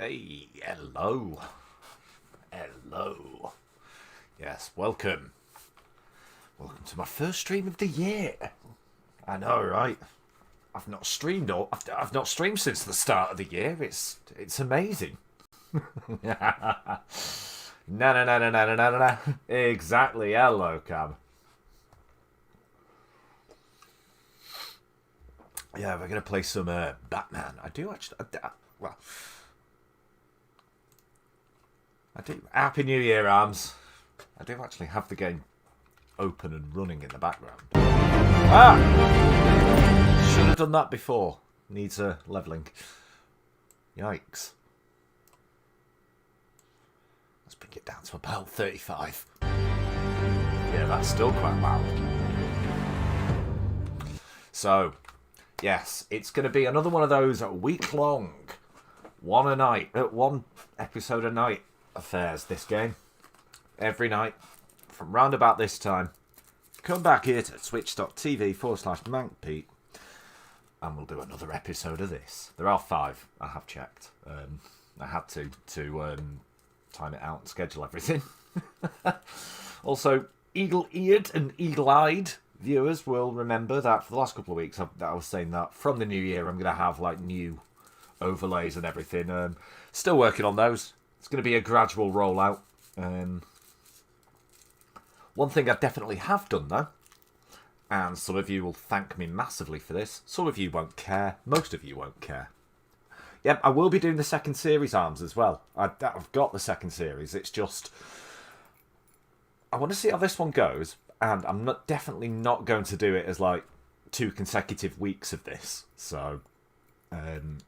Hey, hello. Hello. Yes, welcome. Welcome to my first stream of the year. I know, right? I've not streamed I've not streamed since the start of the year. It's amazing. No, no, no, no, no, no, no, no. Exactly. Hello, Cam. Yeah, we're gonna play some Batman. I do actually. Well, I do. Happy New Year, Arms. I do actually have the game open and running in the background. Ah! Should have done that before. Needs a leveling. Yikes. Let's bring it down to about 35. Yeah, that's still quite loud. So, yes, it's going to be another one of those week-long, one episode a night affairs, this game. Every night, from round about this time, come back here to twitch.tv/MANCPETE and we'll do another episode of this. There are 5, I have checked. I had to time it out and schedule everything. Also, eagle-eared and eagle-eyed viewers will remember that for the last couple of weeks I was saying that from the new year I'm going to have like new overlays and everything. Still working on those. It's going to be a gradual rollout. One thing I definitely have done though, and some of you will thank me massively for this, some of you won't care, most of you won't care. Yep, I will be doing the second series, Arms, as well. I've got the second series, it's just I want to see how this one goes, and I'm definitely not going to do it as like 2 consecutive weeks of this. So we're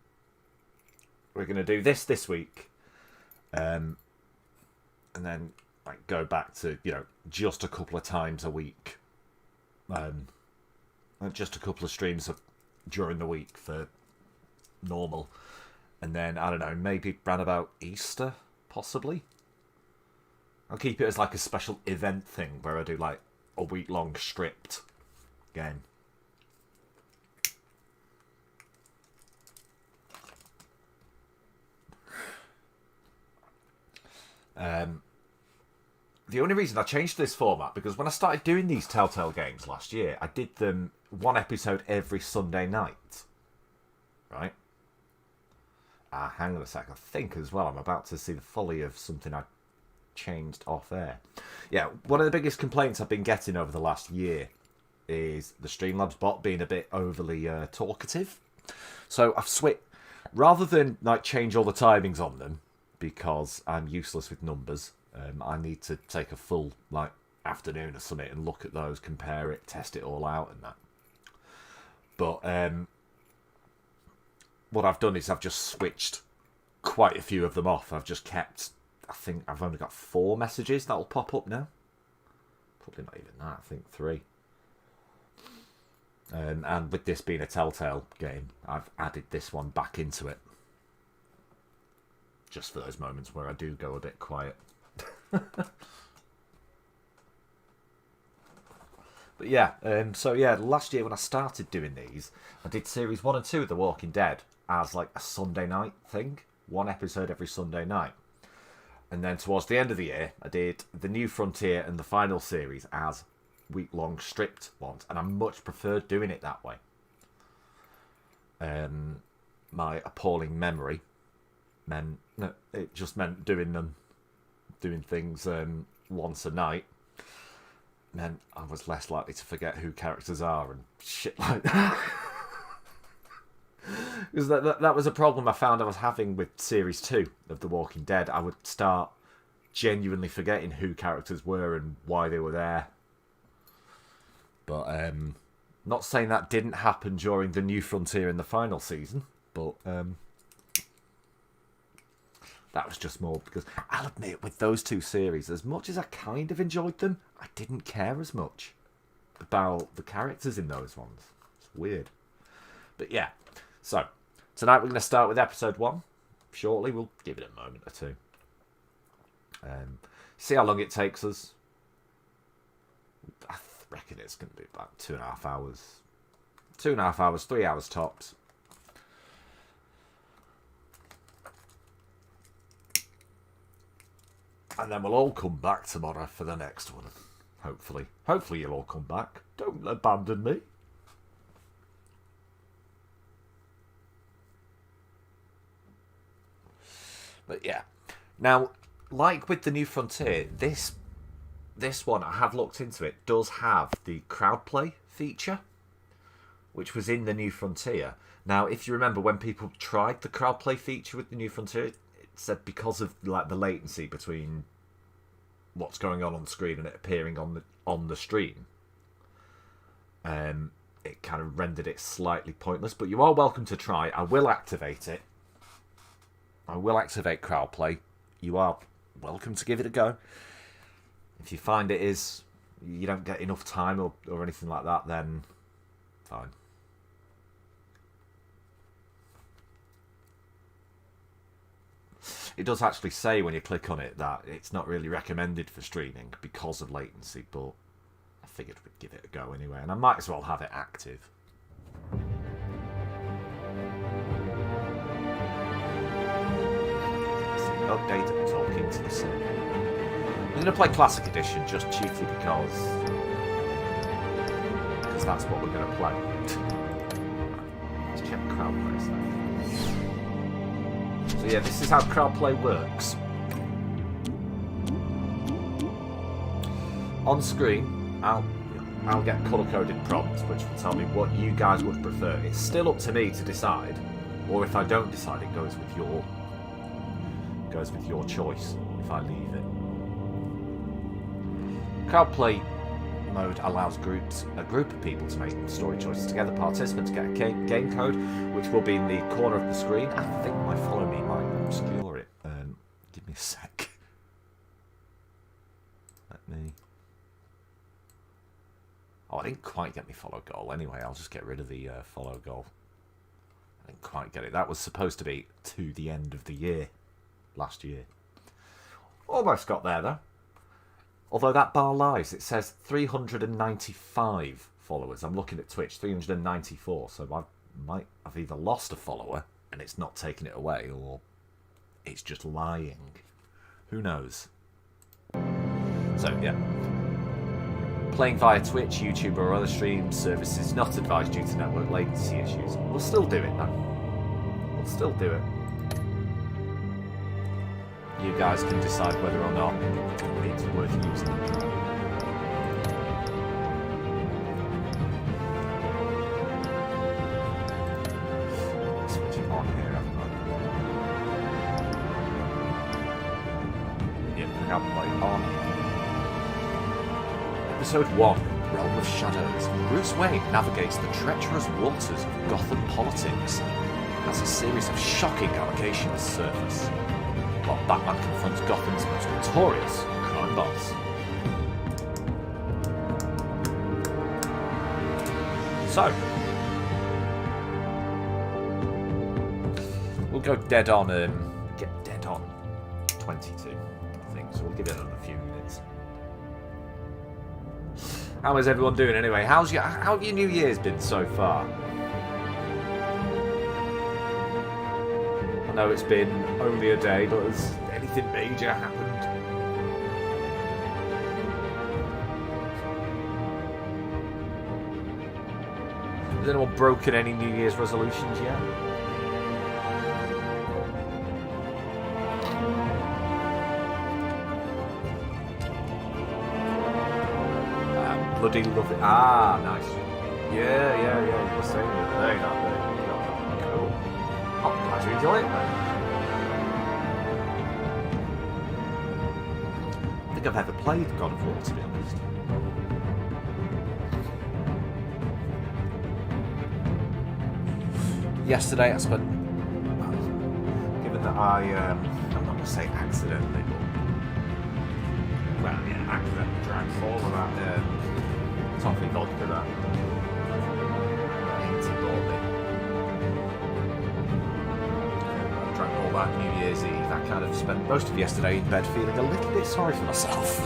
going to do this week, and then like go back to, you know, just a couple of times a week, just a couple of streams during the week for normal, and then I don't know, maybe round about Easter possibly. I'll keep it as like a special event thing where I do like a week-long stripped game. The only reason I changed this format, because when I started doing these Telltale Games last year, I did them 1 episode every Sunday night. Right? Hang on a sec. I think as well I'm about to see the folly of something I changed off air. Yeah, one of the biggest complaints I've been getting over the last year is the Streamlabs bot being a bit overly talkative. So I've switched, rather than like change all the timings on them, because I'm useless with numbers. I need to take a full like afternoon or something and look at those, compare it, test it all out and that. But what I've done is I've just switched quite a few of them off. I've just kept, I think I've only got 4 messages that'll pop up now. Probably not even that, I think 3. And with this being a Telltale game, I've added this one back into it. Just for those moments where I do go a bit quiet. But yeah, so yeah, last year when I started doing these, I did series 1 and 2 of The Walking Dead as like a Sunday night thing. 1 episode every Sunday night. And then towards the end of the year, I did The New Frontier and the final series as week-long stripped ones. And I much preferred doing it that way. My appalling memory it just meant doing things once a night meant I was less likely to forget who characters are and shit like that. Because that was a problem I found I was having with series 2 of The Walking Dead. I would start genuinely forgetting who characters were and why they were there. But not saying that didn't happen during The New Frontier in the final season, but that was just more because, I'll admit, with those 2 series, as much as I kind of enjoyed them, I didn't care as much about the characters in those ones. It's weird. But yeah, so tonight we're going to start with episode 1. Shortly, we'll give it a moment or 2. See how long it takes us. I reckon it's going to be about 2.5 hours. 2.5 hours, 3 hours tops. And then we'll all come back tomorrow for the next one. Hopefully. Hopefully you'll all come back. Don't abandon me. But yeah. Now, like with the New Frontier, this one, I have looked into it, does have the crowd play feature, which was in the New Frontier. Now, if you remember when people tried the crowd play feature with the New Frontier, it said because of like the latency between what's going on screen and it appearing on the stream, it kind of rendered it slightly pointless. But you are welcome to try. I will activate it. I will activate crowd play. You are welcome to give it a go. If you find you don't get enough time or anything like that, then fine. It does actually say when you click on it that it's not really recommended for streaming because of latency, but I figured we'd give it a go anyway, and I might as well have it active. Update talking to the server. I'm going to play Classic Edition just chiefly because that's what we're going to play. Let's check crowd play stuff. So yeah, this is how crowd play works. On screen, I'll get colour-coded prompts which will tell me what you guys would prefer. It's still up to me to decide, or if I don't decide, it goes with your choice if I leave it. Crowd play mode allows a group of people to make story choices together. Participants get a game code, which will be in the corner of the screen. I think my follow me might obscure it. Give me a sec. Let me... Oh, I didn't quite get my follow goal. Anyway, I'll just get rid of the follow goal. I didn't quite get it. That was supposed to be to the end of the year. Last year. Almost got there, though. Although that bar lies. It says 395 followers. I'm looking at Twitch, 394. So I might have either lost a follower and it's not taking it away, or it's just lying. Who knows? So, yeah. Playing via Twitch, YouTube or other stream services not advised due to network latency issues. We'll still do it, though. We'll still do it. You guys can decide whether or not it's worth using. Switch it on here, haven't I? Yep, crowd play on. Episode 1, Realm of Shadows. Bruce Wayne navigates the treacherous waters of Gotham politics as a series of shocking allegations surface, while Batman confronts Gotham's most notorious crime boss. So, we'll go dead on, get dead on 22, I think, so we'll give it another few minutes. How is everyone doing anyway? How have your New Year's been so far? I know it's been only a day, but has anything major happened? Has anyone broken any New Year's resolutions yet? Bloody love it. Ah, nice. Yeah. You were saying the other day that. Cool. I'm glad you enjoy it, man. I don't think I've ever played God of War, to be honest. Yesterday I spent... Given that I'm not going to say accidentally, but... Well, yeah, accidentally drank all of that toffee vodka that Auntie bought me. I drank all that New Year's Eve. I kind of spent most of yesterday in bed feeling a little bit sorry for myself.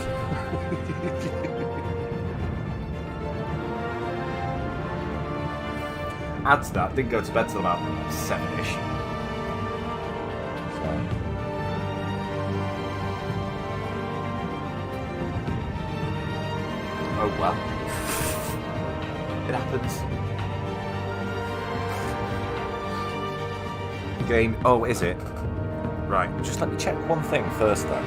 Add to that, didn't go to bed till about 7ish. So. Oh well. It happens. Game. Oh, is it? Right. Just let me check one thing first, though.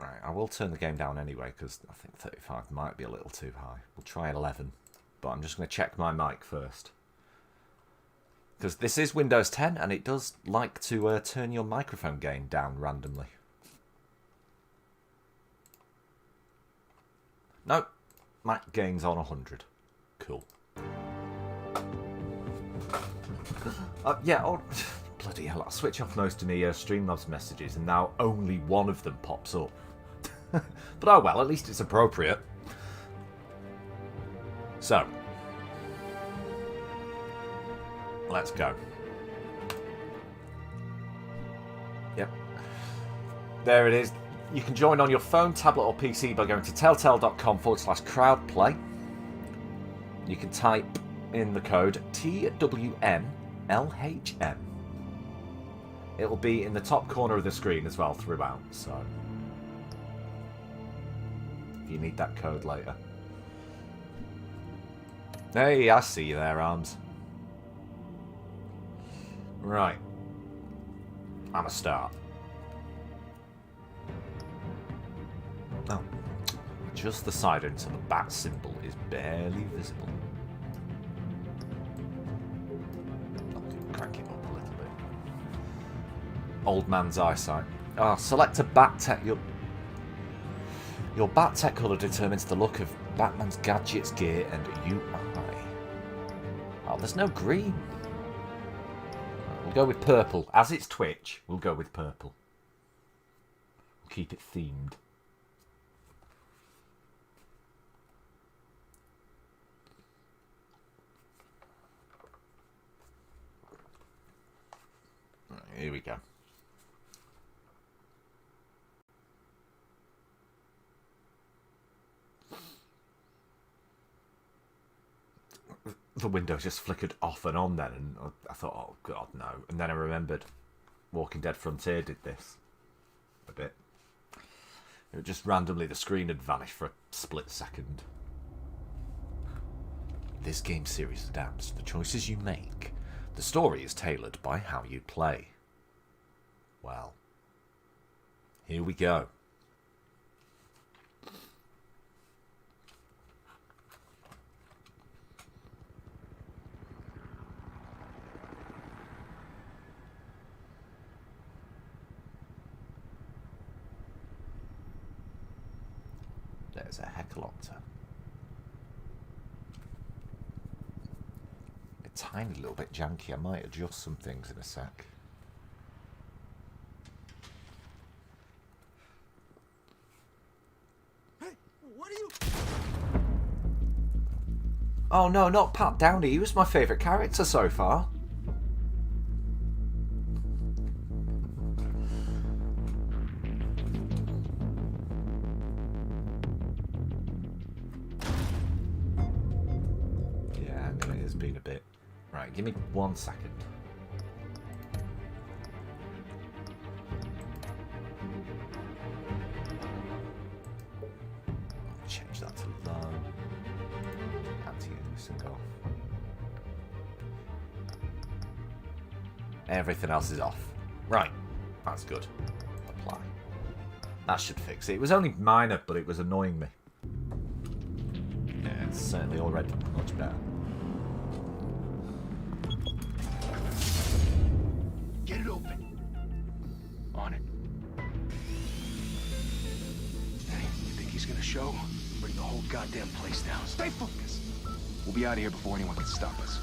Right. I will turn the game down anyway because I think 35 might be a little too high. We'll try 11, but I'm just going to check my mic first because this is Windows 10 and it does like to turn your microphone gain down randomly. No, mic gain's on 100. Cool. Yeah, oh, bloody hell, I'll switch off most of me Streamlabs messages and now only one of them pops up. But oh well, at least it's appropriate. So, let's go. Yep. There it is. You can join on your phone, tablet or PC by going to telltale.com/crowdplay. You can type in the code TWNLHM. It'll be in the top corner of the screen as well throughout, so if you need that code later. Hey, I see you there, Arms. Right. I'm a start. Oh. Just the side until the bat symbol is barely visible. Crank it up a little bit. Old man's eyesight. Ah, select a bat tech. Your bat tech colour determines the look of Batman's gadgets, gear, and UI. Oh, there's no green. We'll go with purple. As it's Twitch, we'll go with purple. We'll keep it themed. Right, here we go. The window just flickered off and on then, and I thought, oh god, no. And then I remembered Walking Dead Frontier did this a bit. It would just randomly, the screen had vanished for a split second. This game series adapts to the choices you make. The story is tailored by how you play. Well, here we go. There's a Hecalopter. A tiny little bit janky. I might adjust some things in a sec. Hey, what are you? Oh no, not Pat Downey. He was my favourite character so far. Been a bit. Right, give me 1 second. Change that to low. Anti-aliasing off. Everything else is off. Right, that's good. Apply. That should fix it. It was only minor, but it was annoying me. Yeah, it's certainly already much better. Get it open. On it. Hey, you think he's gonna show? Bring the whole goddamn place down. Stay focused. We'll be out of here before anyone can stop us.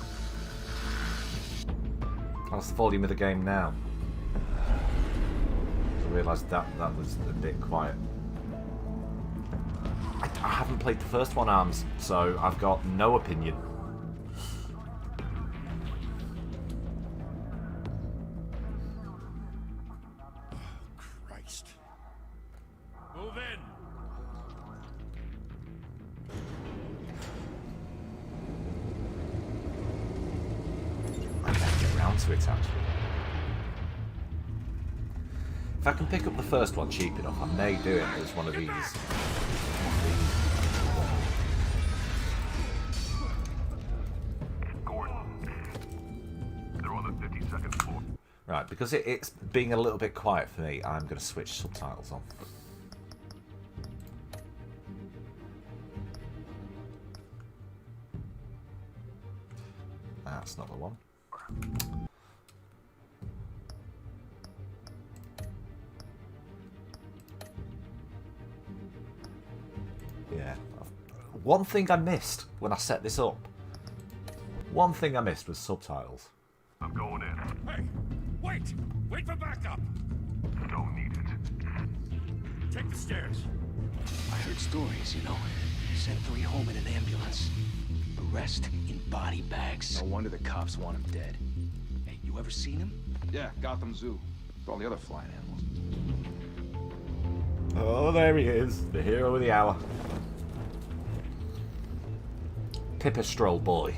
How's the volume of the game now? I realised that was a bit quiet. I haven't played the first one, Arms, so I've got no opinion. Move in. I better get round to it, actually. If I can pick up the first one cheap enough, I may do it as one of these. Gordon, they're on the 52nd floor. Right, because it's being a little bit quiet for me, I'm going to switch subtitles on. That's not the one. Yeah. One thing I missed when I set this up. One thing I missed was subtitles. I'm going in. Hey, wait! Wait for backup! Don't need it. Take the stairs. I heard stories, you know. Sent 3 home in an ambulance. The rest in body bags. No wonder the cops want him dead. Hey, you ever seen him? Yeah, Gotham Zoo. With all the other flying animals. Oh, there he is. The hero of the hour. Pipistrel boy.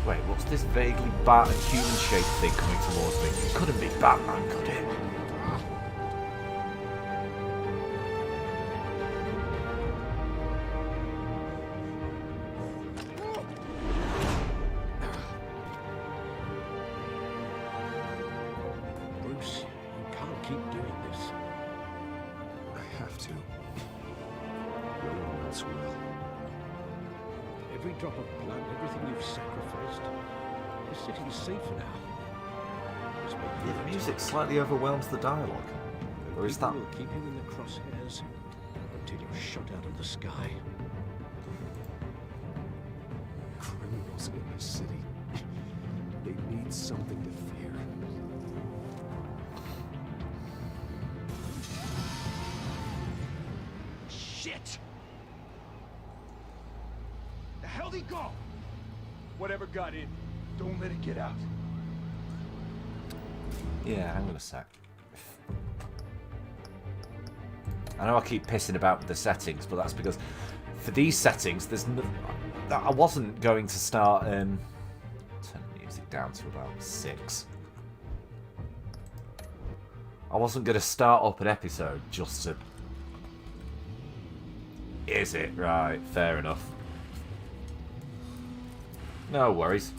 Wait, what's this vaguely human-shaped thing coming towards me? It couldn't be Batman, could it? Bruce, you can't keep doing this. I have to. No one else will. Every drop of blood, everything you've sacrificed. The city's safer now. It's making Yeah, the you music slightly overwhelms the dialogue. Or is that... People will keep you in the crosshairs until you're shot out of the sky. Criminals in this city. They need something to fear. Shit! The hell'd he go? Whatever got in, don't let it get out. Yeah, hang on a sec. I know I keep pissing about the settings, but that's because for these settings, there's no... I wasn't going to start... turn the music down to about 6. I wasn't going to start up an episode just to... Is it? Right, fair enough. No worries.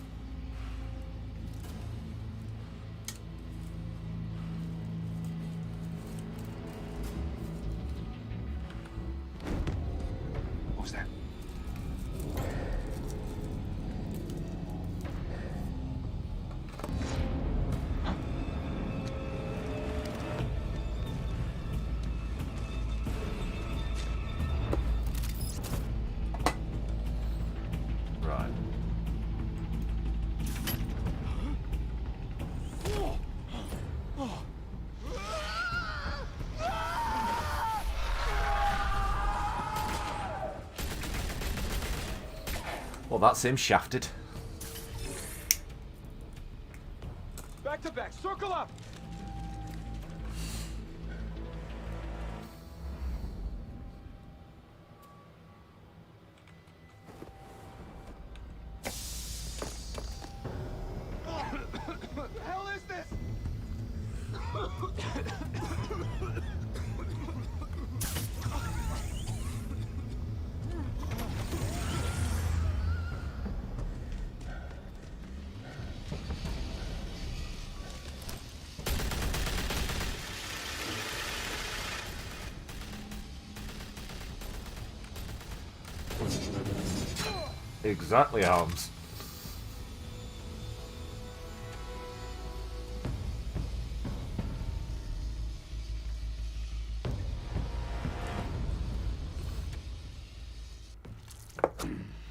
What was that? Right. Well, that's him shafted. Back to back, circle up! What the hell is this? Exactly, Holmes.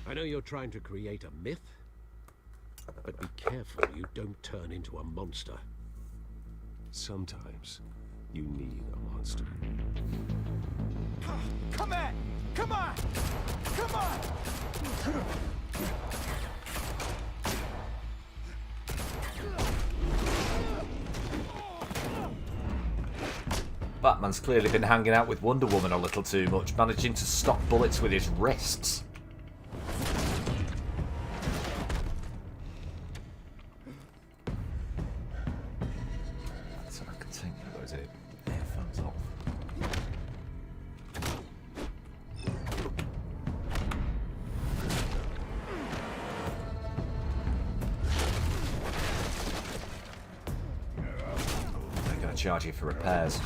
I know you're trying to create a myth, but be careful you don't turn into a monster. Sometimes you need a monster. Come on! Come on! Come on! Batman's clearly been hanging out with Wonder Woman a little too much, managing to stop bullets with his wrists. So I can take those earphones off. They're going to charge you for repairs.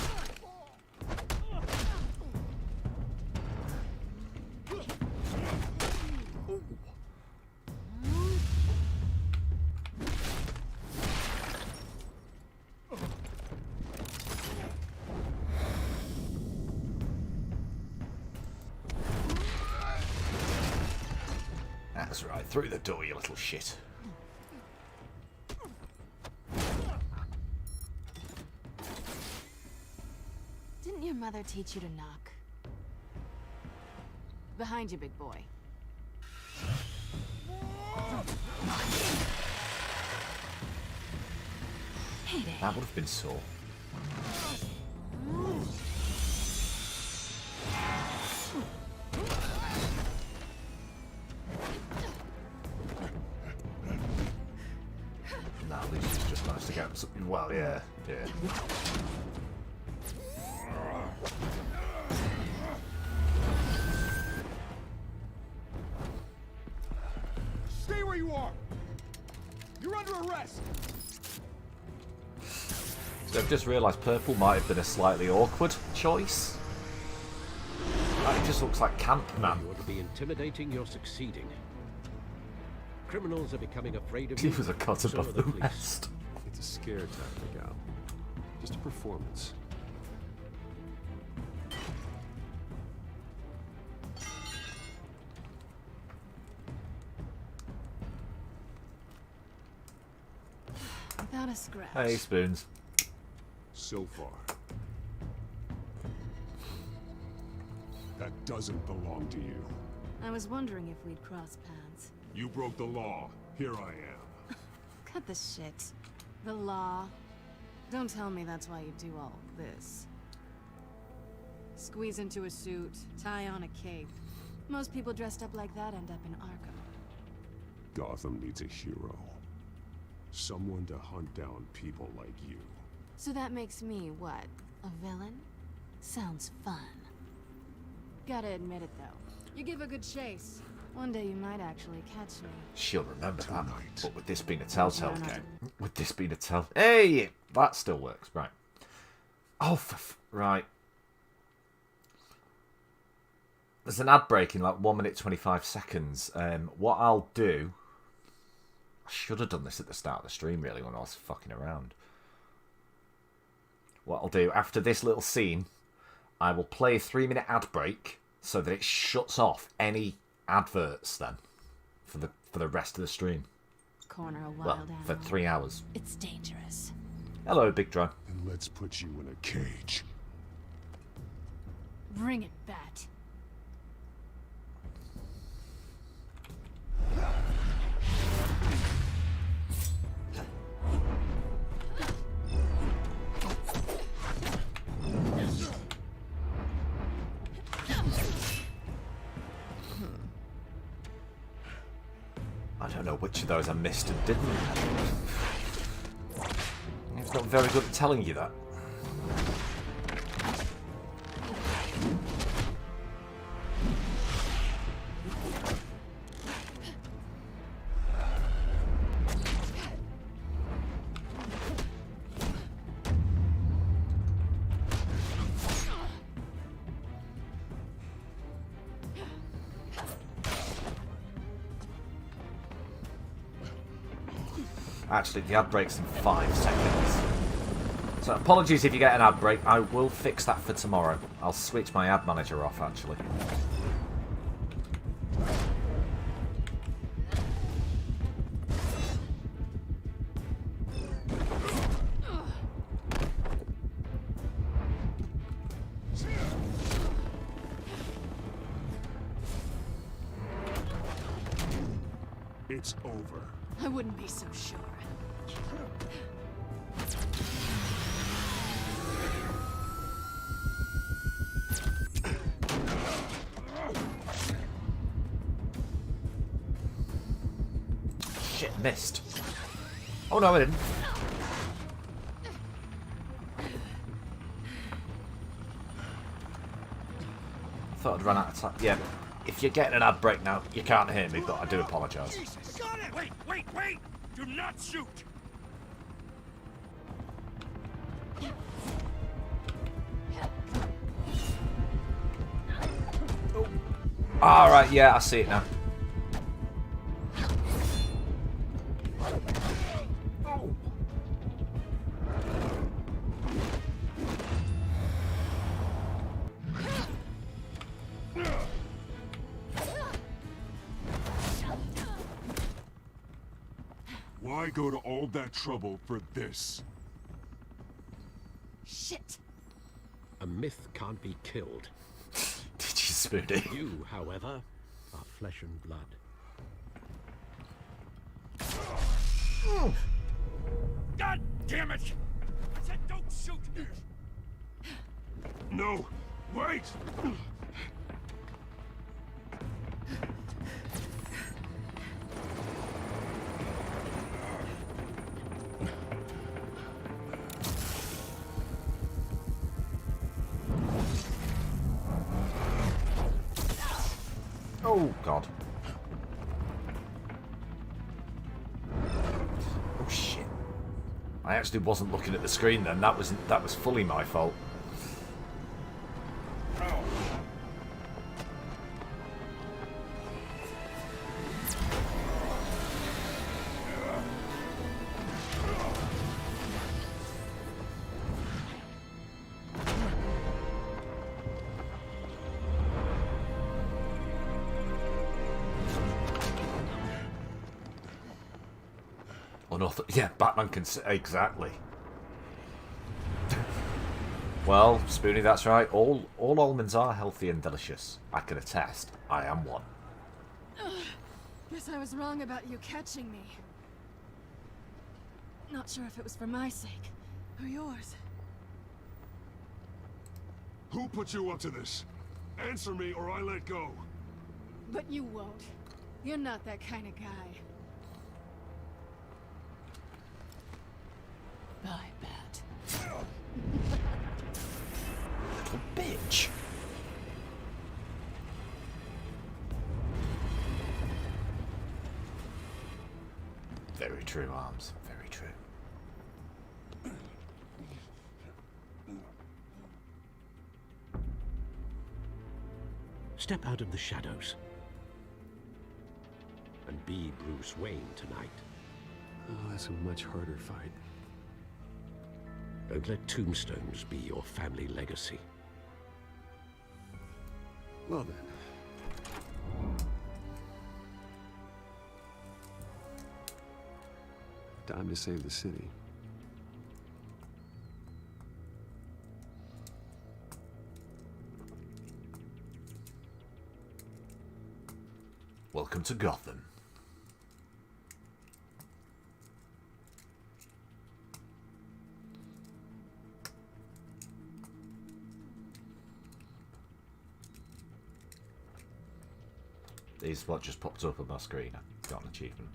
That's right, through the door, you little shit. Didn't your mother teach you to knock? Behind you, big boy. Heyday. That would have been sore. No, Lucy's just managed to get something. Well, yeah. Stay where you are! You're under arrest! So I've just realised purple might have been a slightly awkward choice. It just looks like Camp Man. You want to be intimidating, you're succeeding. Criminals are becoming afraid of He you. was a cut so above are the police. rest. It's a scare tactic, Al. Just a performance. Without a scratch. Hey, Spoons. So far. That doesn't belong to you. I was wondering if we'd cross paths. You broke the law. Here I am. Cut the shit. The law. Don't tell me that's why you do all this. Squeeze into a suit, tie on a cape. Most people dressed up like that end up in Arkham. Gotham needs a hero. Someone to hunt down people like you. So that makes me, what, a villain? Sounds fun. Gotta admit it, though. You give a good chase. One day you might actually catch me. She'll remember that. Tonight. But with this being a Telltale No, no. game, with this being a Hey, that still works, right? Oh, right. There's an ad break in like 1 minute 25 seconds. What I'll do, I should have done this at the start of the stream really when I was fucking around. What I'll do after this little scene, I will play a 3-minute ad break so that it shuts off any adverts then for the rest of the stream. Corner a wild Well, animal. for 3 hours. It's dangerous. Hello, Big Drone. And let's put you in a cage. Bring it, Bat. I don't know which of those I missed and didn't. It's not very good at telling you that. Actually, the ad break's in 5 seconds. So apologies if you get an ad break. I will fix that for tomorrow. I'll switch my ad manager off, actually. It's over. I wouldn't be so sure. shit, missed. Oh no, I didn't. Thought I'd run out of time. Yeah, if you're getting an ad break now, you can't hear me, but I do apologise. Got it! Wait! Do not shoot! Alright, yeah, I see it now. Why go to all that trouble for this? Shit! A myth can't be killed. Did you spoon it? You, however, are flesh and blood. God damn it! I said don't shoot! No! Wait! Oh, God. Oh, shit. I actually wasn't looking at the screen then. That was fully my fault. Yeah, Batman can... Exactly. Well, Spoonie, that's right. All almonds are healthy and delicious. I can attest. I am one. Guess I was wrong about you catching me. Not sure if it was for my sake or yours. Who put you up to this? Answer me or I let go. But you won't. You're not that kind of guy. Bye, Bat. Little bitch. Very true, Arms. Very true. Step out of the shadows. And be Bruce Wayne tonight. Oh, that's a much harder fight. Don't let tombstones be your family legacy. Well then. Time to save the city. Welcome to Gotham. Is what just popped up on my screen. I got an achievement.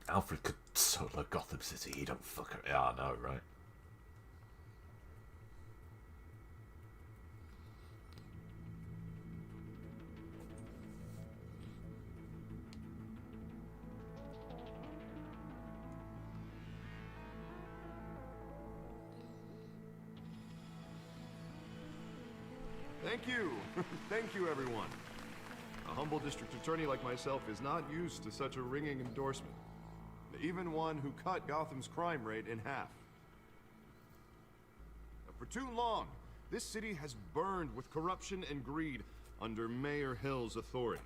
Alfred could solo Gotham City. He don't fuck it. Yeah, I know, right? Thank you. Thank you, everyone. A humble district attorney like myself is not used to such a ringing endorsement. Even one who cut Gotham's crime rate in half. For too long, this city has burned with corruption and greed under Mayor Hill's authority.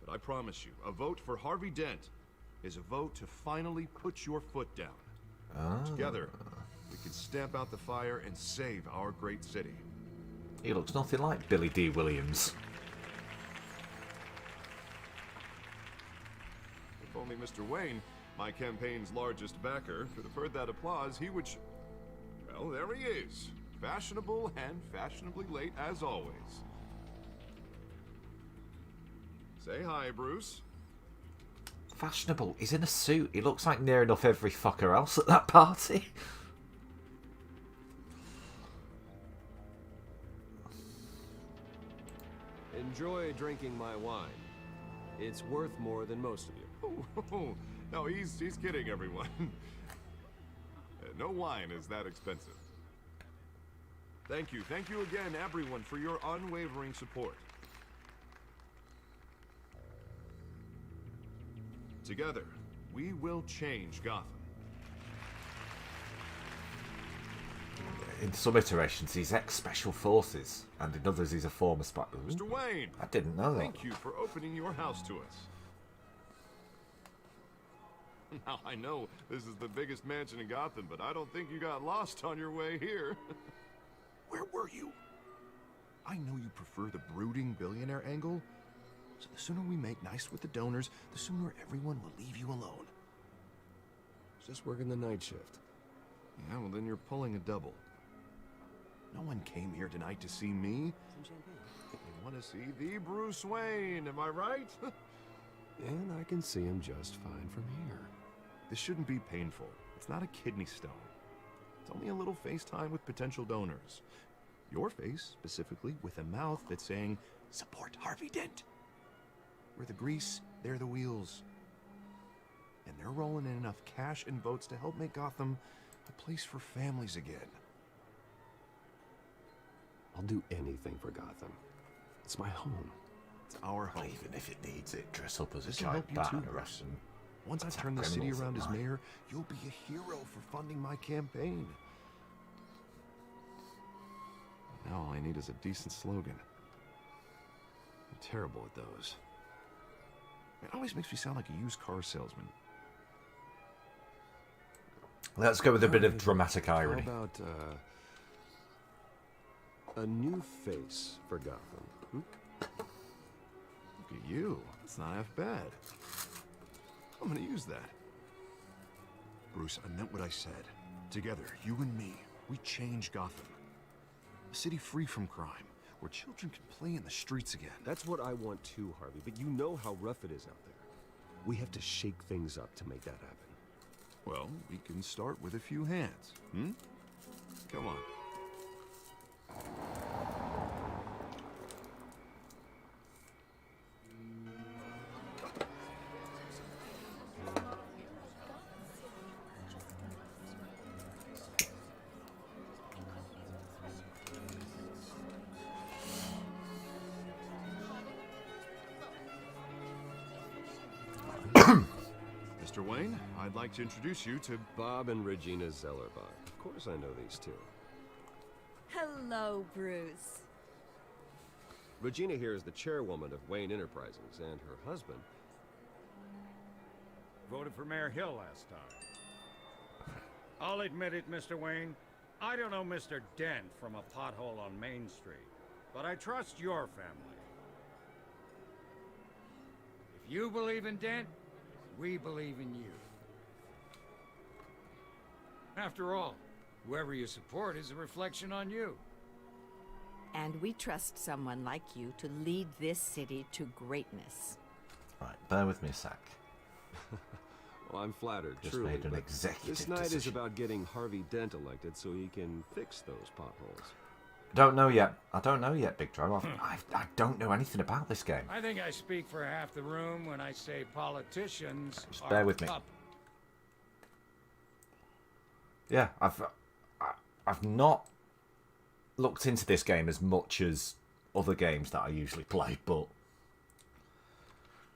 But I promise you, a vote for Harvey Dent is a vote to finally put your foot down. Together, we can stamp out the fire and save our great city. He looks nothing like Billy D. Williams. If only Mr. Wayne, my campaign's largest backer, could have heard that applause, he would Well, there he is. Fashionable and fashionably late as always. Say hi, Bruce. Fashionable. He's in a suit. He looks like near enough every fucker else at that party. Enjoy drinking my wine. It's worth more than most of you. Oh, no, he's kidding, everyone. No wine is that expensive. Thank you again, everyone, for your unwavering support. Together, we will change Gotham. In some iterations, he's ex-special forces, and in others, he's a former spy. Ooh, Mr. Wayne, I didn't know that. thank you for opening your house to us. Now, I know this is the biggest mansion in Gotham, but I don't think you got lost on your way here. Where were you? I know you prefer the brooding billionaire angle, so the sooner we make nice with the donors, the sooner everyone will leave you alone. Just working the night shift. Yeah, well then you're pulling a double. No one came here tonight to see me. They want to see the Bruce Wayne, am I right? And I can see him just fine from here. This shouldn't be painful. It's not a kidney stone. It's only a little FaceTime with potential donors. Your face, specifically, with a mouth that's saying, support Harvey Dent. We're the grease, they're the wheels. And they're rolling in enough cash and votes to help make Gotham a place for families again. I'll do anything for Gotham. It's my home. It's our home. Even if it needs it, dress up as a This will help giant you bat too, and Bruce. arrest him. Once I Attack turn the city criminals around at as night. mayor, you'll be a hero for funding my campaign. Now all I need is a decent slogan. I'm terrible at those. It always makes me sound like a used car salesman. Let's go with a bit of dramatic irony. How about, a new face for Gotham? Hmm? Look at you. It's not half bad. I'm gonna use that. Bruce, I meant what I said. Together, you and me, we change Gotham. A city free from crime, where children can play in the streets again. That's what I want too, Harvey, but you know how rough it is out there. We have to shake things up to make that happen. Well, we can start with a few hands, hmm? Come on. Mr. Wayne, I'd like to introduce you to... Bob and Regina Zellerbach. Of course I know these two. Hello, Bruce. Regina here is the chairwoman of Wayne Enterprises, and her husband... Voted for Mayor Hill last time. I'll admit it, Mr. Wayne. I don't know Mr. Dent from a pothole on Main Street, but I trust your family. If you believe in Dent, we believe in you. After all, whoever you support is a reflection on you. And we trust someone like you to lead this city to greatness. Right, bear with me a sec. Well, I'm flattered, Just truly, made an but executive this night is decision. about getting Harvey Dent elected so he can fix those potholes. Don't know yet. I don't know yet, Big Joe. I don't know anything about this game. I think I speak for half the room when I say politicians Just are bear with me. up. Yeah, I've not looked into this game as much as other games that I usually play, but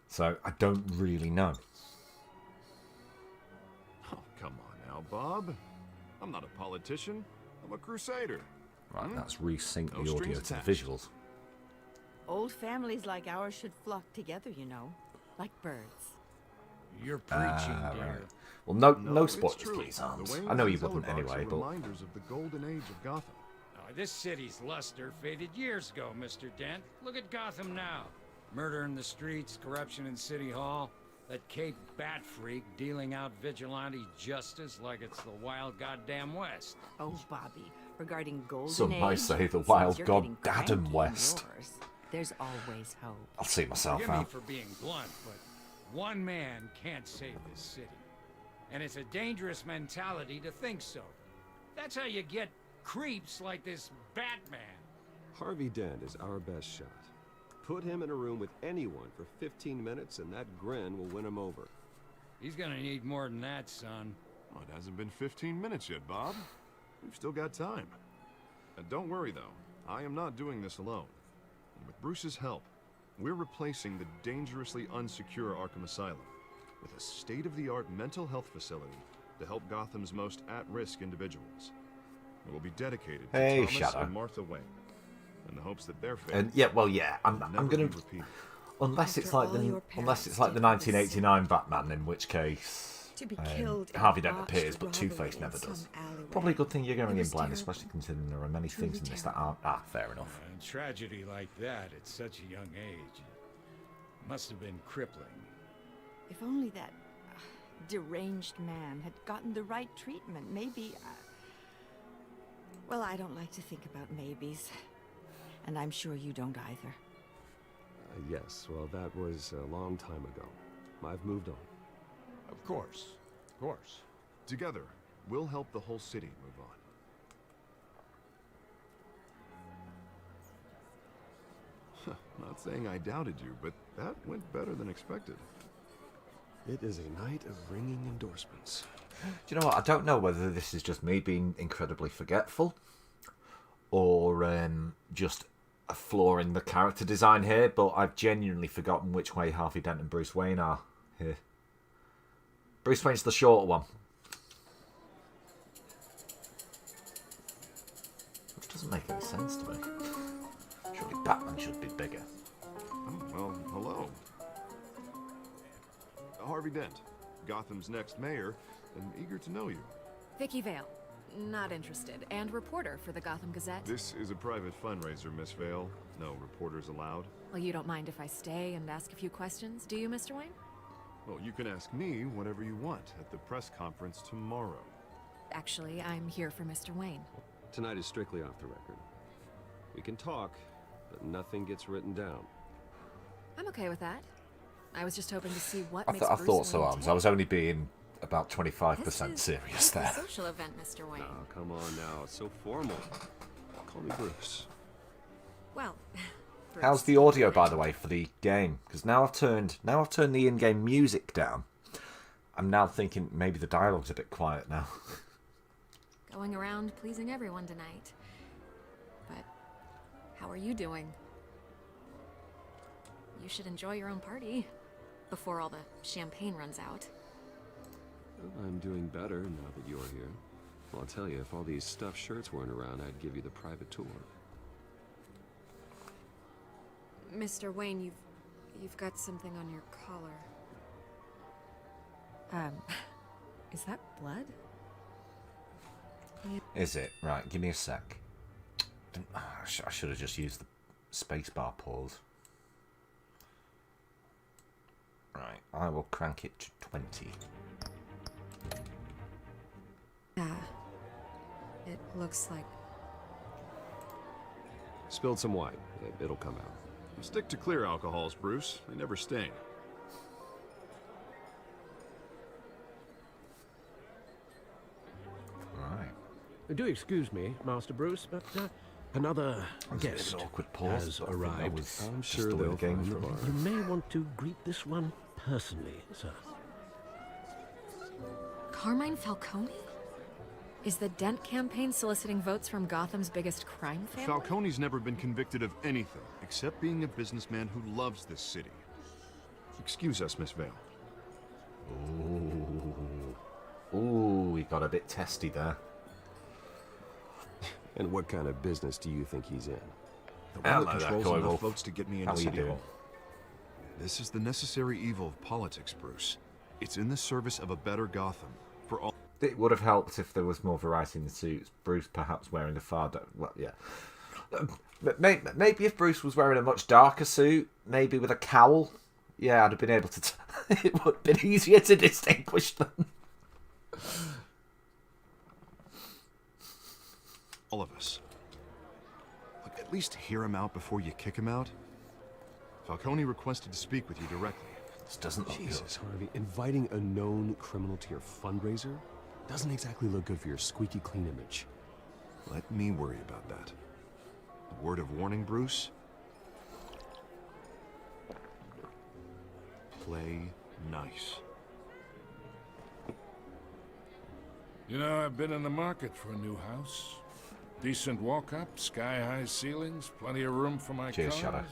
so I don't really know. Oh, come on now, Bob. I'm not a politician. I'm a crusader. Right, that's resync No the audio strings to the attached. visuals. Old families like ours should flock together, you know, like birds. You're preaching, Ah, dear. right. Well, no it's spoilers, true. please, The Hans. Waynes I know and you wouldn't Zellerbachs anyway, are but reminders of the golden age of Gotham. Oh, this city's luster faded years ago, Mr. Dent. Look at Gotham now. Murder in the streets, corruption in City Hall. That Cape Bat Freak dealing out vigilante justice like it's the wild goddamn West. Oh, Bobby, regarding Golden Some Age, might say the since wild you're god getting Daddam cranky in West. yours, there's always hope. I'll see myself Forgive me out. for being blunt, but one man can't save this city. And it's a dangerous mentality to think so. That's how you get creeps like this Batman. Harvey Dent is our best shot. Put him in a room with anyone for 15 minutes and that grin will win him over. He's gonna need more than that, son. Oh, it hasn't been 15 minutes yet, Bob. We've still got time. And don't worry, though. I am not doing this alone. And with Bruce's help, we're replacing the dangerously unsecure Arkham Asylum with a state-of-the-art mental health facility to help Gotham's most at-risk individuals. It will be dedicated to Thomas Shadow. and Martha Wayne, in the hopes that their fate And yeah, well, yeah, I'm never gonna be repeated. unless it's After like all the your unless it's parents like the did for this 1989 Batman, in which case To be killed in Harvey a Dent botched appears, but robbery Two-Face in never some does. alleyway. Probably a good thing you're going It in was blind, terrible. especially considering there are many Truly things in this that terrible. aren't. Fair enough. A tragedy like that at such a young age must have been crippling. If only that deranged man had gotten the right treatment, maybe. Well, I don't like to think about maybes. And I'm sure you don't either. Yes, well, that was a long time ago. I've moved on. Of course. Of course. Together, we'll help the whole city move on. Not saying I doubted you, but that went better than expected. It is a night of ringing endorsements. Do you know what? I don't know whether this is just me being incredibly forgetful, or just a flaw in the character design here, but I've genuinely forgotten which way Harvey Dent and Bruce Wayne are here. Bruce Wayne's the shorter one. Which doesn't make any sense to me. Surely Batman should be bigger. Oh, well, hello. Harvey Dent, Gotham's next mayor, and eager to know you. Vicky Vale. Not interested. And reporter for the Gotham Gazette. This is a private fundraiser, Miss Vale. No reporters allowed. Well, you don't mind if I stay and ask a few questions, do you, Mr. Wayne? Well, you can ask me whatever you want at the press conference tomorrow. Actually, I'm here for Mr. Wayne. Tonight is strictly off the record. We can talk, but nothing gets written down. I'm okay with that. I was just hoping to see what I makes thought Bruce so, Wayne Arms. tick. I was only being about 25% This is serious like there. a social event, Mr. Wayne. Oh, come on now. It's so formal. Call me Bruce. Well, Bruce. How's the audio, by the way, for the game? Because now I've turned the in-game music down. I'm now thinking maybe the dialogue's a bit quiet now. Going around pleasing everyone tonight. But how are you doing? You should enjoy your own party before all the champagne runs out. Well, I'm doing better now that you're here. Well, I'll tell you, if all these stuffed shirts weren't around, I'd give you the private tour. Mr. Wayne, you've got something on your collar. Is that blood? Is it? Right, give me a sec. I should have just used the spacebar pause. Right, I will crank it to 20. Yeah. It looks like... Spilled some wine. It'll come out. Stick to clear alcohols, Bruce. They never stain. Right. Do excuse me, Master Bruce, but another That was a bit of guest an awkward pause. has but I think that arrived. was I'm just sure the way they'll the game's find the run. bar. You may want to greet this one personally, sir. Carmine Falcone? Is the Dent campaign soliciting votes from Gotham's biggest crime family? Falcone's never been convicted of anything except being a businessman who loves this city. Excuse us, Miss Vale. Ooh, he got a bit testy there. And what kind of business do you think he's in? The Hello one that there, controls Coy enough Wolf. votes to get me How into are you City doing? Hall. This is the necessary evil of politics, Bruce. It's in the service of a better Gotham. For all... It would have helped if there was more variety in the suits. Bruce perhaps wearing a well, yeah. Maybe if Bruce was wearing a much darker suit, maybe with a cowl, Yeah, I'd have been able to... It would have been easier to distinguish them. All of us. Look, at least hear him out before you kick him out. Falcone requested to speak with you directly. This doesn't look Jesus, Harvey, inviting a known criminal to your fundraiser doesn't exactly look good for your squeaky clean image. Let me worry about that. A word of warning, Bruce? Play nice. You know, I've been in the market for a new house. Decent walk-up, sky-high ceilings, plenty of room for my Cheers, cars. Shadow.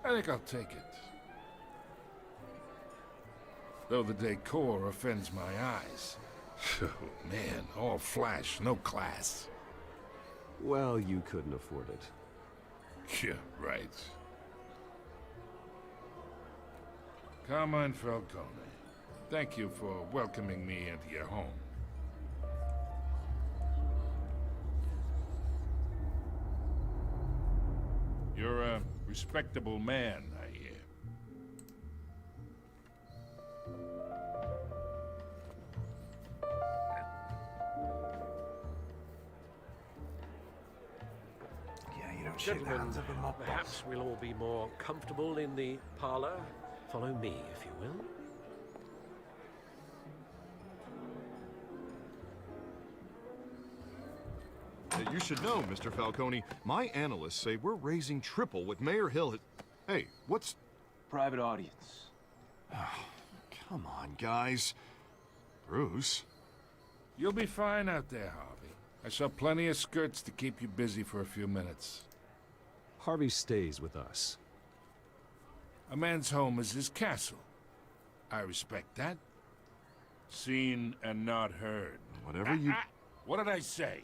I think I'll take it. Though the decor offends my eyes. Oh, man, all flash, no class. Well, you couldn't afford it. Yeah, right. Carmine Falcone, thank you for welcoming me into your home. You're a respectable man, I hear. Yeah, you don't shake the Gentlemen, hands of a mob boss. perhaps we'll all be more comfortable in the parlor. Follow me, if you will. You should know, Mr. Falcone, my analysts say we're raising triple what Mayor Hill has... Hey, what's... Private audience. Come on, guys. Bruce? You'll be fine out there, Harvey. I saw plenty of skirts to keep you busy for a few minutes. Harvey stays with us. A man's home is his castle. I respect that. Seen and not heard. Whatever you... What did I say?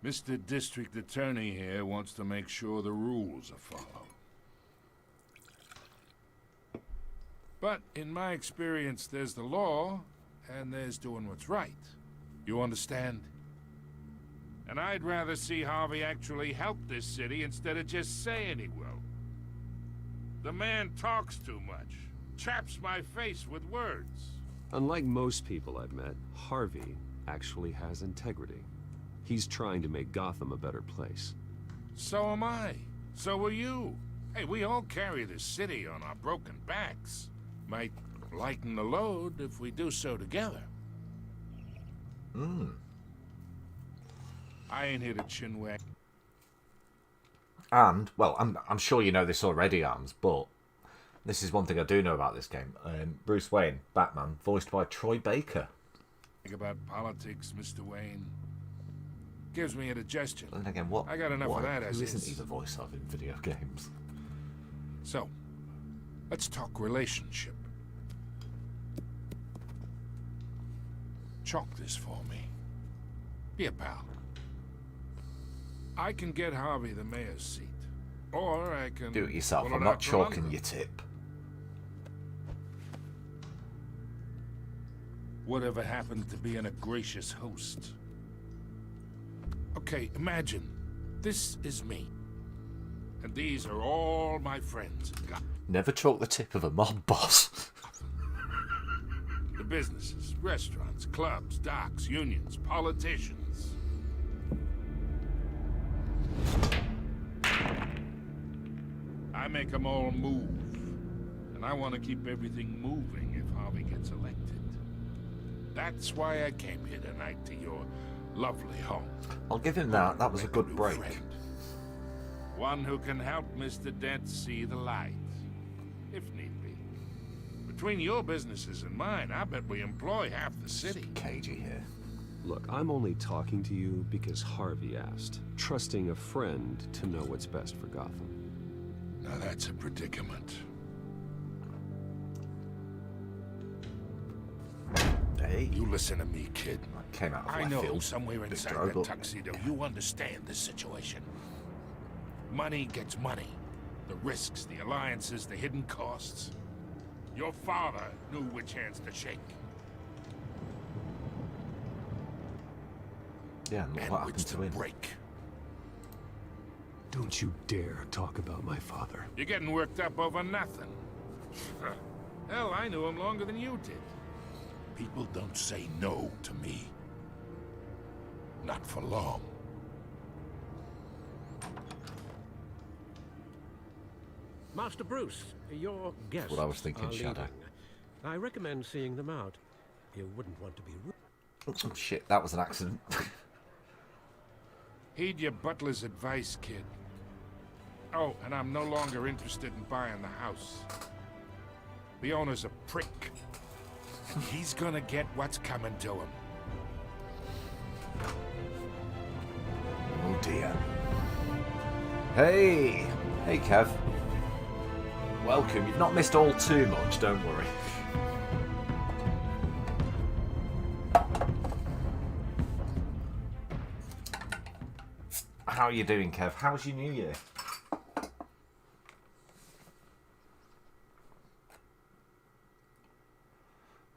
Mr. District Attorney here wants to make sure the rules are followed. But in my experience, there's the law, and there's doing what's right. You understand? And I'd rather see Harvey actually help this city instead of just saying he will. The man talks too much, chaps my face with words. Unlike most people I've met, Harvey actually has integrity. He's trying to make Gotham a better place. So am I. So are you. Hey, we all carry this city on our broken backs. Might lighten the load if we do so together. I ain't here to chinwag. And, well, I'm sure you know this already, Arms, but this is one thing I do know about this game. Bruce Wayne, Batman, voiced by Troy Baker. Think about politics, Mr. Wayne. Gives me indigestion. And again, what? I got enough of that as Who isn't he is. the voice of in video games? So, let's talk relationship. Chalk this for me. Be a pal. I can get Harvey the mayor's seat. Or I can... Do it yourself. pull I'm it not out from chalking under. your tip. Whatever happened to being a gracious host? Okay, imagine. This is me. And these are all my friends. Never chalk the tip of a mob boss. The businesses, restaurants, clubs, docks, unions, politicians. I make them all move. And I want to keep everything moving if Harvey gets elected. That's why I came here tonight to your lovely home. I'll give him that. That was a good New break. friend. One who can help Mr. Dent see the light, if need be. Between your businesses and mine, I bet we employ half the city. Cagey here. Look, I'm only talking to you because Harvey asked, trusting a friend to know what's best for Gotham. Now that's a predicament. Hey, You listen to me, kid. that came out of I left know field. somewhere Bit inside drove that up. tuxedo you understand the situation. Money gets money. The risks, the alliances, the hidden costs. Your father knew which hands to shake. Yeah, and and what happened which to him? break. Don't you dare talk about my father. You're getting worked up over nothing. Hell, I knew him longer than you did. People don't say no to me. Not for long. Master Bruce, your guests What I was thinking, are Shadow. leaving. I recommend seeing them out. You wouldn't want to be rude. Oh, shit, that was an accident. Heed your butler's advice, kid. Oh, and I'm no longer interested in buying the house. The owner's a prick. And he's gonna get what's coming to him. Oh dear. Hey! Hey, Kev. Welcome. You've not missed all too much, don't worry. How are you doing, Kev? How was your New Year?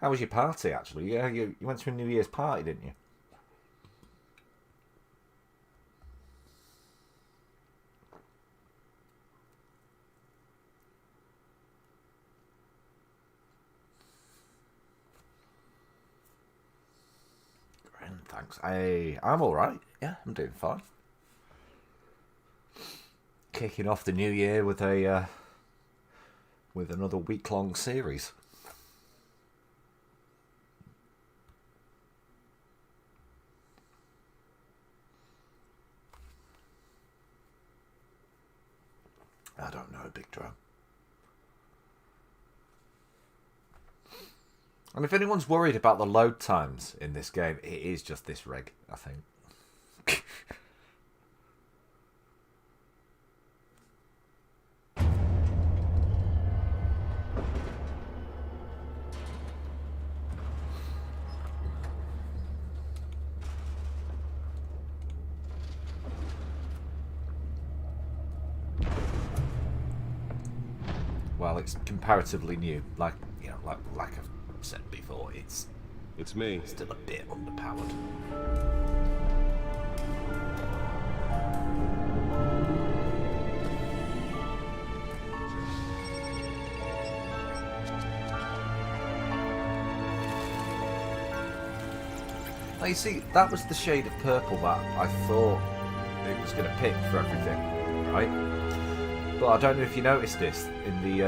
How was your party, actually? Yeah, you went to a New Year's party, didn't you? Thanks. I'm all right. Yeah, I'm doing fine. Kicking off the new year with a with another week-long series. I don't know, Big Drum. And if anyone's worried about the load times in this game, it is just this rig, I think. Well, it's comparatively new, like I've said before, it's me. still a bit underpowered. Now you see, that was the shade of purple that I thought it was going to pick for everything, right? But I don't know if you noticed this in the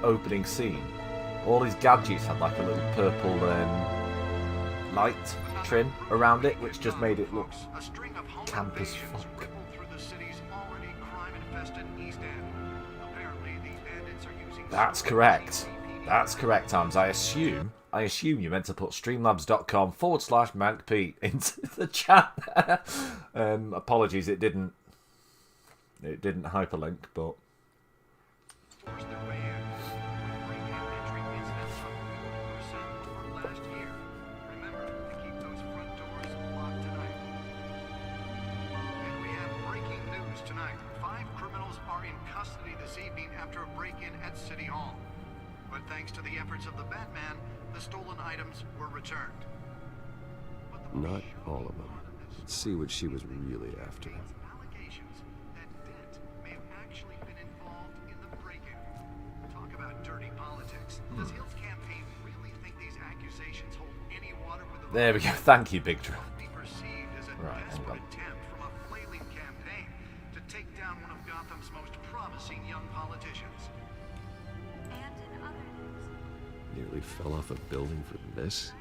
opening scene. All his gadgets had like a little purple light trim around it, which just made it look camp as fuck. That's correct. That's correct, Arms. I assume you meant to put streamlabs.com/MANCPETE into the chat. Apologies, it didn't hyperlink, but. Not all of them. Let's see what she was really after. There we go. Thank you, Big Drum. Right, hang on. Nearly fell off a building for this.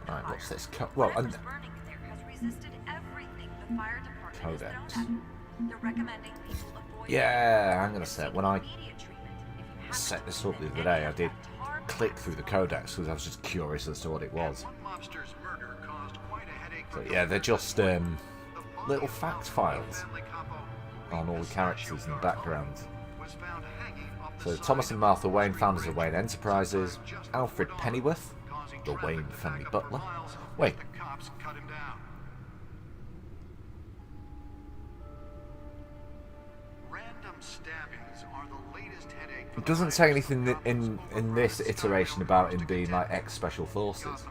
Right, what's this? Well, and codex. Yeah, I'm gonna say when I set this up the other day, I did click through the codex because I was just curious as to what it was. So yeah, they're just little fact files on all the characters and backgrounds. So Thomas and Martha Wayne, founders of Wayne Enterprises. Alfred Pennyworth, the Wayne family butler. Wait. It doesn't say anything in this iteration about him being like ex-special forces.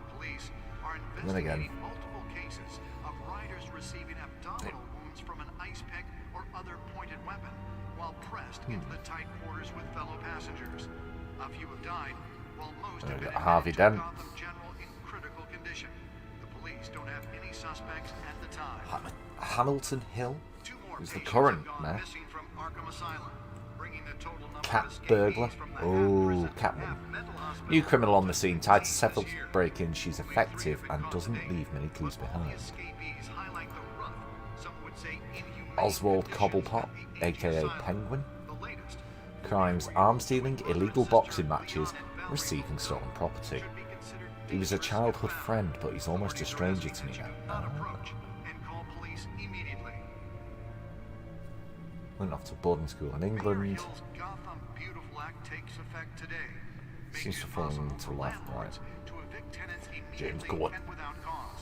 And then again, multiple cases of riders receiving abdominal wounds from an ice pick or other pointed weapon while pressed into the tight quarters with fellow passengers. A few have died, while most have been Harvey admitted Dent. to Gotham General in critical condition. The police don't have any suspects at the time. Hamilton Hill Two more is the patients current have gone mayor. missing from Arkham Asylum, bringing the total number Cat of escapees burglar. from the Oh, half-prison, Catwoman. half-mental hospital New criminal on the scene, tied to this several year. break-ins. She's effective and doesn't leave many clues But all the behind. escapees highlight the rough, some would say inhumane Oswald conditions Cobblepot, at the aging aka asylum. Penguin. The latest, Crimes, arms dealing, illegal boxing matches, receiving stolen property. should be considered He was a dangerous childhood if found. friend, but he's almost a stranger to me Authorities are asking now. that you do not approach and call police immediately. Went off to boarding school in Mayor England. Hill's Gotham Beautiful Act takes effect today. Seems Making to it fall possible into for life, landlords right. to evict tenants James immediately Gordon. and without cause.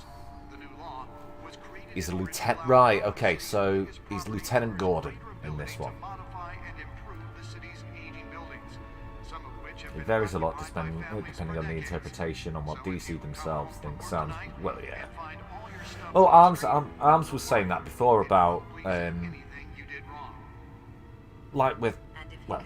The new law was created He's a in order to lieutenant. allow Right, Gotham okay, City so to use he's property Lieutenant for Gordon greater in this ability one. to modify and improve the city's aging buildings, some of which have It been varies a lot occupied by families depending for on the decades. interpretation on what So if DC you come themselves home think from sounds. work tonight Well, yeah. and find all your stuff Well, on the street, Arms was saying that before about please anything you did wrong. like with like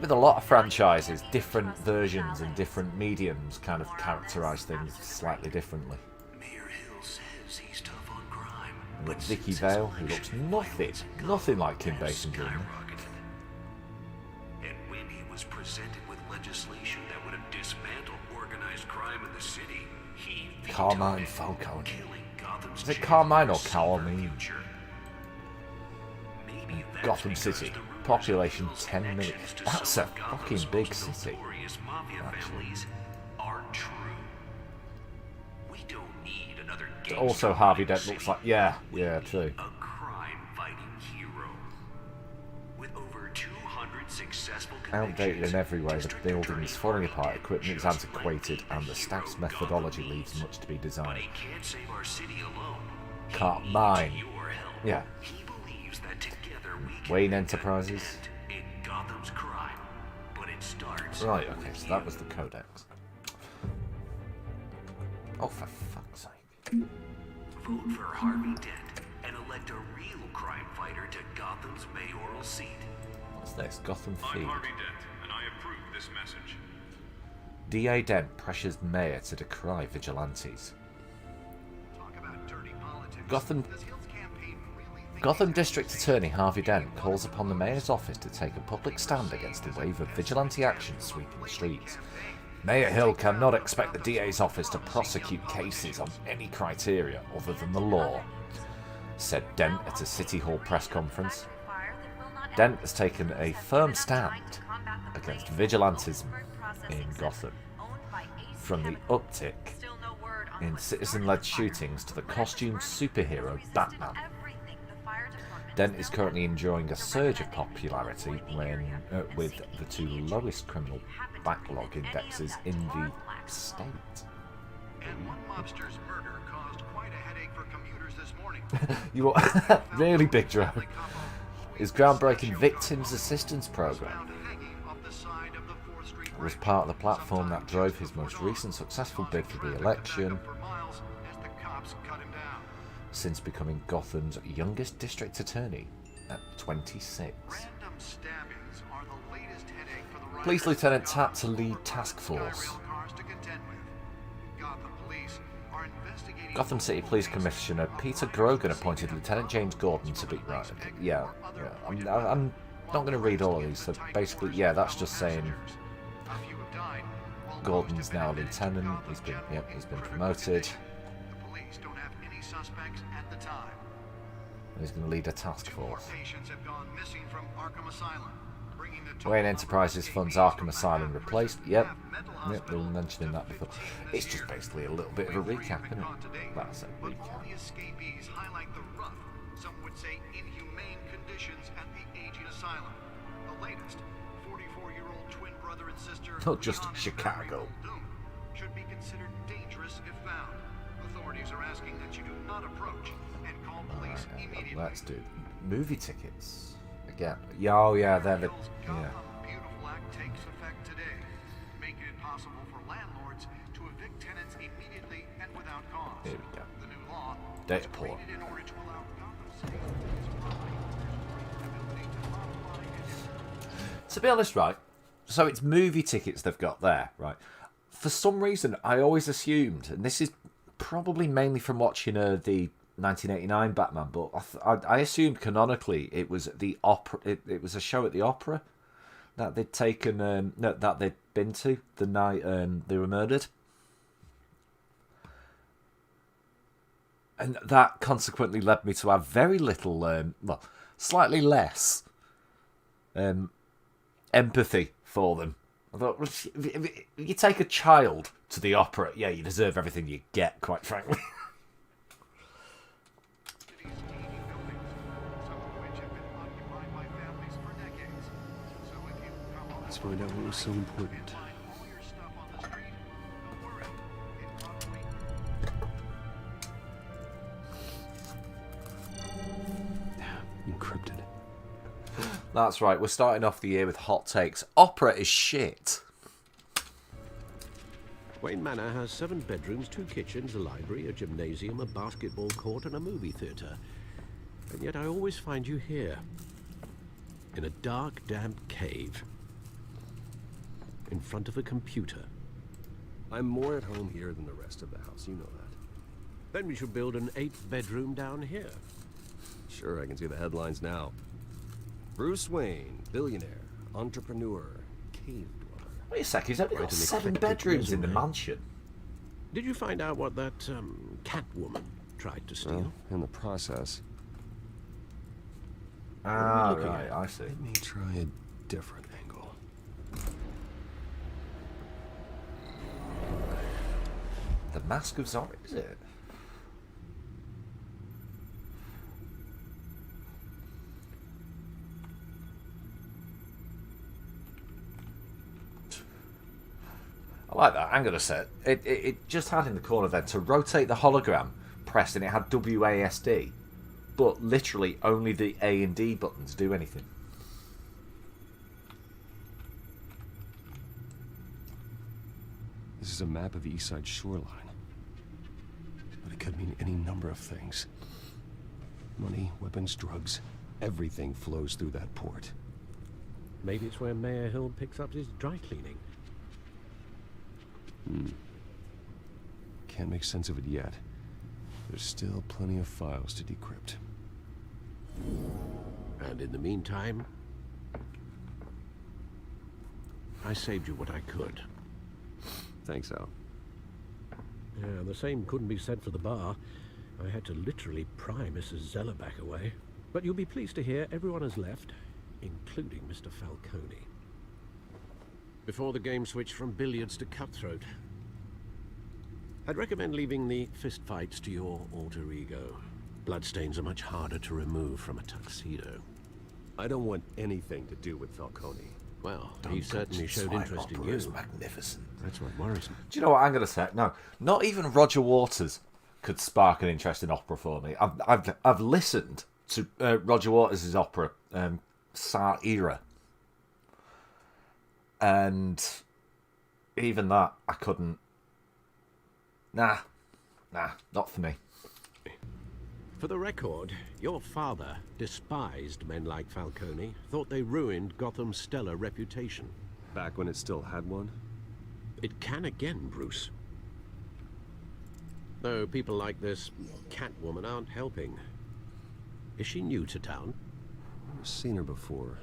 with a lot of franchises, different versions and different mediums kind of characterize things slightly differently. Mayor Hill says he's tough on crime, And with Vicky Vale, who looks nothing like Kim Basinger. skyrocketed. And when he was presented with legislation that would have dismantled organized crime in the city, he vetoed Carmine it, Falcone. killing Gotham's Is it chance Carmine for or a safer Carmine? future. Maybe that's Gotham because City, the rumors population of Hill's 10 million. connections to That's some a of Gotham's fucking big most city. notorious mafia Actually. families are true. We don't need another Also, gangster Harvey running Dent the looks city. like true. A crime-fighting hero. With over 200 successful Outdated convictions, in every way, the District building Attorney is falling Harvey apart, Dent equipment is just antiquated, might and be the staff's hero methodology Gotham leaves needs. much to be But desired. he can't save our city alone. He Carmine. needs your help. Yeah. He believes that together we can Wayne make a Enterprises. dent in Gotham's crime. But it starts Right, okay, with so that you. was the codex. Oh, for fuck's sake. Vote for Harvey Dent and elect a real crime fighter to Gotham's mayoral seat. What's this? Gotham I'm Feed. Harvey Dent, and I approve this message. DA Dent pressures mayor to decry vigilantes. Talk about dirty politics. Gotham Does Hill's campaign really think Gotham he's District gonna Attorney Harvey Dent calls upon the mayor's office to take a public stand against the wave of vigilante action sweeping the streets. Mayor Hill cannot expect the DA's office to prosecute cases on any criteria other than the law, said Dent at a City Hall press conference. Dent has taken a firm stand against vigilantism in Gotham, from the uptick in citizen-led shootings to the costumed superhero Batman. Dent is currently enjoying a surge of popularity with the two lowest criminal backlog indexes in the state. And one mobster's murder caused quite a headache for commuters this morning. You are really big, Joe. His groundbreaking Victims Assistance Program Found hanging off the side of the 4th Street was Bridge. part of the platform that drove his most recent successful bid for re-election, For miles as the cops cut him down. since becoming Gotham's youngest district attorney at 26. Random stabbings are the latest headache for the Police riders Lieutenant of Tapp Gotham to lead with task force. Skyrail cars to contend with. Gotham police are investigating Gotham City Police Commissioner Peter Grogan appointed Lieutenant James Gordon to be... Right, okay, yeah. I'm not going to read all of these, so basically, yeah, that's just saying A few have died, while Gordon's most have now been lieutenant, Gotham he's been General promoted, The police don't have any suspects at the time. and he's going to lead a task Two more force. patients have gone missing from Arkham Asylum, bringing the total Wayne number of Enterprises funds escapees Arkham from the Asylum half-prison, replaced. Yep, half-mental they were hospital mentioning that to before. 15 It's this just year. basically a little bit of a Only three have recap, been isn't caught to it? date, That's a but all recap. the escapees highlight the rough, some would say inhumane conditions at the aging asylum. The latest, 44-year-old twin brother and sister Not just John and Chicago. Valerie Muldoon, should be considered dangerous if found. Authorities are asking that you do not approach and call police immediately. Let's do movie tickets again. Yeah, oh yeah, they're the Hill's yeah. Gotham Beautiful Act takes takes effect today, making it possible for landlords to evict tenants immediately and without cause. Here we go. The new law Data was port. created in order to allow Gotham City and its property owners the ability to modify and To be honest, right, so it's movie tickets they've got there, right? For some reason, I always assumed, and this is probably mainly from watching the 1989 Batman, but I assumed canonically it was the opera. It was a show at the opera that they'd taken, that they'd been to the night they were murdered, and that consequently led me to have very little, well, slightly less empathy for them. I thought, well, if you take a child to the opera, yeah, you deserve everything you get, quite frankly. city's 80 buildings, some of which have been occupied by families for decades. So if you come on Let's find out what was so important. and find all your stuff on the street, don't worry. It probably Encrypted. That's right, we're starting off the year with hot takes. Opera is shit. Wayne Manor has 7 bedrooms, 2 kitchens, a library, a gymnasium, a basketball court, and a movie theatre. And yet I always find you here. In a dark, damp cave. In front of a computer. I'm more at home here than the rest of the house, you know that. Then we should build an 8th bedroom down here. Sure, I can see the headlines now. Bruce Wayne, billionaire, entrepreneur, cave dweller. Wait a sec, he's only got Quite an 7 eclectic bedrooms in the resume. mansion. Did you find out what that, Catwoman tried to steal? Well, in the process, Ah, looking right, at? I see. let me try a different angle. The Mask of Zorro, is it? I like that. Hang on a sec. It just had in the corner there to rotate the hologram pressed, and it had WASD, but literally only the A and D buttons do anything. This is a map of the East Side shoreline. But it could mean any number of things. Money, weapons, drugs, everything flows through that port. Maybe it's where Mayor Hill picks up his dry cleaning. Can't make sense of it yet. There's still plenty of files to decrypt. And in the meantime, I saved you what I could. Thanks, Al. Yeah, the same couldn't be said for the bar. I had to literally pry Mrs. Zellerback away. But you'll be pleased to hear everyone has left, including Mr. Falcone. Before the game switched from billiards to cutthroat. I'd recommend leaving the fistfights to your alter ego. Bloodstains are much harder to remove from a tuxedo. I don't want anything to do with Falcone. Well, he certainly showed interest in you. Is magnificent. That's what worries me. Do you know what I'm going to say? No, not even Roger Waters could spark an interest in opera for me. I've listened to Roger Waters' opera, Tsar Era, and even that I couldn't. Nah, not for me. For the record, your father despised men like Falcone, thought they ruined Gotham's stellar reputation. Back when it still had one? It can again, Bruce. Though people like this Catwoman aren't helping. Is she new to town? I've seen her before.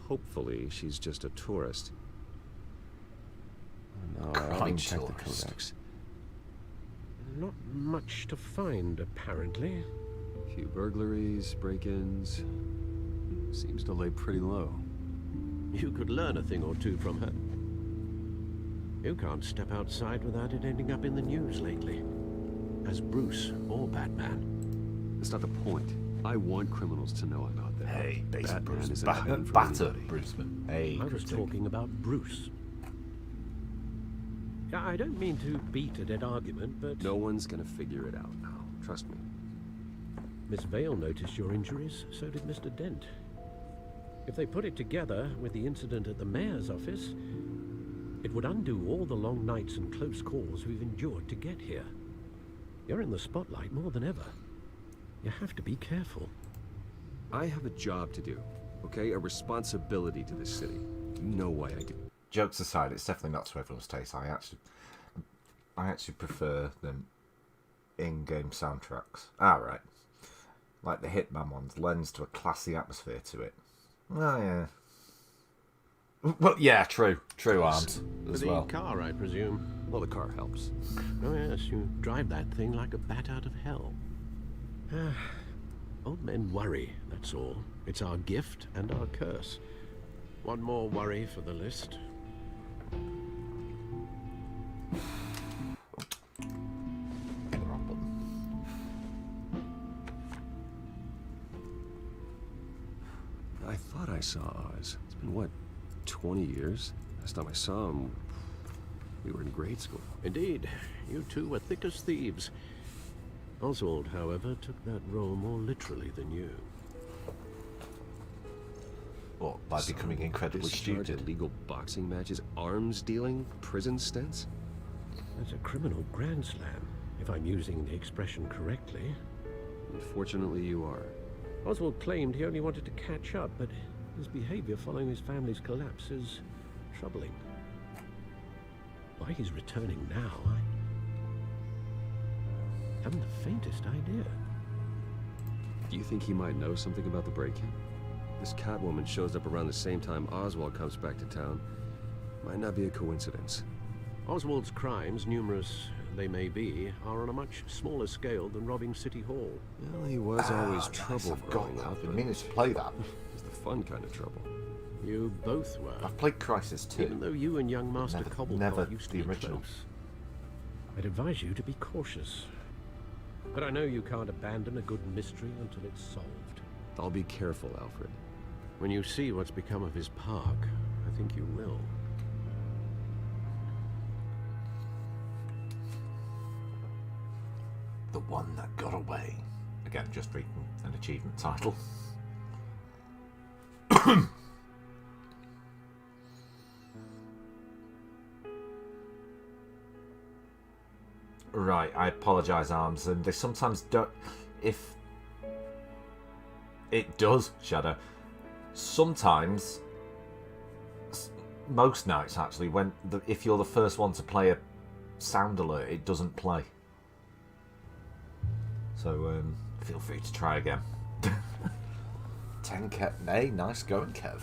Hopefully, she's just a tourist. No, I Crime haven't checked the tourist. codex. Not much to find, apparently. A few burglaries, break-ins. Seems to lay pretty low. You could learn a thing or two from her. You can't step outside without it ending up in the news lately. As Bruce or Batman. That's not the point. I want criminals to know I'm out there. Hey, basic Batman Bruce. isn't hiding from Batter anybody. Bruceman. Hey, I was critic. talking about Bruce. I don't mean to beat a dead argument, but... No one's gonna figure it out now. Trust me. Miss Vale noticed your injuries, so did Mr. Dent. If they put it together with the incident at the mayor's office, it would undo all the long nights and close calls we've endured to get here. You're in the spotlight more than ever. You have to be careful. I have a job to do, okay? A responsibility to this city. You know why I do. Jokes aside, it's definitely not to everyone's taste. I actually prefer them in-game soundtracks. Right. Like the Hitman ones, lends to a classy atmosphere to it. Oh, yeah. Well, yeah, true, Arms, as the well. car, I presume. Well, the car helps. Oh yes, you drive that thing like a bat out of hell. Old men worry, that's all. It's our gift and our curse. One more worry for the list. The wrong button. I thought I saw Oz. It's been, what, 20 years? Last time I saw him, we were in grade school. Indeed, you two were thick as thieves. Oswald, however, took that role more literally than you. What, by becoming incredibly Discharge, stupid? illegal boxing matches, arms dealing, prison stints? That's a criminal grand slam, if I'm using the expression correctly. Unfortunately, you are. Oswald claimed he only wanted to catch up, but his behavior following his family's collapse is troubling. Why he's returning now, I haven't the faintest idea. Do you think he might know something about the break-in? This Catwoman shows up around the same time Oswald comes back to town. Might not be a coincidence. Oswald's crimes, numerous they may be, are on a much smaller scale than robbing City Hall. Well, he was always trouble I've got growing that. up. I've been meaning to play that. It's the fun kind of trouble. You both were. I've played Crisis 2. Even though you and young Master never Cobblepot used to the be original. close. I'd advise you to be cautious. But I know you can't abandon a good mystery until it's solved. I'll be careful, Alfred. When you see what's become of his park, I think you will. The one that got away. Again, just reading an achievement title. Right, I apologise, Arms, and they sometimes don't. If it does, Shadow, sometimes, most nights actually, if you're the first one to play a sound alert, it doesn't play. So feel free to try again. 10 Kev, hey, nice going, Kev.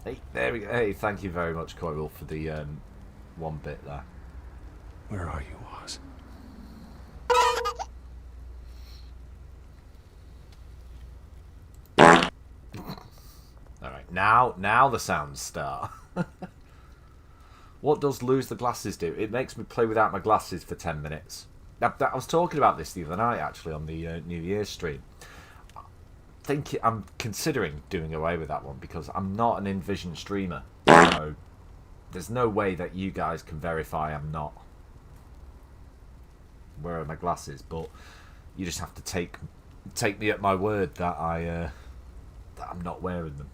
Hey, there we go. Hey, thank you very much, Coral, for the one bit there. Where are you, Oz? Alright, now the sounds start. What does lose the glasses do? It makes me play without my glasses for 10 minutes. I was talking about this the other night, actually, on the New Year's stream. I'm considering doing away with that one because I'm not an InVision streamer. So there's no way that you guys can verify I'm not wearing my glasses, but you just have to take me at my word that that I'm not wearing them.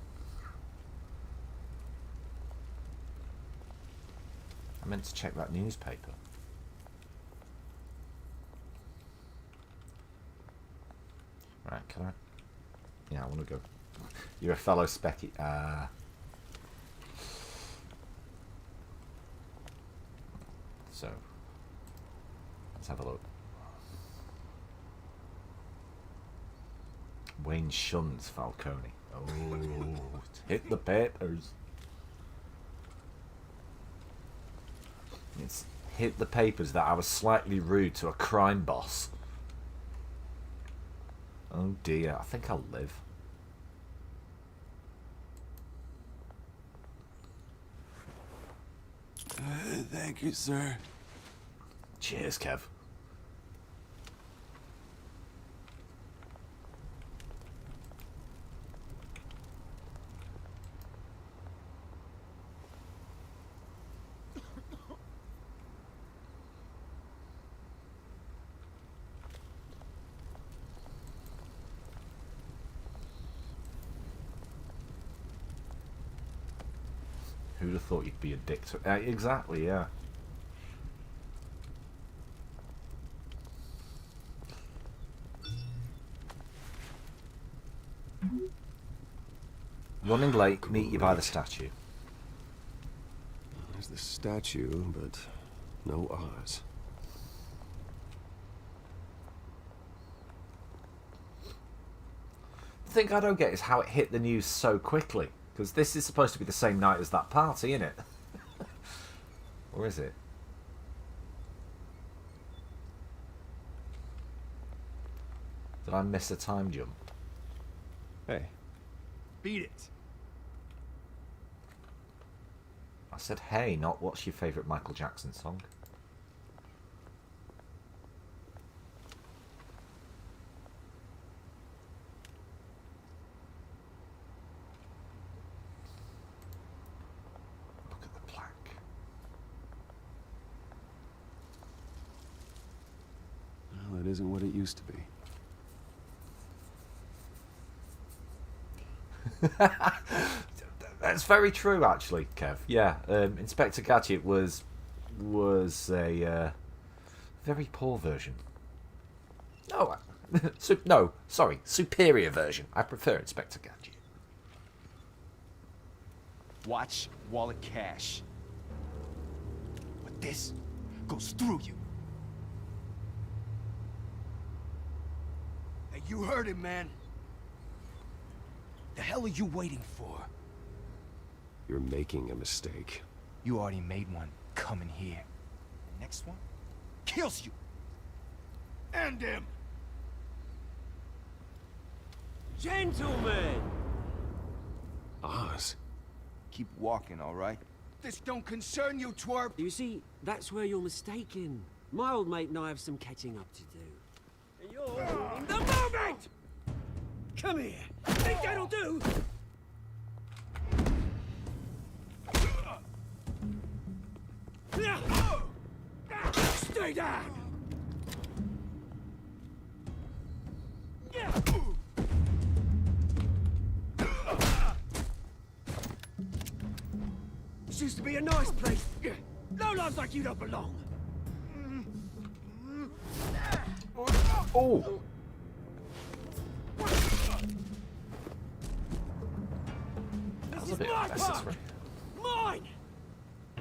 I meant to check that newspaper. Right, can I? Yeah, I want to go. You're a fellow Specky. So, let's have a look. Wayne shuns Falcone. Oh, hit the papers. It's hit the papers that I was slightly rude to a crime boss. Oh dear, I think I'll live. Thank you, sir. Cheers, Kev. have thought you'd be a dick to... exactly, yeah. Running late, meet you by the statue. There's the statue, but no Oz. The thing I don't get is how it hit the news so quickly. Because this is supposed to be the same night as that party, isn't it? Or is it? Did I miss a time jump? Hey. Beat it. I said, hey, not what's your favourite Michael Jackson song? Look at the plaque. Well, it isn't what it used to be. That's very true, actually, Kev. Yeah, Inspector Gadget was a very poor version. No, no, sorry, superior version. I prefer Inspector Gadget. Watch wallet cash. But this goes through you. Hey, you heard him, man. The hell are you waiting for? You're making a mistake. You already made one coming here. The next one kills you. And him. Gentlemen! Oz? Keep walking, all right? This don't concern you, twerp. You see, that's where you're mistaken. My old mate and I have some catching up to do. And you're in the moment! Come here. Think that'll do? Stay down! This used to be a nice place. No lives like you don't belong. Oh! This a is bit my unnecessary. park! Mine!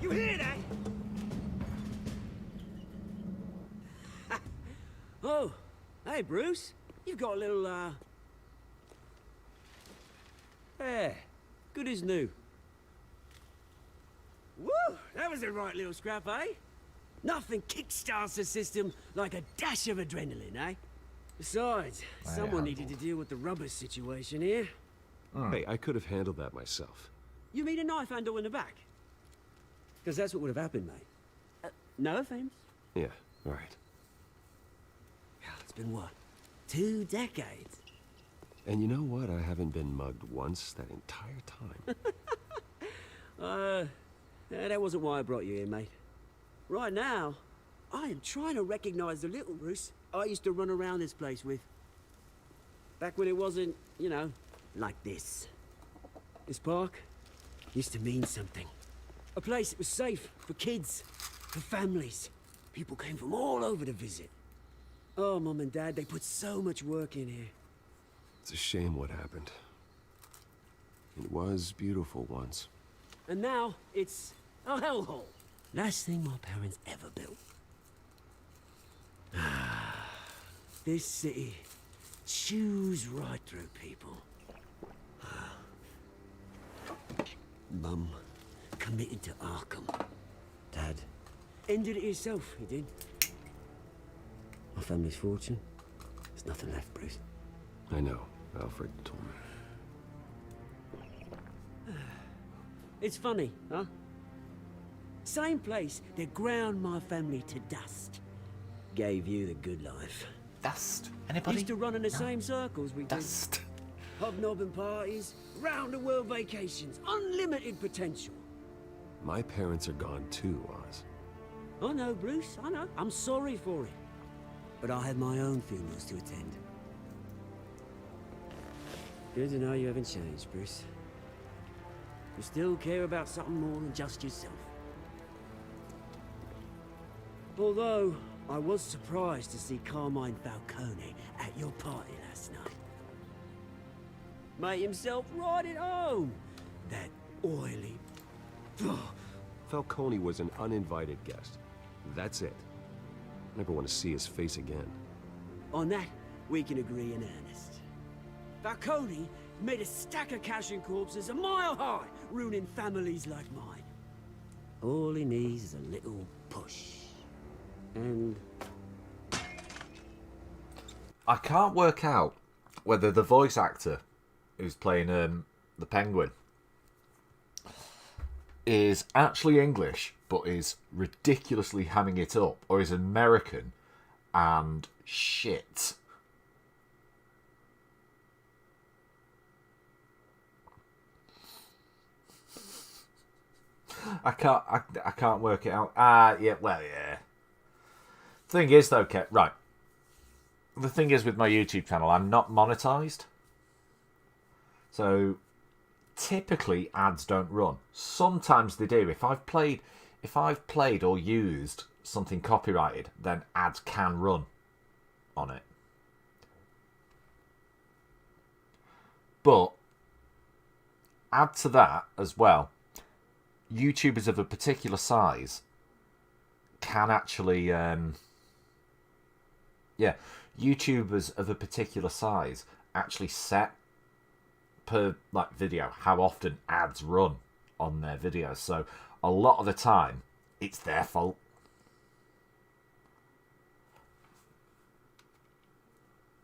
You hear that? Oh, hey, Bruce. You've got a little, Yeah, good as new. Woo! That was a right little scrap, eh? Nothing kickstarts the system like a dash of adrenaline, eh? Besides, someone needed to deal with the rubber situation here. Hey, I could have handled that myself. You mean a knife handle in the back? Because that's what would have happened, mate. No offense. Yeah, all right. It's been what? 2 decades? And you know what? I haven't been mugged once that entire time. That wasn't why I brought you here, mate. Right now, I am trying to recognize the little Bruce I used to run around this place with. Back when it wasn't, you know, like this. This park used to mean something. A place that was safe for kids, for families. People came from all over to visit. Oh, Mum and Dad, they put so much work in here. It's a shame what happened. It was beautiful once. And now, it's a hellhole. Last thing my parents ever built. This city chews right through people. Mum committed to Arkham. Dad ended it himself, he did. My family's fortune, there's nothing left, Bruce. I know. Alfred told me. It's funny, huh? Same place that ground my family to dust. Gave you the good life. Dust? Anybody? Used to run in the same circles we did. Dust. Hobnobbing parties, round-the-world vacations, unlimited potential. My parents are gone too, Oz. I know, Bruce, I know. I'm sorry for it. But I had my own funerals to attend. Good to know you haven't changed, Bruce. You still care about something more than just yourself. Although, I was surprised to see Carmine Falcone at your party last night. Made himself right at home. That oily... Falcone was an uninvited guest. That's it. Never want to see his face again. On that, we can agree in earnest. Falcone made a stack of cash and corpses a mile high, ruining families like mine. All he needs is a little push. And... I can't work out whether the voice actor who's playing the Penguin is actually English, but is ridiculously hamming it up, or is American and shit. I can't work it out. Yeah. Thing is, though, Kev, right. The thing is with my YouTube channel, I'm not monetized. So typically ads don't run. Sometimes they do. If I've played or used something copyrighted, then ads can run on it. But add to that as well, YouTubers of a particular size can actually YouTubers of a particular size actually set per like video how often ads run on their videos. So a lot of the time it's their fault.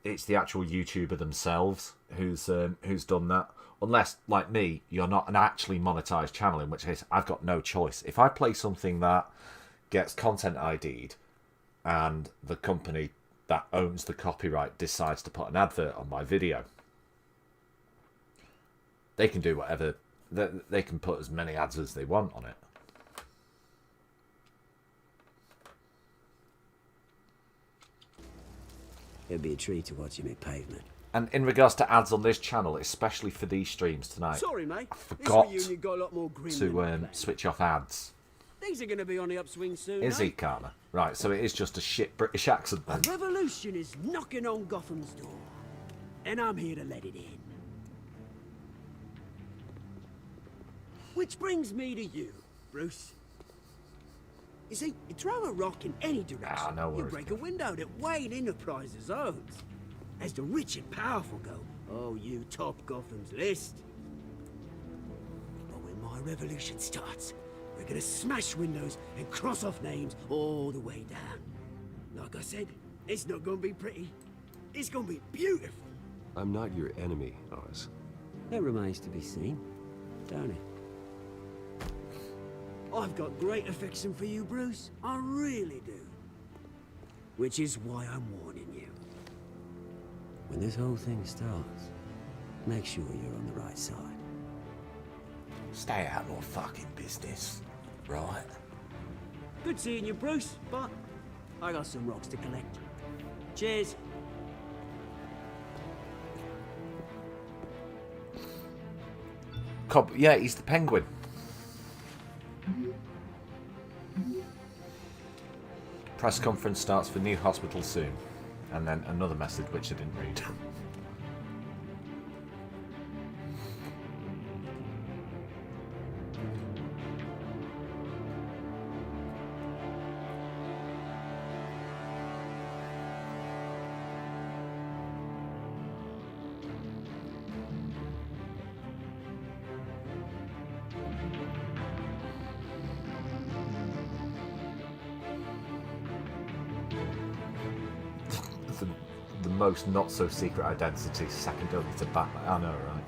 It's the actual YouTuber themselves who's done that. Unless, like me, you're not an actually monetized channel, in which case I've got no choice. If I play something that gets content ID'd and the company that owns the copyright decides to put an advert on my video, they can do whatever. They can put as many ads as they want on it. It'd be a treat to watch him hit pavement. And in regards to ads on this channel, especially for these streams tonight, Sorry, mate. I forgot Got a lot more grim to switch off ads. Things are going to be on the upswing soon. Is he, Carter? Right, so it is just a shit British accent then. A revolution is knocking on Gotham's door, and I'm here to let it in. Which brings me to you, Bruce. You see, you throw a rock in any direction, you break a window that Wayne Enterprises owns. As the rich and powerful go, oh, you top Gotham's list. But when my revolution starts, we're gonna smash windows and cross off names all the way down. Like I said, it's not gonna be pretty. It's gonna be beautiful. I'm not your enemy, Oz. That remains to be seen, don't it? I've got great affection for you, Bruce. I really do. Which is why I'm warning you. When this whole thing starts, make sure you're on the right side. Stay out of your fucking business, right? Good seeing you, Bruce, but I got some rocks to collect. Cheers. Yeah, he's the Penguin. Press conference starts for new hospital soon. And then another message which I didn't read. the most not so secret identity, second only to Batman. I know, right?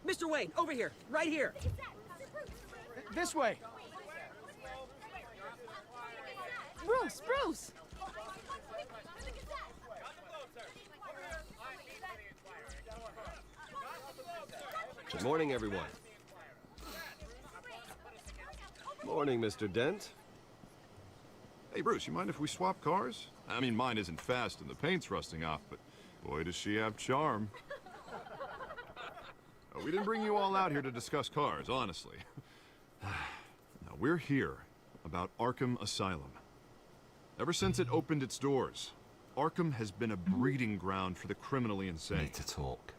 Mr. Wayne, over here, right here. This way. Bruce, Bruce! Good morning, everyone. Morning, Mr. Dent. Hey, Bruce, you mind if we swap cars? I mean, mine isn't fast and the paint's rusting off, but boy, does she have charm. We didn't bring you all out here to discuss cars, honestly. No, we're here about Arkham Asylum. Ever since it opened its doors, Arkham has been a breeding ground for the criminally insane. Need to talk.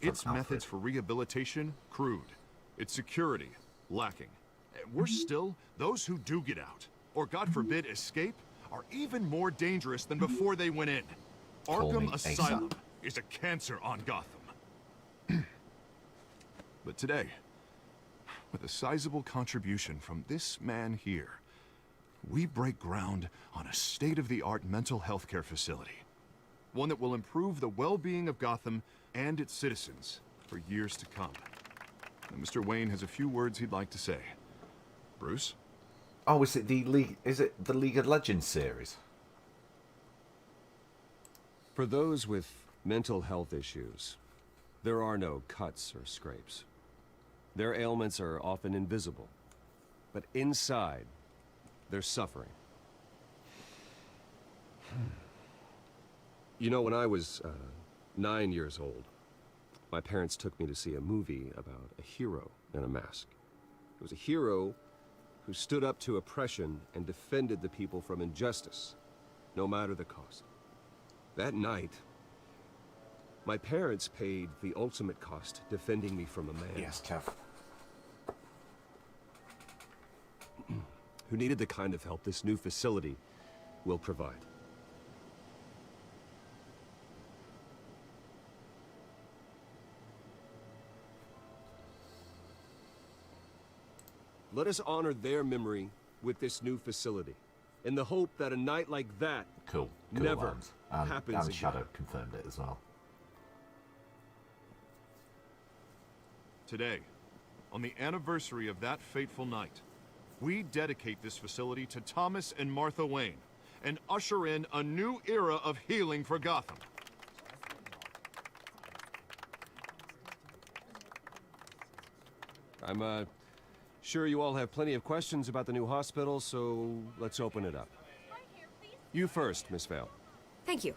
Its methods for rehabilitation, crude. Its security, lacking. Worse still, those who do get out, or God forbid escape, are even more dangerous than before they went in. Arkham Asylum is a cancer on Gotham. But today, with a sizable contribution from this man here, we break ground on a state-of-the-art mental health care facility. One that will improve the well-being of Gotham and its citizens for years to come. And Mr. Wayne has a few words he'd like to say. Bruce? Oh, is it the League? Is it the League of Legends series? For those with mental health issues, there are no cuts or scrapes. Their ailments are often invisible, but inside, they're suffering. You know, when I was 9 years old, my parents took me to see a movie about a hero in a mask. It was a hero who stood up to oppression and defended the people from injustice, no matter the cost. That night, my parents paid the ultimate cost defending me from a man. Yes, Kev. Who needed the kind of help this new facility will provide. Let us honor their memory with this new facility, in the hope that a night like that never happens and again. Shadow confirmed it as well. Today, on the anniversary of that fateful night, we dedicate this facility to Thomas and Martha Wayne and usher in a new era of healing for Gotham. I'm sure you all have plenty of questions about the new hospital, so let's open it up. You first, Miss Vale. Thank you.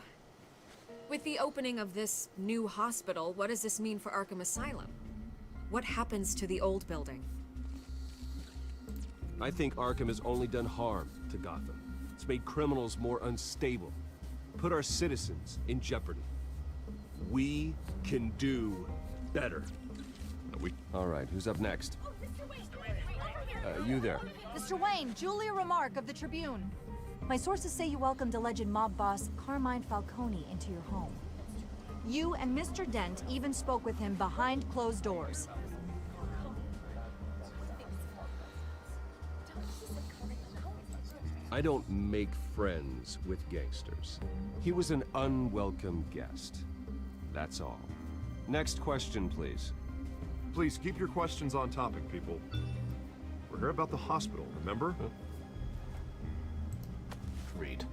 With the opening of this new hospital, what does this mean for Arkham Asylum? What happens to the old building? I think Arkham has only done harm to Gotham. It's made criminals more unstable, put our citizens in jeopardy. We can do better. All right, who's up next? You there. Mr. Wayne, Julia Remark of the Tribune. My sources say you welcomed alleged mob boss Carmine Falcone into your home. You and Mr. Dent even spoke with him behind closed doors. I don't make friends with gangsters. He was an unwelcome guest. That's all. Next question, please. Please keep your questions on topic, people. We're here about the hospital, remember? Read.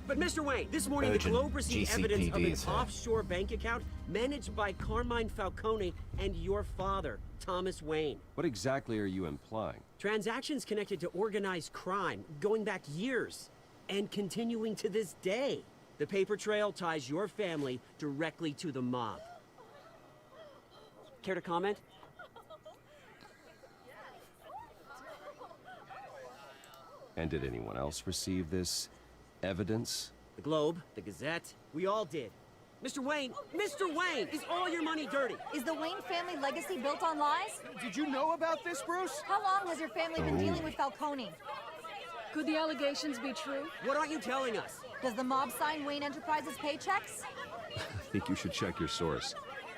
But Mr. Wayne, this morning Urgent. the Globe received GCPD evidence of an is here. offshore bank account managed by Carmine Falcone and your father, Thomas Wayne. What exactly are you implying? Transactions connected to organized crime, going back years, and continuing to this day. The paper trail ties your family directly to the mob. Care to comment? And did anyone else receive this evidence? The Globe, the Gazette, we all did. Mr. Wayne, is all your money dirty? Is the Wayne family legacy built on lies? Did you know about this, Bruce? How long has your family been dealing with Falcone? Could the allegations be true? What aren't you telling us? Does the mob sign Wayne Enterprises paychecks? I think you should check your source.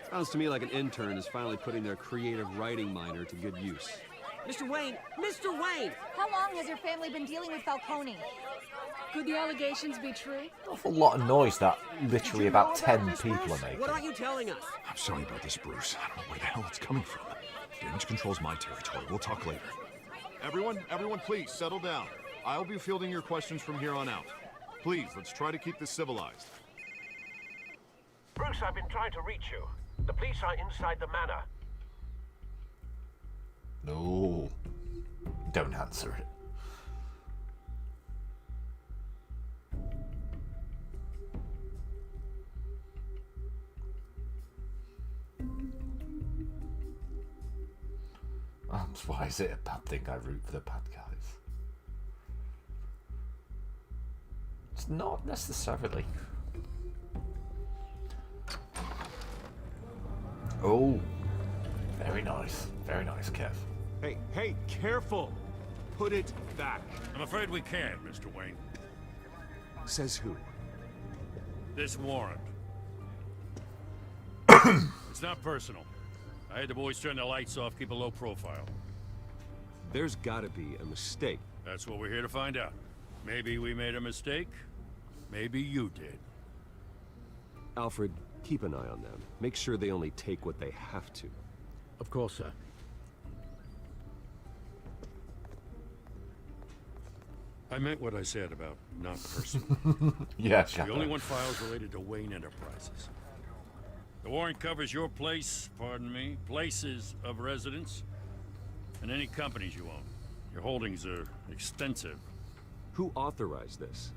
Sounds to me like an intern is finally putting their creative writing minor to good use. Mr. Wayne! How long has your family been dealing with Falcone? Could the allegations be true? Awful lot of noise that literally about 10 people are making. What aren't you telling us? I'm sorry about this, Bruce. I don't know where the hell it's coming from. Damage control's my territory. We'll talk later. Everyone, please, settle down. I'll be fielding your questions from here on out. Please, let's try to keep this civilized. Bruce, I've been trying to reach you. The police are inside the manor. No. Don't answer it. villains. Why is it a bad thing I root for the bad guys? It's not necessarily. Oh, very nice. Very nice, Kev. Hey, careful! Put it back. I'm afraid we can't, Mr. Wayne. Says who? This warrant. It's not personal. I had the boys turn the lights off, keep a low profile. There's gotta be a mistake. That's what we're here to find out. Maybe we made a mistake. Maybe you did. Alfred, keep an eye on them. Make sure they only take what they have to. Of course, sir. I meant what I said about not personal. Yeah, We only want files related to Wayne Enterprises. The warrant covers your place, pardon me, places of residence, and any companies you own. Your holdings are extensive. Who authorized this?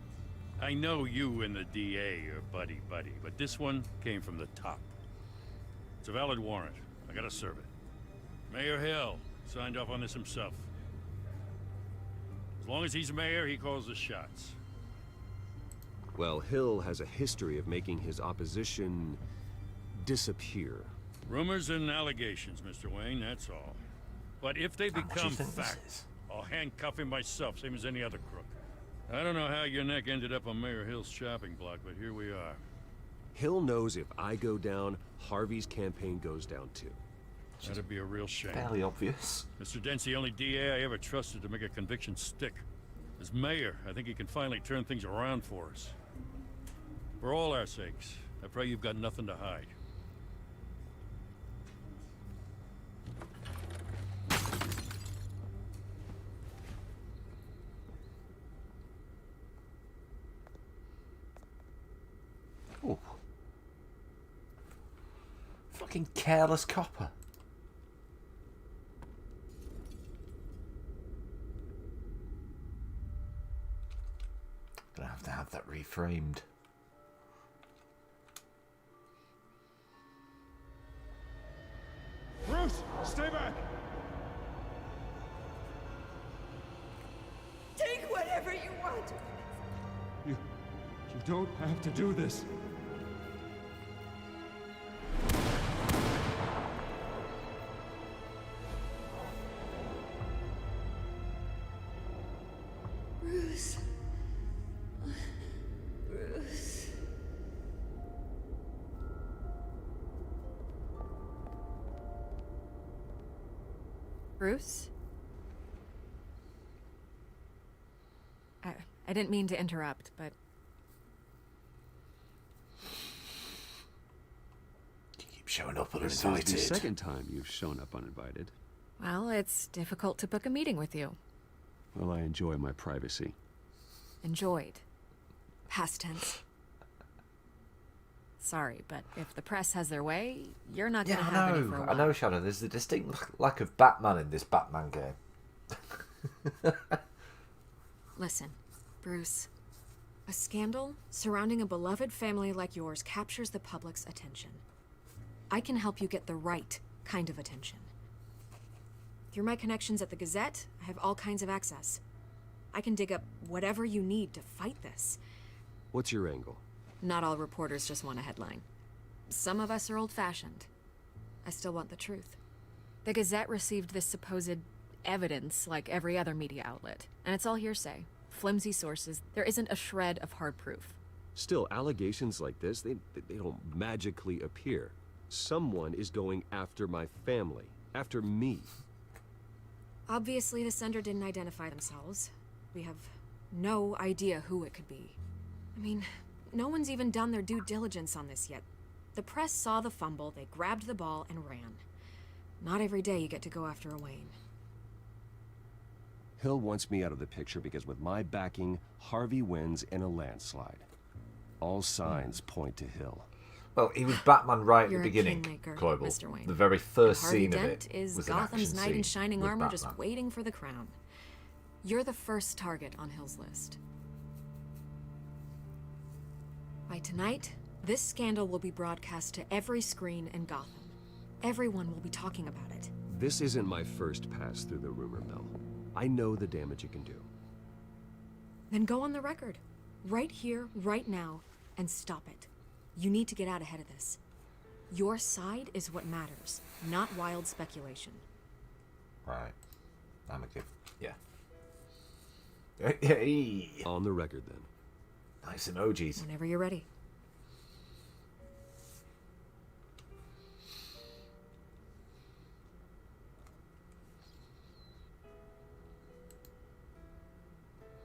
I know you and the DA are buddy-buddy, but this one came from the top. It's a valid warrant. I gotta serve it. Mayor Hill signed off on this himself. As long as he's mayor, he calls the shots. Well, Hill has a history of making his opposition disappear. Rumors and allegations, Mr. Wayne, that's all. But if they become fact, I'll handcuff him myself, same as any other crook. I don't know how your neck ended up on Mayor Hill's shopping block, but here we are. Hill knows if I go down, Harvey's campaign goes down too. That'd be a real shame. Fairly obvious. Mr. Dent's the only DA I ever trusted to make a conviction stick. As mayor, I think he can finally turn things around for us. For all our sakes, I pray you've got nothing to hide. Ooh. Fucking careless copper. Gonna have to have that reframed. Bruce, stay back! Take whatever you want. You don't have to do this. Bruce. Bruce. Bruce? I didn't mean to interrupt, but... You keep showing up This is uninvited. the second time you've shown up uninvited. Well, it's difficult to book a meeting with you. Well, I enjoy my privacy. Enjoyed. Past tense. Sorry, but if the press has their way, you're not going to have any for a while. I know, Shadow. There's a distinct lack of Batman in this Batman game. Listen, Bruce. A scandal surrounding a beloved family like yours captures the public's attention. I can help you get the right kind of attention. Through my connections at the Gazette, I have all kinds of access. I can dig up whatever you need to fight this. What's your angle? Not all reporters just want a headline. Some of us are old-fashioned. I still want the truth. The Gazette received this supposed evidence like every other media outlet, and it's all hearsay. Flimsy sources. There isn't a shred of hard proof. Still, allegations like this, they don't magically appear. Someone is going after my family, after me. Obviously, the sender didn't identify themselves. We have no idea who it could be. I mean, no one's even done their due diligence on this yet. The press saw the fumble, they grabbed the ball and ran. Not every day you get to go after a Wayne. Hill wants me out of the picture because with my backing, Harvey wins in a landslide. All signs point to Hill. Well, he was Batman right at You're the beginning, a kingmaker, Cloyble. Mr. Wayne. The very first Harvey scene Dent of it is was an Gotham's action knight in scene shining with armor, just Batman. waiting for the crown. You're the first target on Hill's list. By tonight, this scandal will be broadcast to every screen in Gotham. Everyone will be talking about it. This isn't my first pass through the rumor mill. I know the damage it can do. Then go on the record. Right here, right now, and stop it. You need to get out ahead of this. Your side is what matters, not wild speculation. Right. I'm a kid. Yeah. Hey. On the record, then. Nice emojis. Whenever you're ready.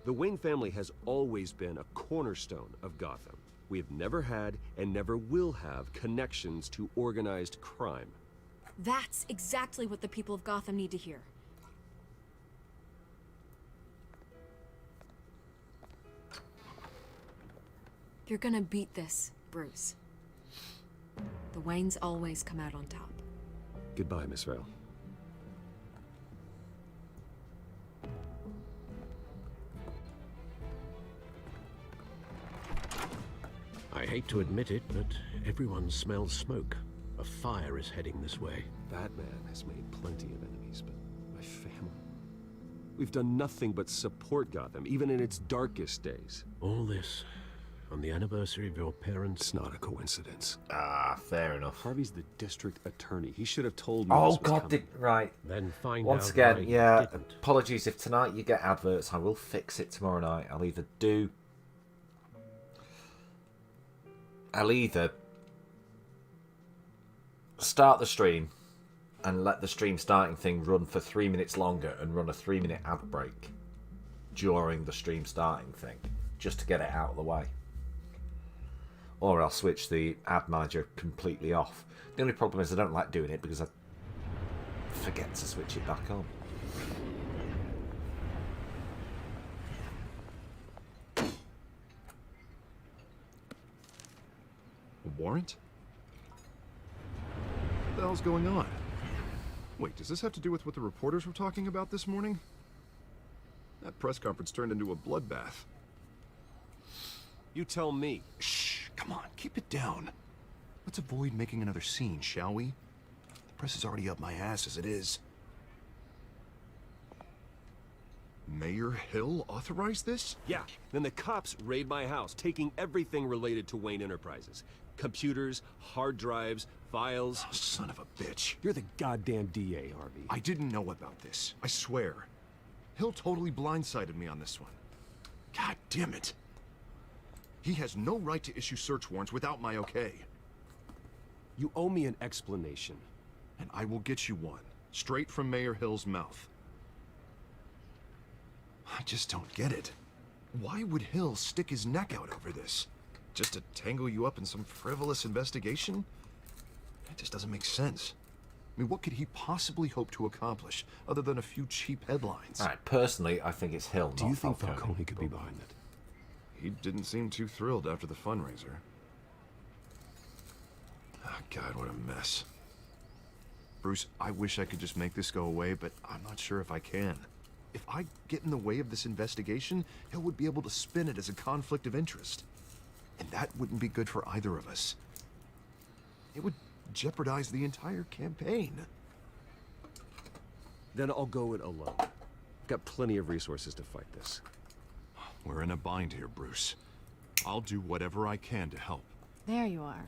The Wayne family has always been a cornerstone of Gotham. We have never had and never will have connections to organized crime. That's exactly what the people of Gotham need to hear. You're gonna beat this, Bruce. The Waynes always come out on top. Goodbye, Miss Vale. I hate to admit it, but everyone smells smoke. A fire is heading this way. Batman has made plenty of enemies, but my family... We've done nothing but support Gotham, even in its darkest days. All this on the anniversary of your parents'... It's not a coincidence. Ah, fair enough. Harvey's the district attorney. He should have told me Oh, this was God, coming. right. Then find Once out again, why you yeah, didn't. apologies if tonight you get adverts. I will fix it tomorrow night. I'll either start the stream and let the stream starting thing run for 3 minutes longer and run a 3-minute ad break during the stream starting thing, just to get it out of the way. Or I'll switch the ad manager completely off. The only problem is I don't like doing it because I forget to switch it back on. A warrant? What the hell's going on? Wait, does this have to do with what the reporters were talking about this morning? That press conference turned into a bloodbath. You tell me. Shh, come on, keep it down. Let's avoid making another scene, shall we? The press is already up my ass as it is. Mayor Hill authorized this? Yeah, then the cops raid my house, taking everything related to Wayne Enterprises. Computers, hard drives, files. Oh, son of a bitch. You're the goddamn DA, Harvey. I didn't know about this, I swear. Hill totally blindsided me on this one. God damn it. He has no right to issue search warrants without my okay. You owe me an explanation. And I will get you one, straight from Mayor Hill's mouth. I just don't get it. Why would Hill stick his neck out over this? Just to tangle you up in some frivolous investigation? It just doesn't make sense. I mean, what could he possibly hope to accomplish other than a few cheap headlines? All right, personally, I think it's Hill. Do you think Falcone could be behind it? He didn't seem too thrilled after the fundraiser. Oh, God, what a mess. Bruce, I wish I could just make this go away, but I'm not sure if I can. If I get in the way of this investigation, Hill would be able to spin it as a conflict of interest. And that wouldn't be good for either of us. It would jeopardize the entire campaign. Then I'll go it alone. I've got plenty of resources to fight this. We're in a bind here, Bruce. I'll do whatever I can to help. There you are.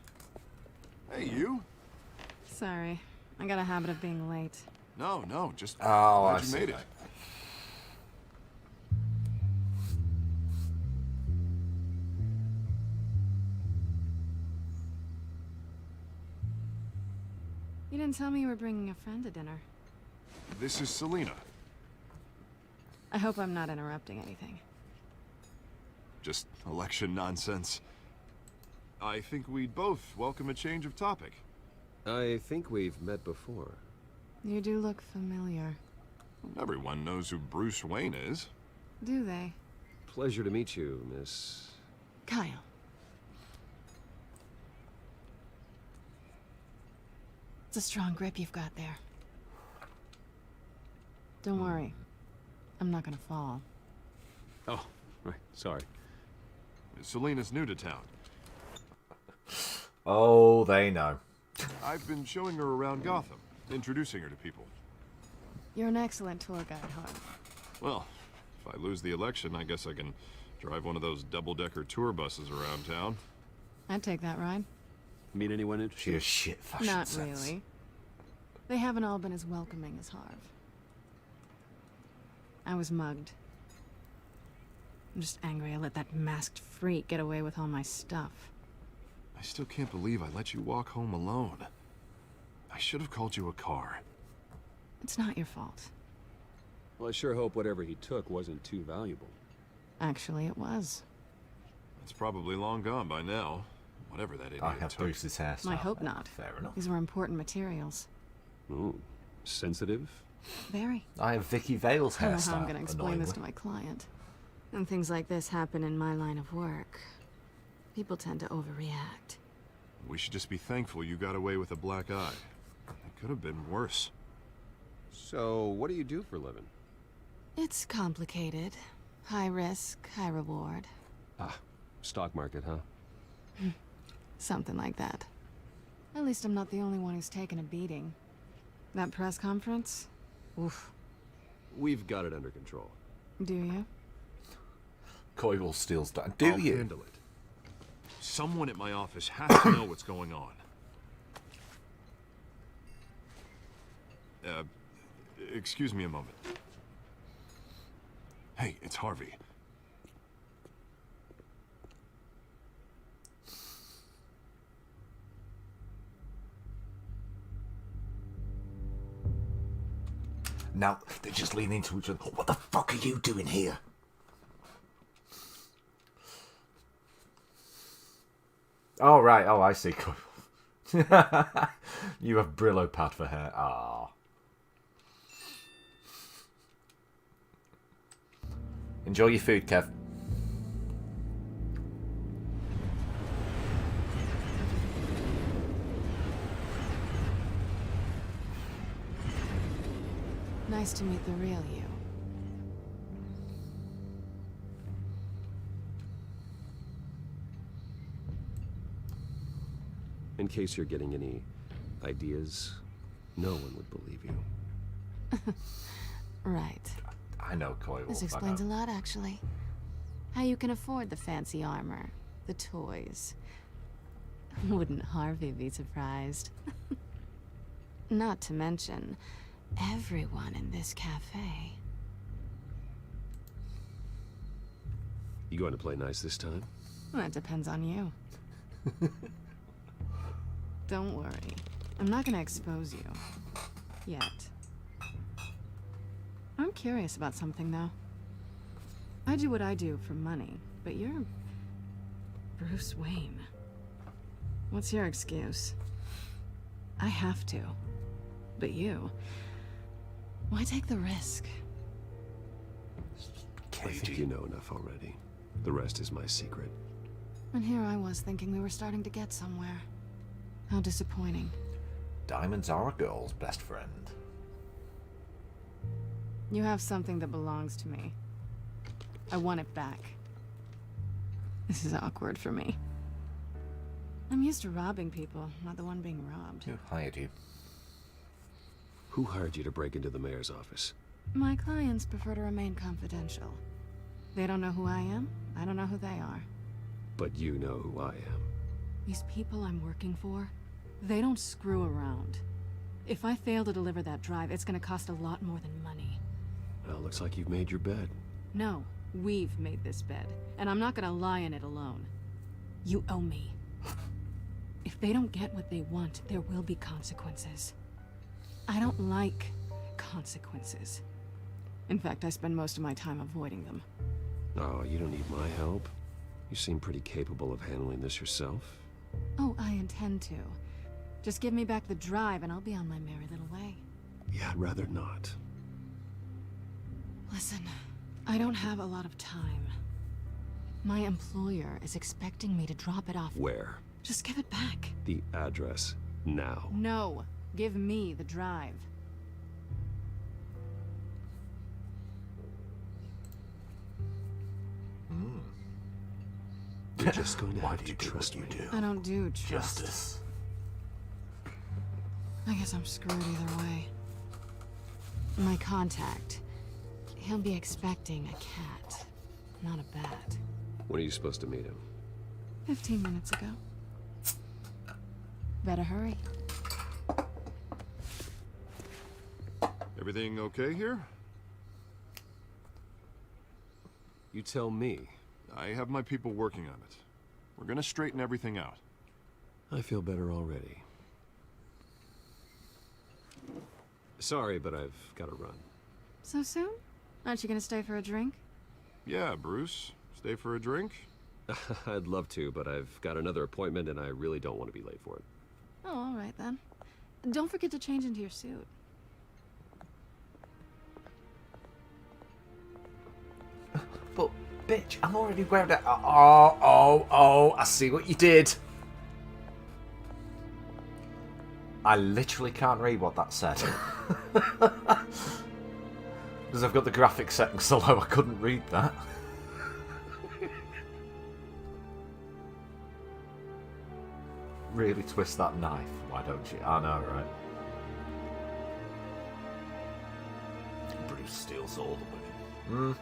Hey, you? Sorry. I got a habit of being late. No, just glad you made it. You didn't tell me you were bringing a friend to dinner. This is Selina. I hope I'm not interrupting anything. Just election nonsense. I think we'd both welcome a change of topic. I think we've met before. You do look familiar. Everyone knows who Bruce Wayne is. Do they? Pleasure to meet you, Miss... Kyle. It's a strong grip you've got there. Don't worry. I'm not gonna fall. Oh, right, sorry. Selina's new to town. Oh, they know. I've been showing her around Gotham, introducing her to people. You're an excellent tour guide, Harv. Well, if I lose the election, I guess I can drive one of those double-decker tour buses around town. I'd take that ride. Meet anyone She interested? has shit fashion Not sense. really. They haven't all been as welcoming as Harv. I was mugged. I'm just angry I let that masked freak get away with all my stuff. I still can't believe I let you walk home alone. I should have called you a car. It's not your fault. Well, I sure hope whatever he took wasn't too valuable. Actually, it was. It's probably long gone by now. Whatever that idiot I have took. Bruce's hairstyle. I hope not. Fair enough. These were important materials. Ooh, sensitive? Very. I have Vicky Vale's I don't know hairstyle. how I'm going to explain this to annoyingly. my client. When things like this happen in my line of work, people tend to overreact. We should just be thankful you got away with a black eye. It could have been worse. So, what do you do for a living? It's complicated. High risk, high reward. Ah, stock market, huh? Something like that. At least I'm not the only one who's taken a beating. That press conference? Oof. We've got it under control. Do you? Coyle steals down. Do I'll you? handle it. Someone at my office has to know what's going on. Excuse me a moment. Hey, it's Harvey. Now, they just lean into each other. What the fuck are you doing here? Oh, right. Oh, I see. Cool. You have Brillo pad for hair. Ah. Enjoy your food, Kev. Nice to meet the real you. In case you're getting any ideas, no one would believe you. Right. I know Coyle. This explains a lot, actually. How you can afford the fancy armor, the toys. Wouldn't Harvey be surprised? Not to mention, everyone in this cafe. You going to play nice this time? Well, it depends on you. Don't worry. I'm not gonna expose you. Yet. I'm curious about something, though. I do what I do for money, but you're Bruce Wayne. What's your excuse? I have to. But you... why take the risk? I think you know enough already. The rest is my secret. And here I was thinking we were starting to get somewhere. How disappointing. Diamonds are a girl's best friend. You have something that belongs to me. I want it back. This is awkward for me. I'm used to robbing people, not the one being robbed. Who hired you? Who hired you to break into the mayor's office? My clients prefer to remain confidential. They don't know who I am. I don't know who they are. But you know who I am. These people I'm working for, they don't screw around. If I fail to deliver that drive, it's gonna cost a lot more than money. Well, looks like you've made your bed. No, we've made this bed, and I'm not gonna lie in it alone. You owe me. If they don't get what they want, there will be consequences. I don't like consequences. In fact, I spend most of my time avoiding them. Oh, you don't need my help. You seem pretty capable of handling this yourself. Oh, I intend to. Just give me back the drive and I'll be on my merry little way. Yeah, I'd rather not. Listen, I don't have a lot of time. My employer is expecting me to drop it off. Where? Just give it back. The address, now. No, give me the drive. You're just going to have to trust me. I don't do trust. Justice. I guess I'm screwed either way. My contact. He'll be expecting a cat, not a bat. When are you supposed to meet him? 15 minutes ago. Better hurry. Everything okay here? You tell me. I have my people working on it. We're gonna straighten everything out. I feel better already. Sorry, but I've got to run. So soon? Aren't you gonna stay for a drink? Yeah, Bruce. Stay for a drink? I'd love to, but I've got another appointment and I really don't want to be late for it. Oh, all right then. Don't forget to change into your suit. But, bitch, I'm already wearing it. Oh, I see what you did. I literally can't read what that said. Because I've got the graphics setting so low I couldn't read that. Really twist that knife, why don't you? I know, right? Bruce steals all the women.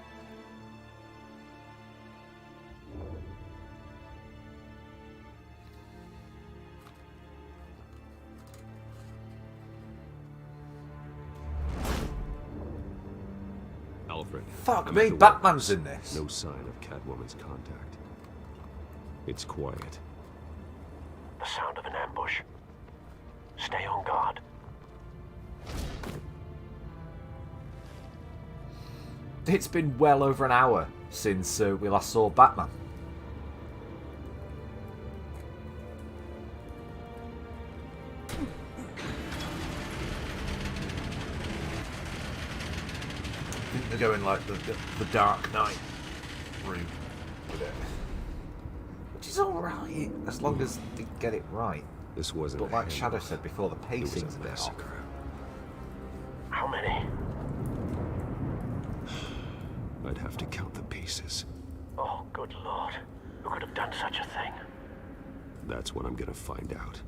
Alfred. Fuck I'm me, at the Batman's warehouse. in this. No sign of Catwoman's contact. It's quiet. The sound of an ambush. Stay on guard. It's been well over an hour since we last saw Batman. I think they're going like the Dark Knight route with it. Which is alright, as long as they get it right. This wasn't But a like handoff. Shadow said before, the It was pacing's a a bit off. massacre. How many? I'd have to count the pieces. Oh, good lord. Who could have done such a thing? That's what I'm gonna find out.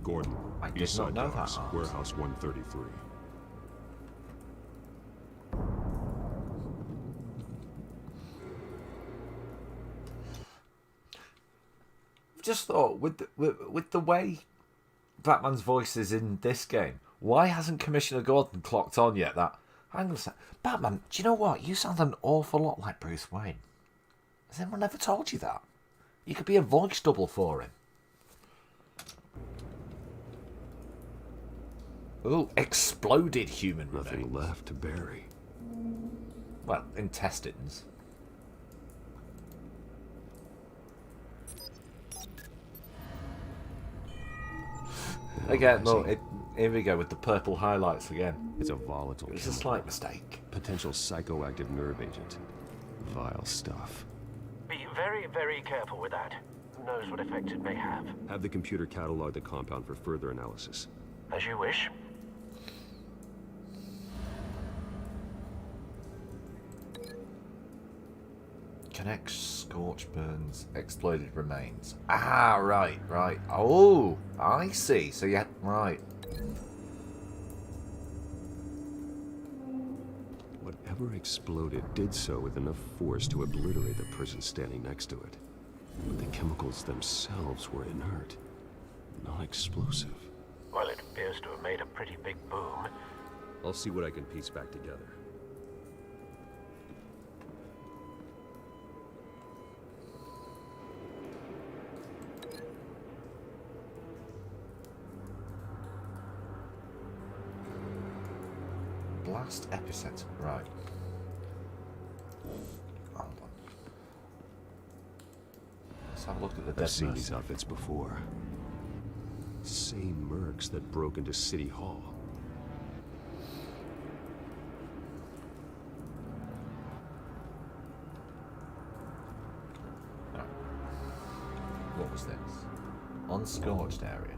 Gordon, I did East not Side know Docks, that. Warehouse 133. Just thought with the way Batman's voice is in this game, why hasn't Commissioner Gordon clocked on yet that hang on a sec, Batman, do you know what? You sound an awful lot like Bruce Wayne. Has anyone ever told you that? You could be a voice double for him. Ooh, exploded human Nothing remains. left to bury. Well, intestines. Again, look, here we go with the purple highlights again. It's a volatile It's a chemical. slight mistake. Potential psychoactive nerve agent. Vile stuff. Be very, very careful with that. Who knows what effects it may have. Have the computer catalog the compound for further analysis. As you wish. Connects, scorch burns, exploded remains. Ah, right. Oh, I see. So yeah, right. Whatever exploded did so with enough force to obliterate the person standing next to it. But the chemicals themselves were inert, non-explosive. Well, it appears to have made a pretty big boom. I'll see what I can piece back together. Blast epicenter. Right. Hold on. Let's have a look at the dead I've seen these mercenary. outfits before. Same mercs that broke into City Hall. What was this? Unscorched area.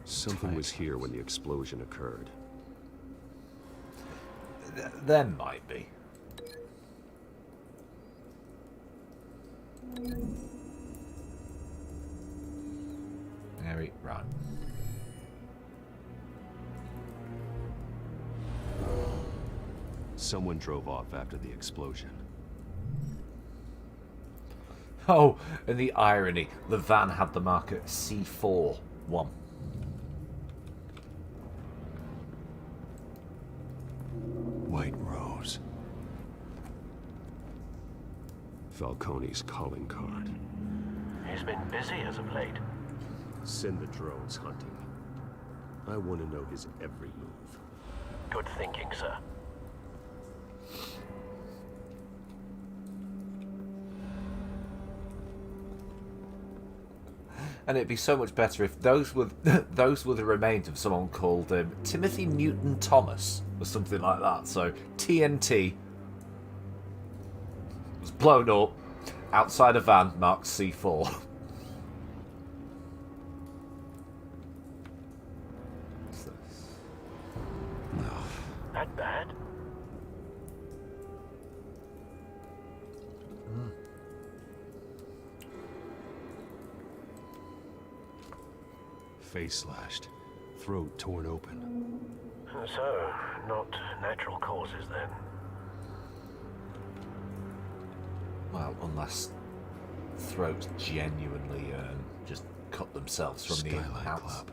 Something was here when the explosion occurred. There might be. Right. Someone drove off after the explosion. Oh, and the irony. The van had the marker C41. White Rose. Falcone's calling card. He's been busy as of late. Send the drones hunting. I want to know his every move. Good thinking, sir. And it'd be so much better if those were the remains of someone called Timothy Newton Thomas or something like that. So TNT was blown up outside a van marked C4. That bad? Face slashed, throat torn open. So, not natural causes then. Well, unless throats genuinely just cut themselves from Skyline the outs. Club.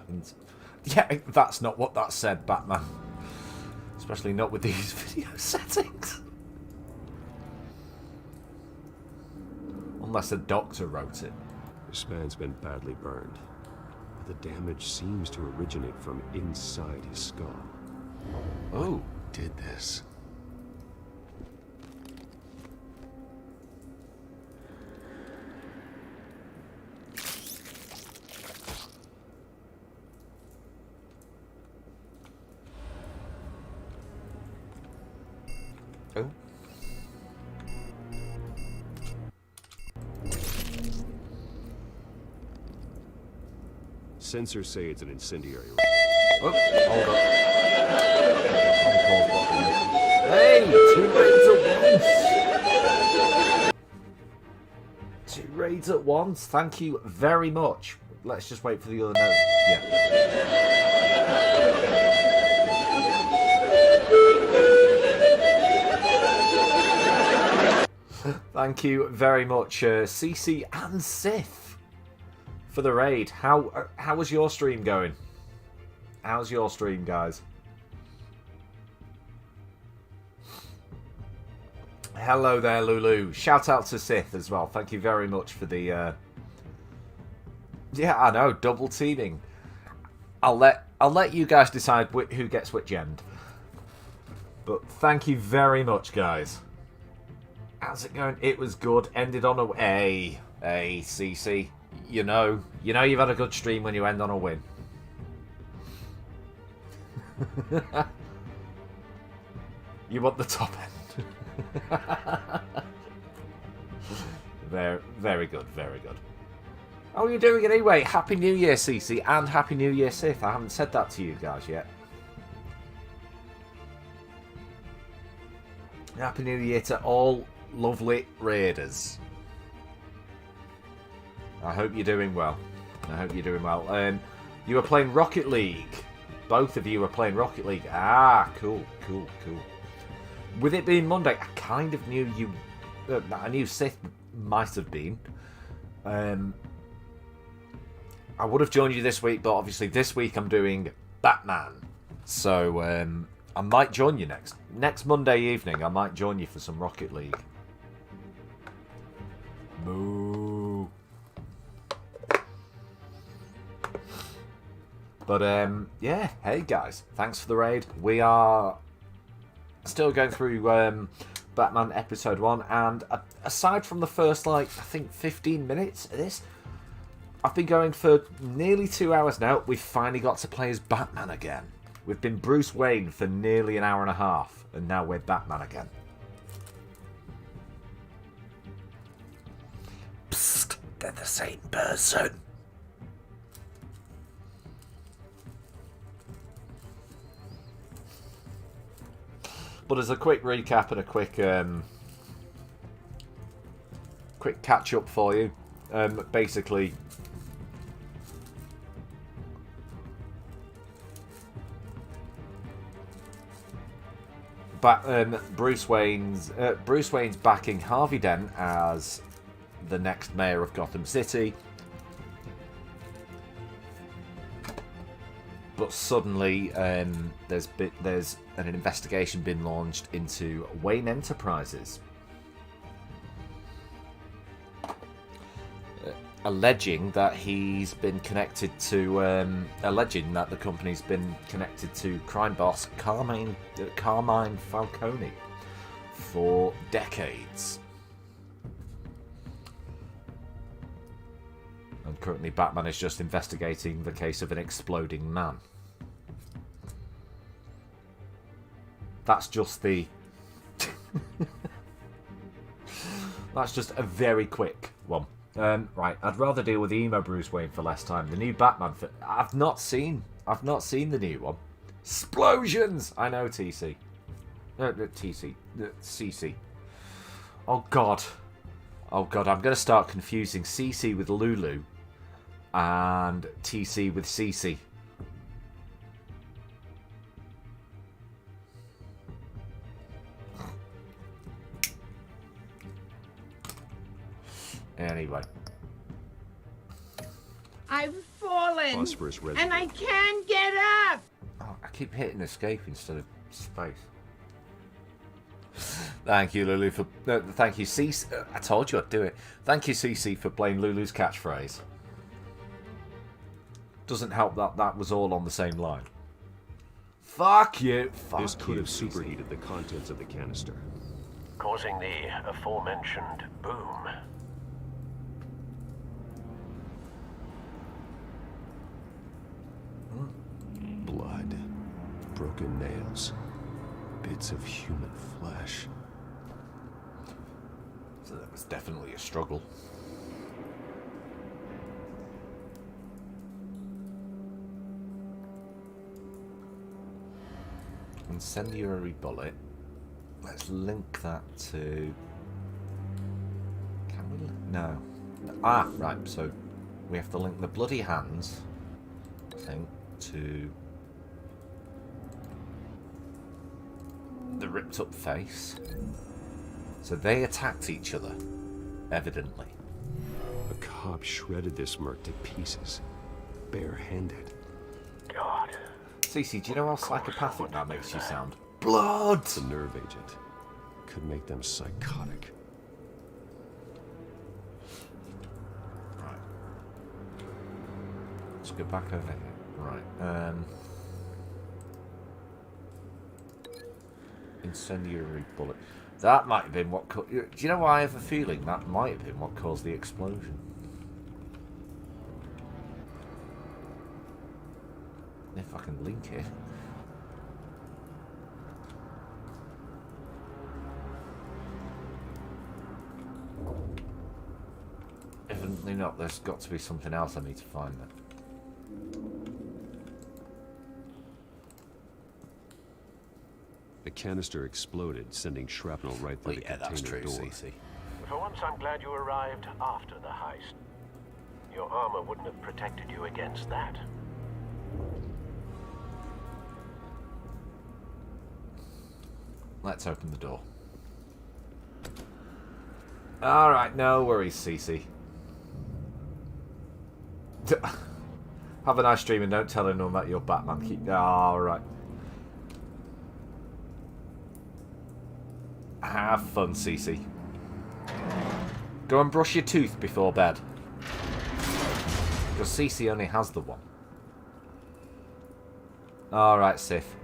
Yeah, that's not what that said, Batman. Especially not with these video settings. Unless a doctor wrote it. This man's been badly burned. But the damage seems to originate from inside his skull. Oh. Did this? Oh. Sensors say it's an incendiary. Oh, hold up. Hey, 2 raids at once. 2 raids at once. Thank you very much. Let's just wait for the other note. Yeah. Thank you very much, CC and Sith, for the raid. How was your stream going? How's your stream, guys? Hello there, Lulu. Shout out to Sith as well. Thank you very much for the. Yeah, I know, double teaming. I'll let you guys decide who gets which end. But thank you very much, guys. How's it going? It was good. Ended on a... Hey, CC. You know you've had a good stream when you end on a win. You want the top end. Very good, very good. Oh, you're doing it anyway. Happy New Year, CC, and Happy New Year, Sith. I haven't said that to you guys yet. Happy New Year to all lovely raiders. I hope you're doing well. You were playing Rocket League. Both of you were playing Rocket League. Ah, cool. With it being Monday, I kind of knew you... I knew Sith might have been. I would have joined you this week, but obviously this week I'm doing Batman. So, I might join you next Monday evening. I might join you for some Rocket League. Moo. But yeah, hey guys, thanks for the raid. We are still going through Batman Episode 1, and aside from the first, I think 15 minutes of this, I've been going for nearly 2 hours now. We've finally got to play as Batman again. We've been Bruce Wayne for nearly an hour and a half, and now we're Batman again. Psst, they're the same person. But as a quick recap and a quick catch up for you, basically, Bruce Wayne's backing Harvey Dent as the next mayor of Gotham City. But suddenly, there's an investigation been launched into Wayne Enterprises, alleging that he's been connected to, alleging that the company's been connected to crime boss Carmine Falcone for decades. And currently Batman is just investigating the case of an exploding man. That's just the... That's just a very quick one. Right, I'd rather deal with emo Bruce Wayne for less time. The new Batman... I've not seen the new one. Explosions! I know, TC. CC. Oh, God. Oh, God, I'm going to start confusing CC with Lulu and TC with CC. Anyway. I've fallen, Phosphorus residue. and I can't get up! Oh, I keep hitting escape instead of space. Thank you, Lulu, for... thank you, CC. I told you I'd do it. Thank you, CC, for playing Lulu's catchphrase. Doesn't help that that was all on the same line. Fuck you. Fuck this could you, have superheated the contents of the canister, causing the aforementioned boom. Blood, broken nails, bits of human flesh. So that was definitely a struggle. Incendiary bullet. Let's link that to... Can we? No. Ah, right. So we have to link the bloody hands, I think, to the ripped up face. So they attacked each other, evidently. A cop shredded this merc to pieces, barehanded. God. Cece, do you know how psychopathic that makes you sound? Blood! The nerve agent could make them psychotic. Right. Let's go back over here. Right. Incendiary bullet. That might have been what... Do you know why I have a feeling that might have been what caused the explosion? If I can link it. Evidently not. There's got to be something else I need to find then. The canister exploded, sending shrapnel right through the container door. CC. For once, I'm glad you arrived after the heist. Your armor wouldn't have protected you against that. Let's open the door. Alright, no worries, CC. Have a nice dream and don't tell anyone that you're Batman. Alright. Have fun, CC. Go and brush your tooth before bed. Because CC only has the one. Alright, Sif.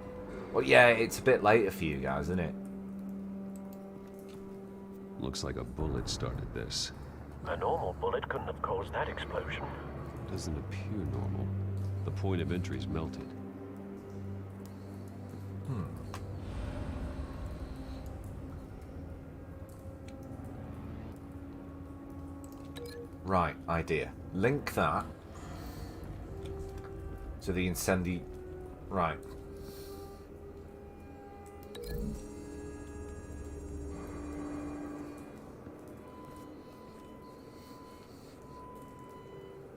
Well, yeah, it's a bit later for you guys, isn't it? Looks like a bullet started this. A normal bullet couldn't have caused that explosion. Doesn't appear normal. The point of entry's melted. Right, idea. Link that to the incendi... Right.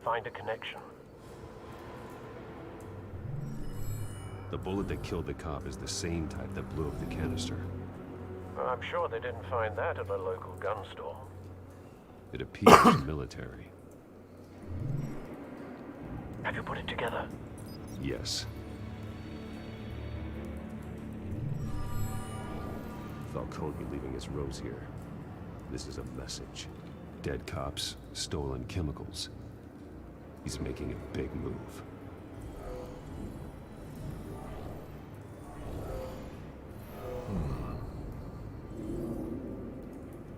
Find a connection. The bullet that killed the cop is the same type that blew up the canister. Well, I'm sure they didn't find that at a local gun store. It appears military. Have you put it together? Yes. Falcone leaving his rose here. This is a message. Dead cops, stolen chemicals. He's making a big move.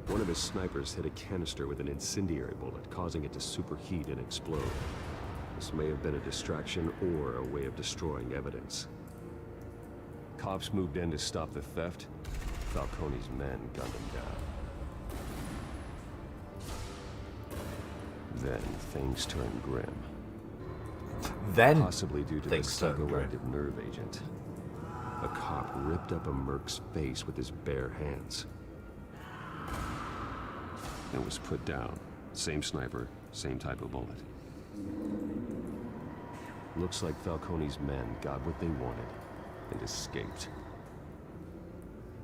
One of his snipers hit a canister with an incendiary bullet, causing it to superheat and explode. This may have been a distraction or a way of destroying evidence. Cops moved in to stop the theft. Falcone's men gunned him down. Then things turned grim. Then possibly due to the things turned grim. psychoactive nerve agent. A cop ripped up a merc's face with his bare hands. It was put down. Same sniper, same type of bullet. Looks like Falcone's men got what they wanted and escaped.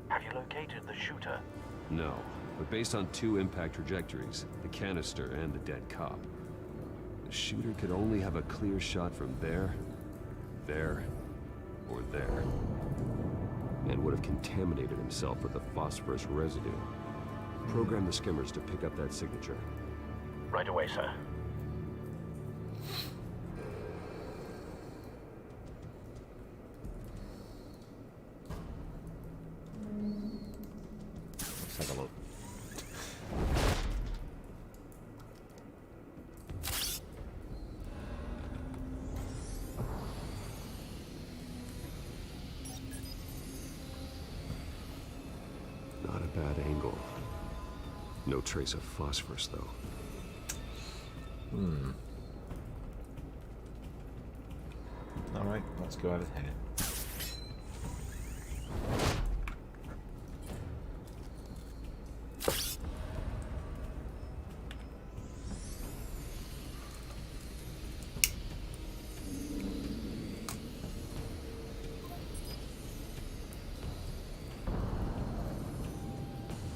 Have you located the shooter? No, but based on two impact trajectories, the canister and the dead cop, the shooter could only have a clear shot from there, or there, and would have contaminated himself with the phosphorus residue. Program the skimmers to pick up that signature. Right away, sir. Let's have a look. Not a bad angle. No trace of phosphorus, though. Alright, let's go over here.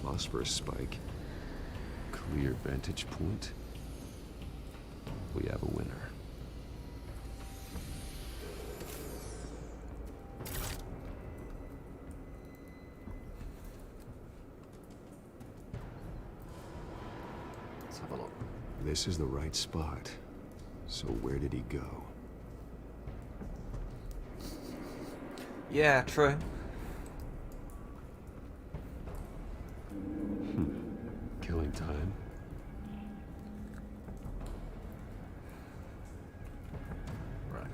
Phosphorus spike. Clear vantage point. We have a winner. Let's have a look. This is the right spot. So where did he go? Yeah, true. Killing time. Right.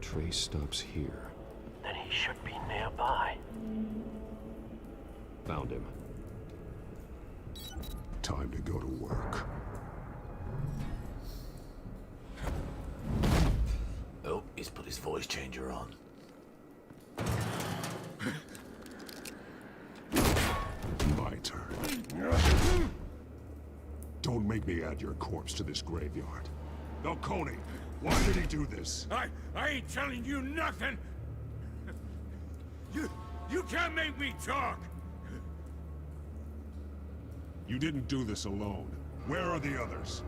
Trace stops here. Then he should be nearby. Found him. Time to go to work. Oh, he's put his voice changer on. My turn. Don't make me add your corpse to this graveyard. Falcone, why did he do this? I ain't telling you nothing! You can't make me talk! You didn't do this alone. Where are the others?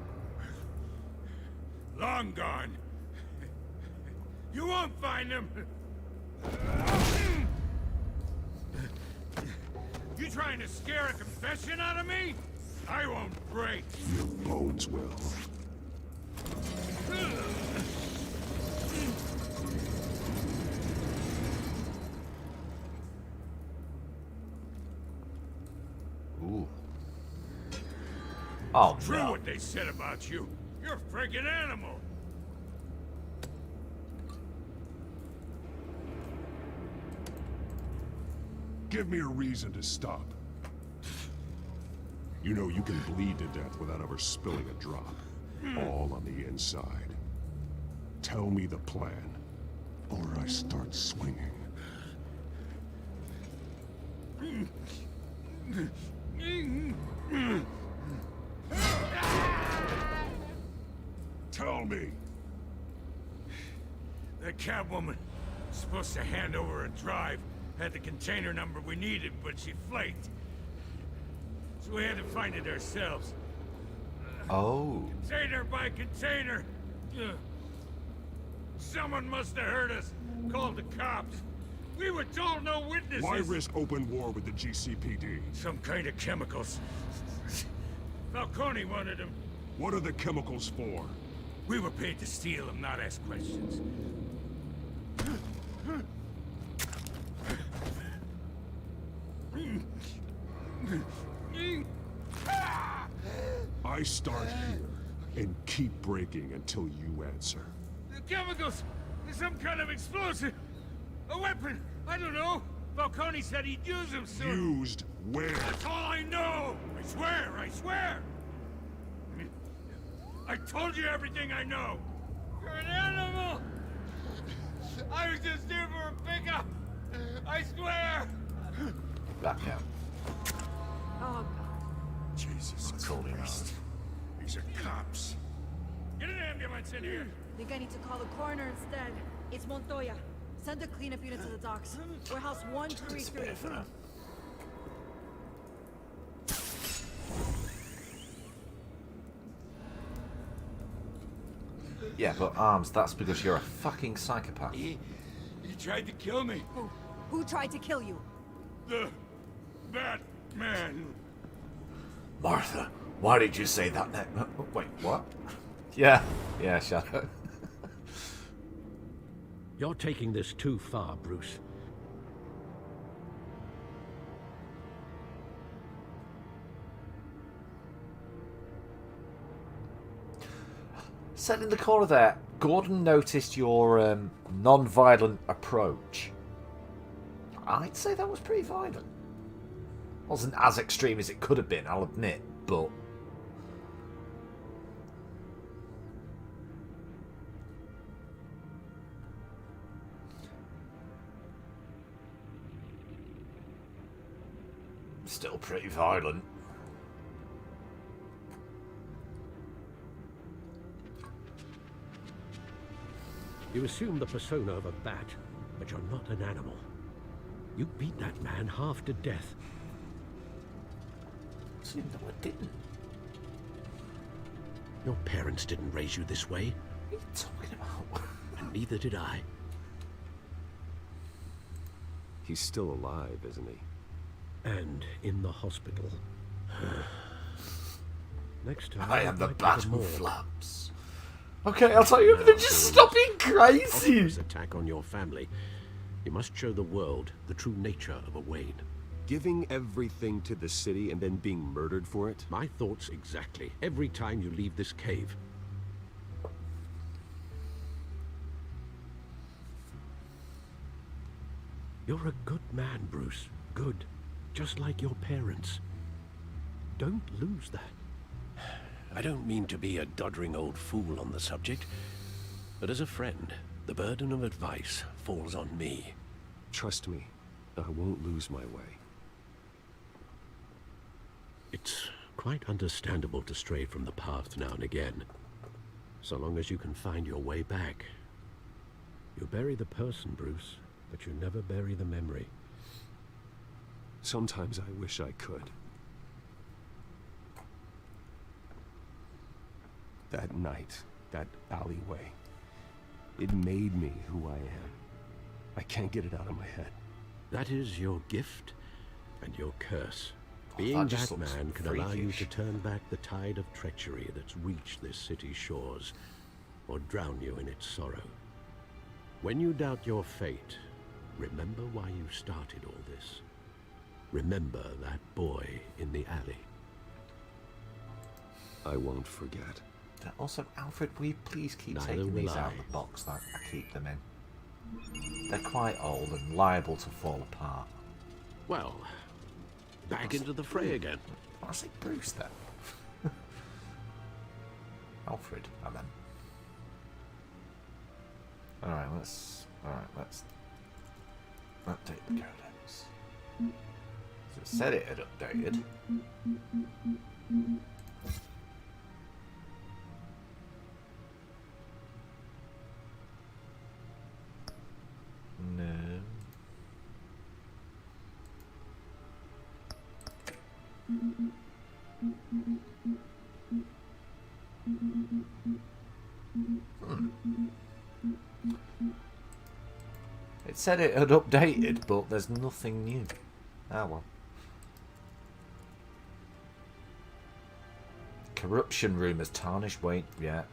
Long gone. You won't find them! You trying to scare a confession out of me? I won't break. Your bones will. Ooh. Oh, True no. what they said about you. You're a freaking animal. Give me a reason to stop. You know you can bleed to death without ever spilling a drop. All on the inside. Tell me the plan, or I start swinging. Tell me. The cabwoman supposed to hand over a drive. Had the container number we needed, but she flaked. So we had to find it ourselves. Oh. Container by container. Someone must have heard us. Called the cops. We were told no witnesses. Why risk open war with the GCPD? Some kind of chemicals. Falcone wanted them. What are the chemicals for? We were paid to steal them, not ask questions. I start here and keep breaking until you answer. The chemicals! Some kind of explosive! A weapon! I don't know! Falcone said he'd use them soon! Used where? That's all I know! I swear! I swear! I told you everything I know! You're an animal! I was just here for a pickup! I swear! Back out. Oh, God. Jesus Christ. These are cops. Get an ambulance in here! Think I need to call the coroner instead. It's Montoya. Send a cleanup unit to the docks. Warehouse 133. Yeah, but Arms, that's because you're a fucking psychopath. He tried to kill me. Who tried to kill you? The Batman. Martha, why did you say that name? Wait, what? Yeah, Shadow. You're taking this too far, Bruce. Set in the corner there, Gordon noticed your non-violent approach. I'd say that was pretty violent. Wasn't as extreme as it could have been, I'll admit, but... still pretty violent. You assume the persona of a bat, but you're not an animal. You beat that man half to death. No, I didn't. Your parents didn't raise you this way. What are you talking about? And neither did I. He's still alive, isn't he? And in the hospital. Next time, I am the might be bat who morgue. flaps. Okay, I'll tell you everything. Just stop being crazy. This attack on your family. You must show the world the true nature of a Wayne. Giving everything to the city and then being murdered for it? My thoughts exactly. Every time you leave this cave. You're a good man, Bruce. Good. Just like your parents. Don't lose that. I don't mean to be a doddering old fool on the subject, but as a friend, the burden of advice falls on me. Trust me, I won't lose my way. It's quite understandable to stray from the path now and again, so long as you can find your way back. You bury the person, Bruce, but you never bury the memory. Sometimes I wish I could. That night, that alleyway, it made me who I am. I can't get it out of my head. That is your gift and your curse. Being that man can allow you to turn back the tide of treachery that's reached this city's shores, or drown you in its sorrow. When you doubt your fate, remember why you started all this. Remember that boy in the alley. I won't forget. Also, Alfred, will you please keep Neither taking will these out of the box that I keep them in? They're quite old and liable to fall apart. Well, back into the fray again. I say Bruce then. Alfred, I meant. Alright, let's update the codex. So it said it had updated. It said it had updated, but there's nothing new. Ah well. Corruption rumours tarnish Wayne. Yeah.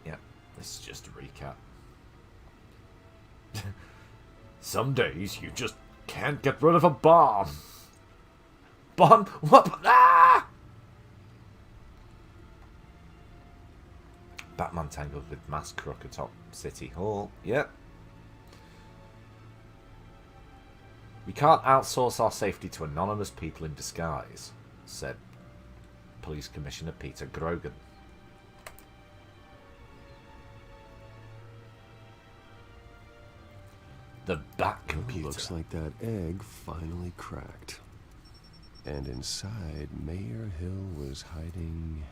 This is just a recap. Some days you just can't get rid of a bomb. Bomb? What? Ah! Batman tangled with mass crook atop City Hall. Yep. We can't outsource our safety to anonymous people in disguise, said Police Commissioner Peter Grogan. The Bat computer. Looks like that egg finally cracked. And inside, Mayor Hill was hiding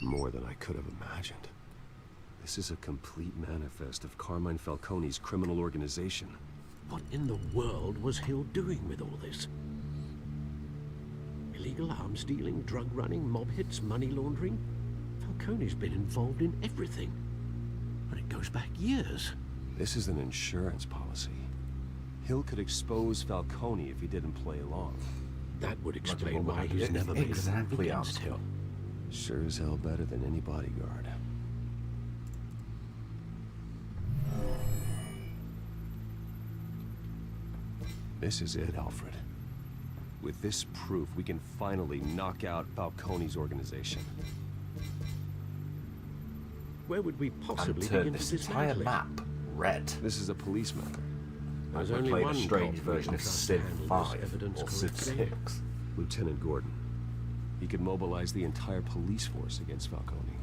more than I could have imagined. This is a complete manifest of Carmine Falcone's criminal organization. What in the world was Hill doing with all this? Illegal arms dealing, drug running, mob hits, money laundering? Falcone's been involved in everything. And it goes back years. This is an insurance policy. Hill could expose Falcone if he didn't play along. That would explain why he's never made a move against Hill. Sure as hell better than any bodyguard. This is it, Alfred. With this proof, we can finally knock out Falcone's organization. Where would we possibly turn begin this to entire dismantle it? map red. This is a police matter. There's We're only playing one a strange cop version of trust Civ to handle 5 this evidence or Civ correctly. 6. Lieutenant Gordon. He could mobilize the entire police force against Falcone.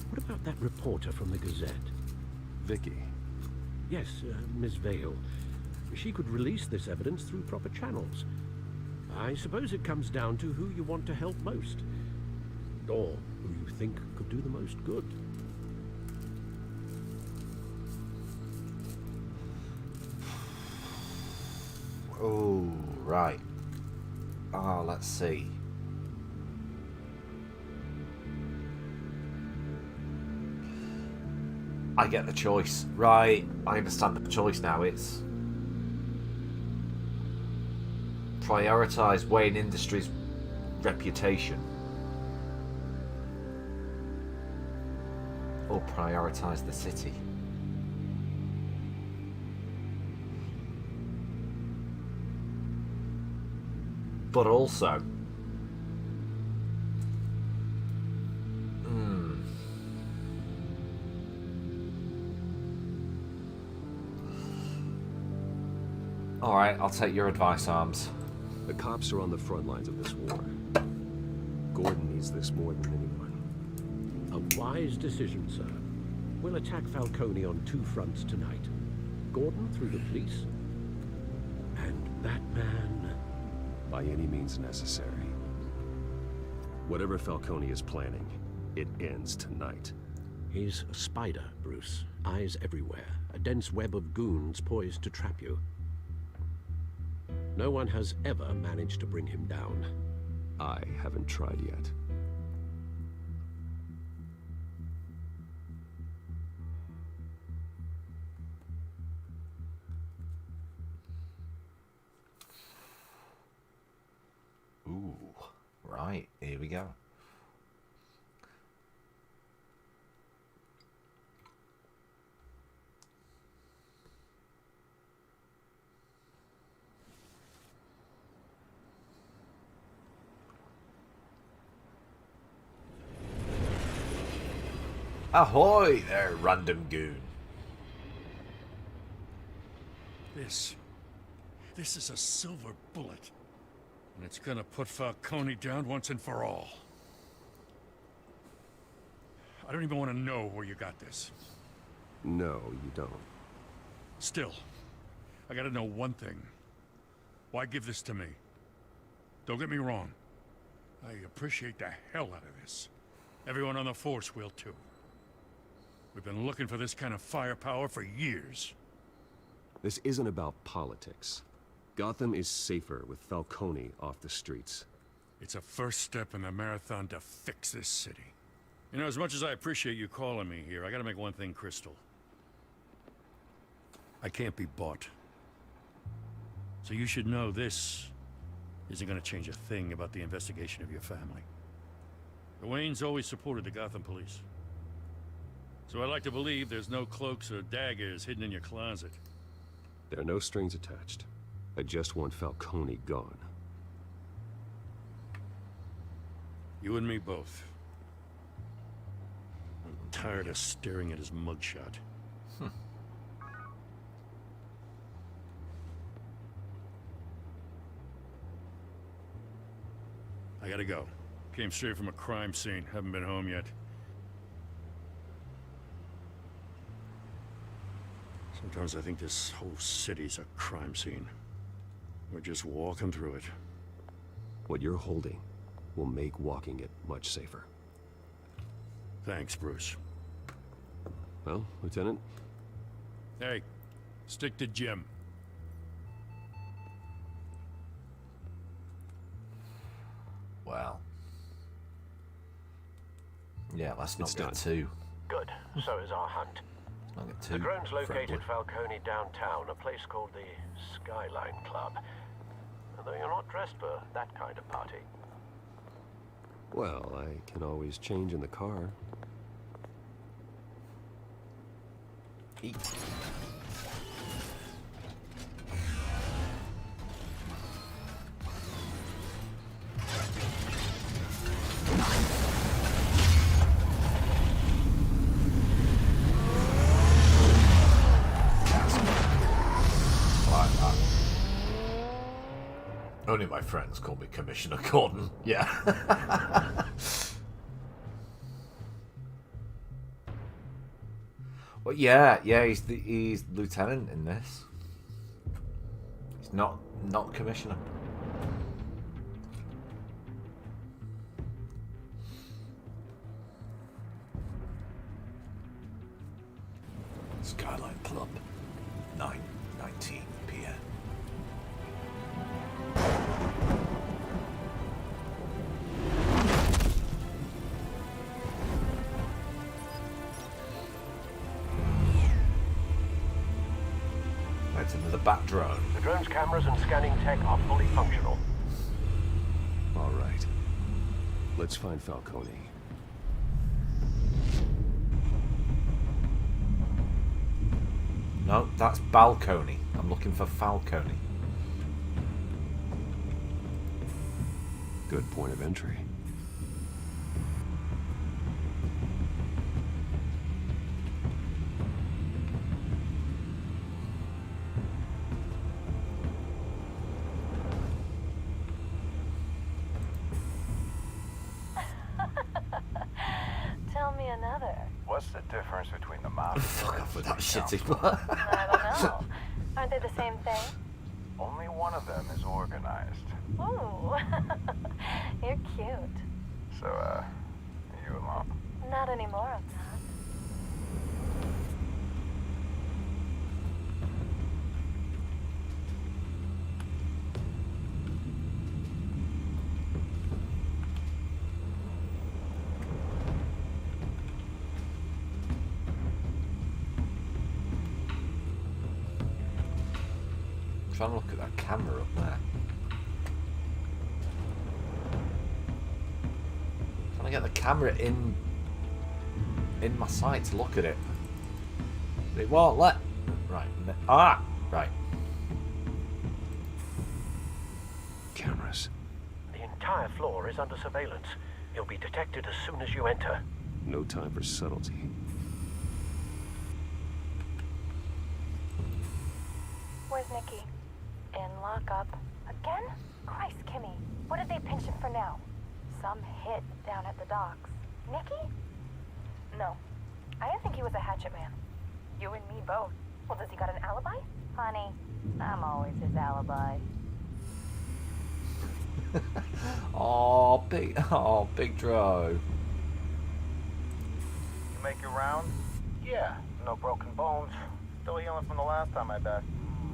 What about that reporter from the Gazette? Vicky. Yes, Miss Vale. She could release this evidence through proper channels. I suppose it comes down to who you want to help most. Or who you think could do the most good. Oh, right. Let's see. I get the choice. Right, I understand the choice now. It's prioritise Wayne Industries' reputation or prioritise the city. But also, alright, I'll take your advice, Arms. The cops are on the front lines of this war. Gordon needs this more than anyone. A wise decision, sir. We'll attack Falcone on two fronts tonight. Gordon through the police, and that man... by any means necessary. Whatever Falcone is planning, it ends tonight. He's a spider, Bruce. Eyes everywhere. A dense web of goons poised to trap you. No one has ever managed to bring him down. I haven't tried yet. Ooh, right, here we go. Ahoy there, random goon. This is a silver bullet. And it's gonna put Falcone down once and for all. I don't even want to know where you got this. No, you don't. Still, I gotta know one thing. Why give this to me? Don't get me wrong. I appreciate the hell out of this. Everyone on the force will too. We've been looking for this kind of firepower for years. This isn't about politics. Gotham is safer with Falcone off the streets. It's a first step in the marathon to fix this city. You know, as much as I appreciate you calling me here, I gotta make one thing crystal. I can't be bought. So you should know this isn't gonna change a thing about the investigation of your family. The Waynes always supported the Gotham police. So I like to believe there's no cloaks or daggers hidden in your closet. There are no strings attached. I just want Falcone gone. You and me both. I'm tired of staring at his mugshot. I gotta go. Came straight from a crime scene. Haven't been home yet. Sometimes I think this whole city's a crime scene. We're just walking through it. What you're holding will make walking it much safer. Thanks, Bruce. Well, Lieutenant? Hey, stick to Jim. Well. Yeah, let's not get too... Good. So is our hunt. Not get too The drone's located friendly. Falcone downtown, a place called the Skyline Club. Although you're not dressed for that kind of party. Well, I can always change in the car. Eat. Only my friends call me Commissioner Gordon. Yeah. Well, yeah, he's lieutenant in this. He's not commissioner. Skyline Club, 9:19 p.m. That's another bat drone. The drone's cameras and scanning tech are fully functional. All right. Let's find Falcone. No, that's balcony. I'm looking for Falcone. Good point of entry. Tell me another. What's the difference between the mob? Fuck off with that shitty one. I don't know. Aren't they the same thing? Only one of them is organized. Ooh, you're cute. So, are you alone? Not anymore, I'm not. I'm trying to look at that camera up there. Trying to get the camera in my sight to look at it. It won't let. Right. Right. Cameras. The entire floor is under surveillance. You'll be detected as soon as you enter. No time for subtlety. Where's Nikki? In lockup. Again? Christ, Kimmy. What did they pinch him for now? Some hit down at the docks. Nikki? No. I didn't think he was a hatchet man. You and me both. Well, does he got an alibi? Honey, I'm always his alibi. Big Dro. You make your round? Yeah, no broken bones. Still healing from the last time I backed.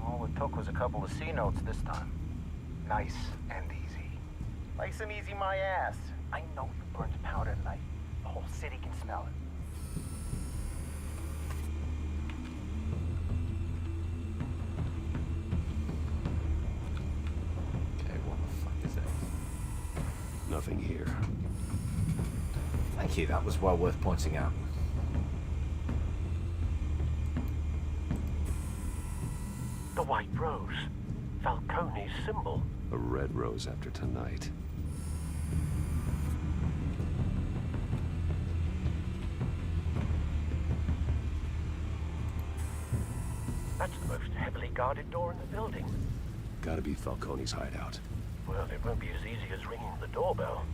All it took was a couple of C notes this time. Nice and easy. Like some easy my ass. I know you burned powder tonight. The whole city can smell it. Okay, what the fuck is it? Nothing here. Thank you, that was well worth pointing out. The white rose. Falcone's symbol. A red rose after tonight. That's the most heavily guarded door in the building. Gotta be Falcone's hideout. Well, it won't be as easy as ringing the doorbell.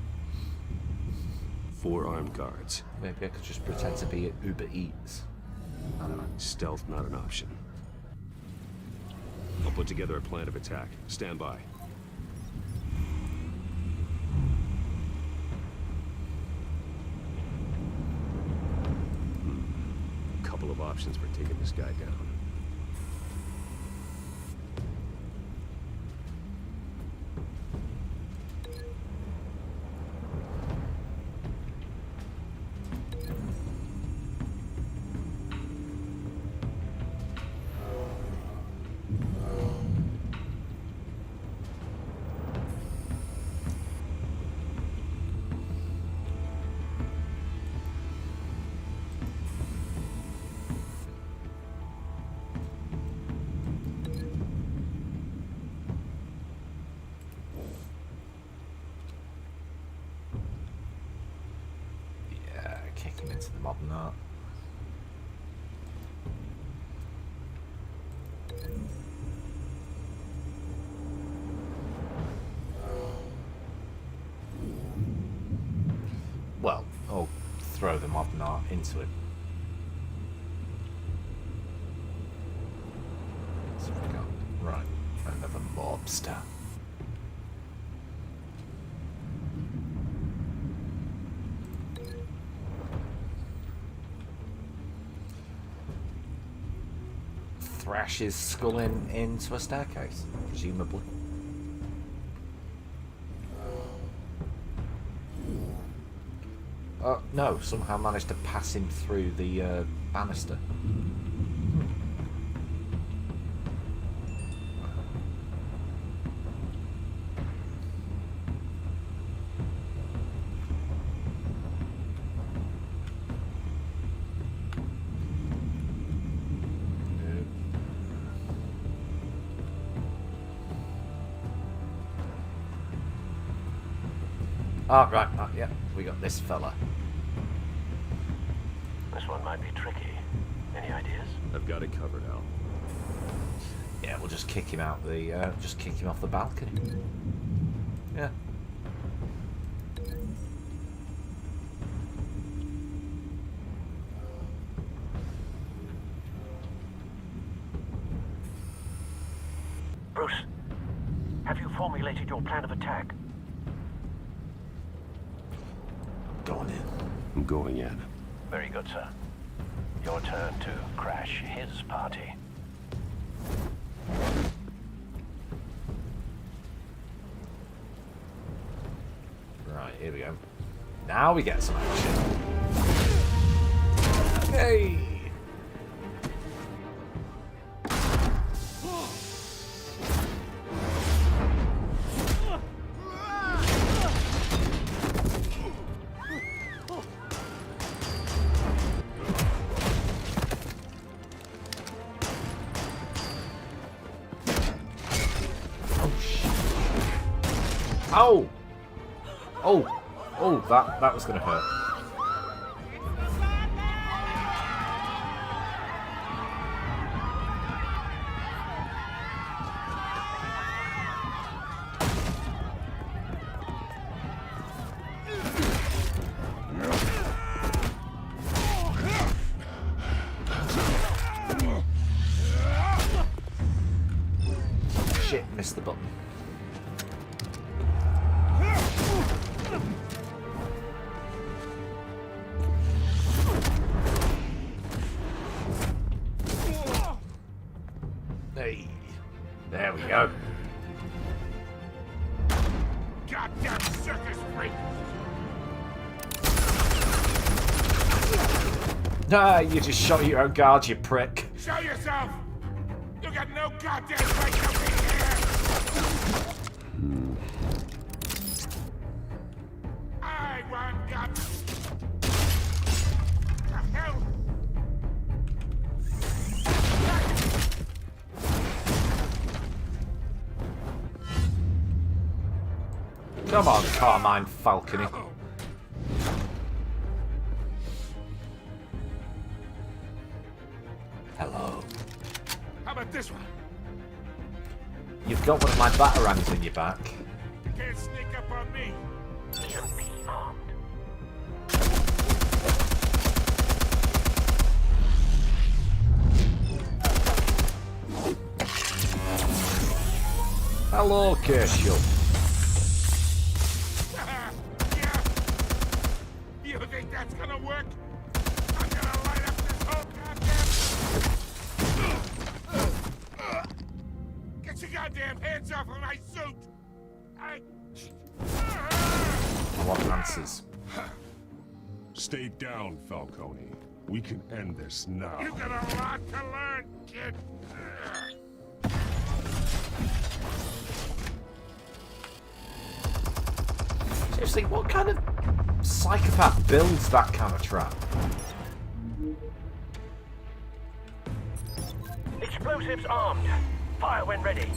4 armed guards. Maybe I could just pretend to be at Uber Eats. I don't know. Stealth not an option. I'll put together a plan of attack. Stand by. Couple of options for taking this guy down. Kick him into the modern art. Well, I'll throw the modern art into it. So we got right, another mobster. Thrash his skull into a staircase, presumably. Oh, no, somehow managed to pass him through the banister. Oh, right, yeah, we got this fella. This one might be tricky. Any ideas? I've got it covered, Al. Yeah, we'll just kick him out the, just kick him off the balcony. Yeah. Bruce, have you formulated your plan of attack? Going in. I'm going in. Very good, sir. Your turn to crash his party. Right, here we go. Now we get some action. Hey! Oh! Oh! Oh, that was gonna hurt. Shit, missed the button. Hey, there we go. Goddamn Nah, you just shot your own guard, you prick. Show yourself! You got no goddamn right to be here! I want God. The hell? Come on, Carmine Falcone. Hello. How about this one? You've got one of my batarangs in your back. You can't sneak up on me. You'll be armed. Hello, Kershaw. Yeah. You think that's gonna work? I'm gonna light up this whole goddamn... Get your goddamn hands off of my suit! I want answers. Stay down, Falcone. We can end this now. You got a lot to learn, kid. Seriously, what kind of psychopath builds that kind of trap? Explosives armed. Fire when ready.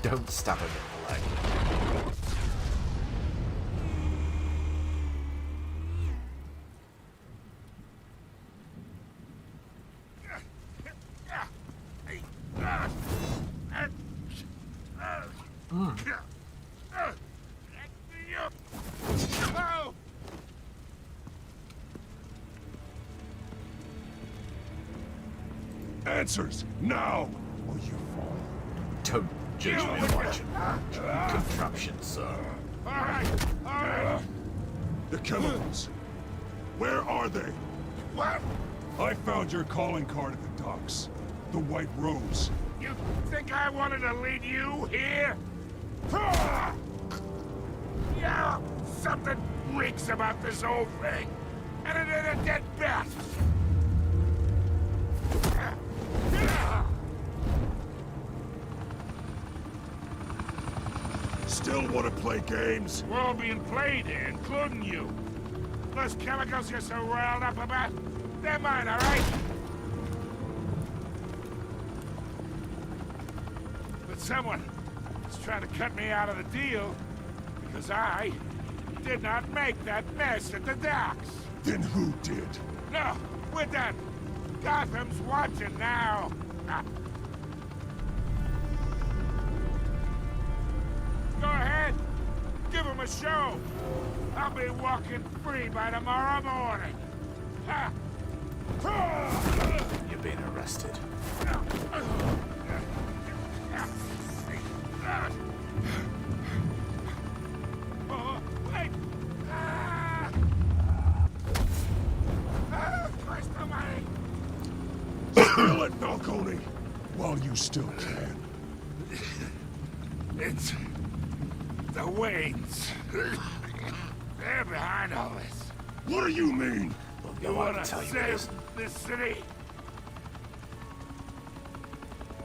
Don't stab him in the leg. Answers, now, or you fall. Don't judge me on my contraption, sir. All right. The chemicals. Where are they? What? I found your calling card at the docks. The White Rose. You think I wanted to lead you here? Yeah, something reeks about this whole thing. And it ain't a dead bat. Still want to play games? We're all being played here, including you. Those chemicals you're so riled up about, they're mine, all right? But someone is trying to cut me out of the deal because I did not make that mess at the docks. Then who did? No, we're done. Gotham's watching now. Go ahead. Give him a show. I'll be walking free by tomorrow morning. You're being arrested. Oh, wait. Christ almighty. Spill it, Falcone, while you still can. It's the Waynes. They're behind all this. What do you mean? You wanna save this city?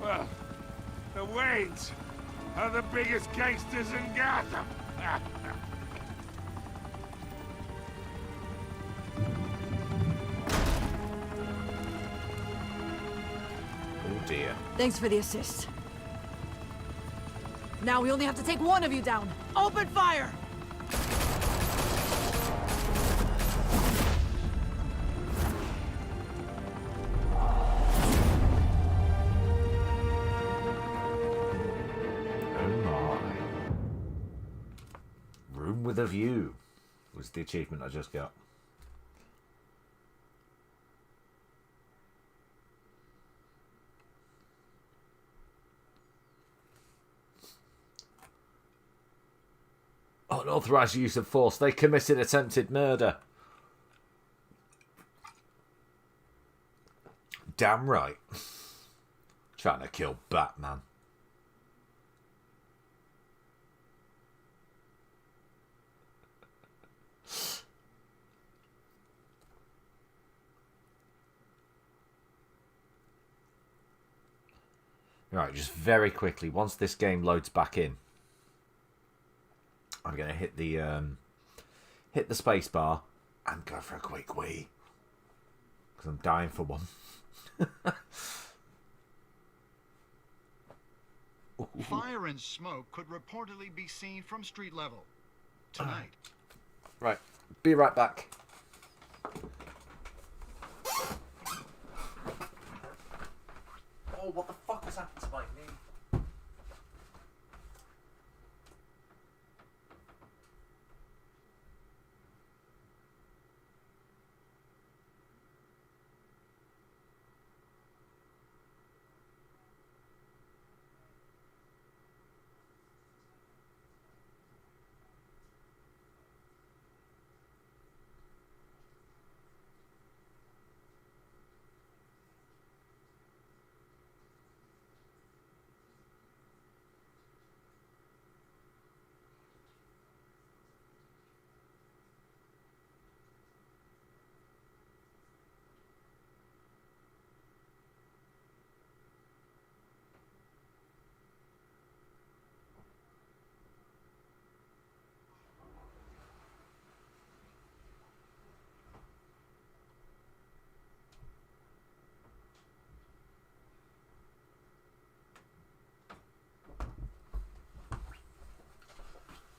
Well, the Waynes are the biggest gangsters in Gotham. Oh dear. Thanks for the assist. Now we only have to take one of you down. Open fire! Room with a view was the achievement I just got. Unauthorized use of force. They committed attempted murder. Damn right. Trying to kill Batman. Right, just very quickly, once this game loads back in, I'm going to hit the space bar and go for a quick wee. Because I'm dying for one. Fire and smoke could reportedly be seen from street level tonight. Right, be right back. Oh, what the fuck has happened to my knee?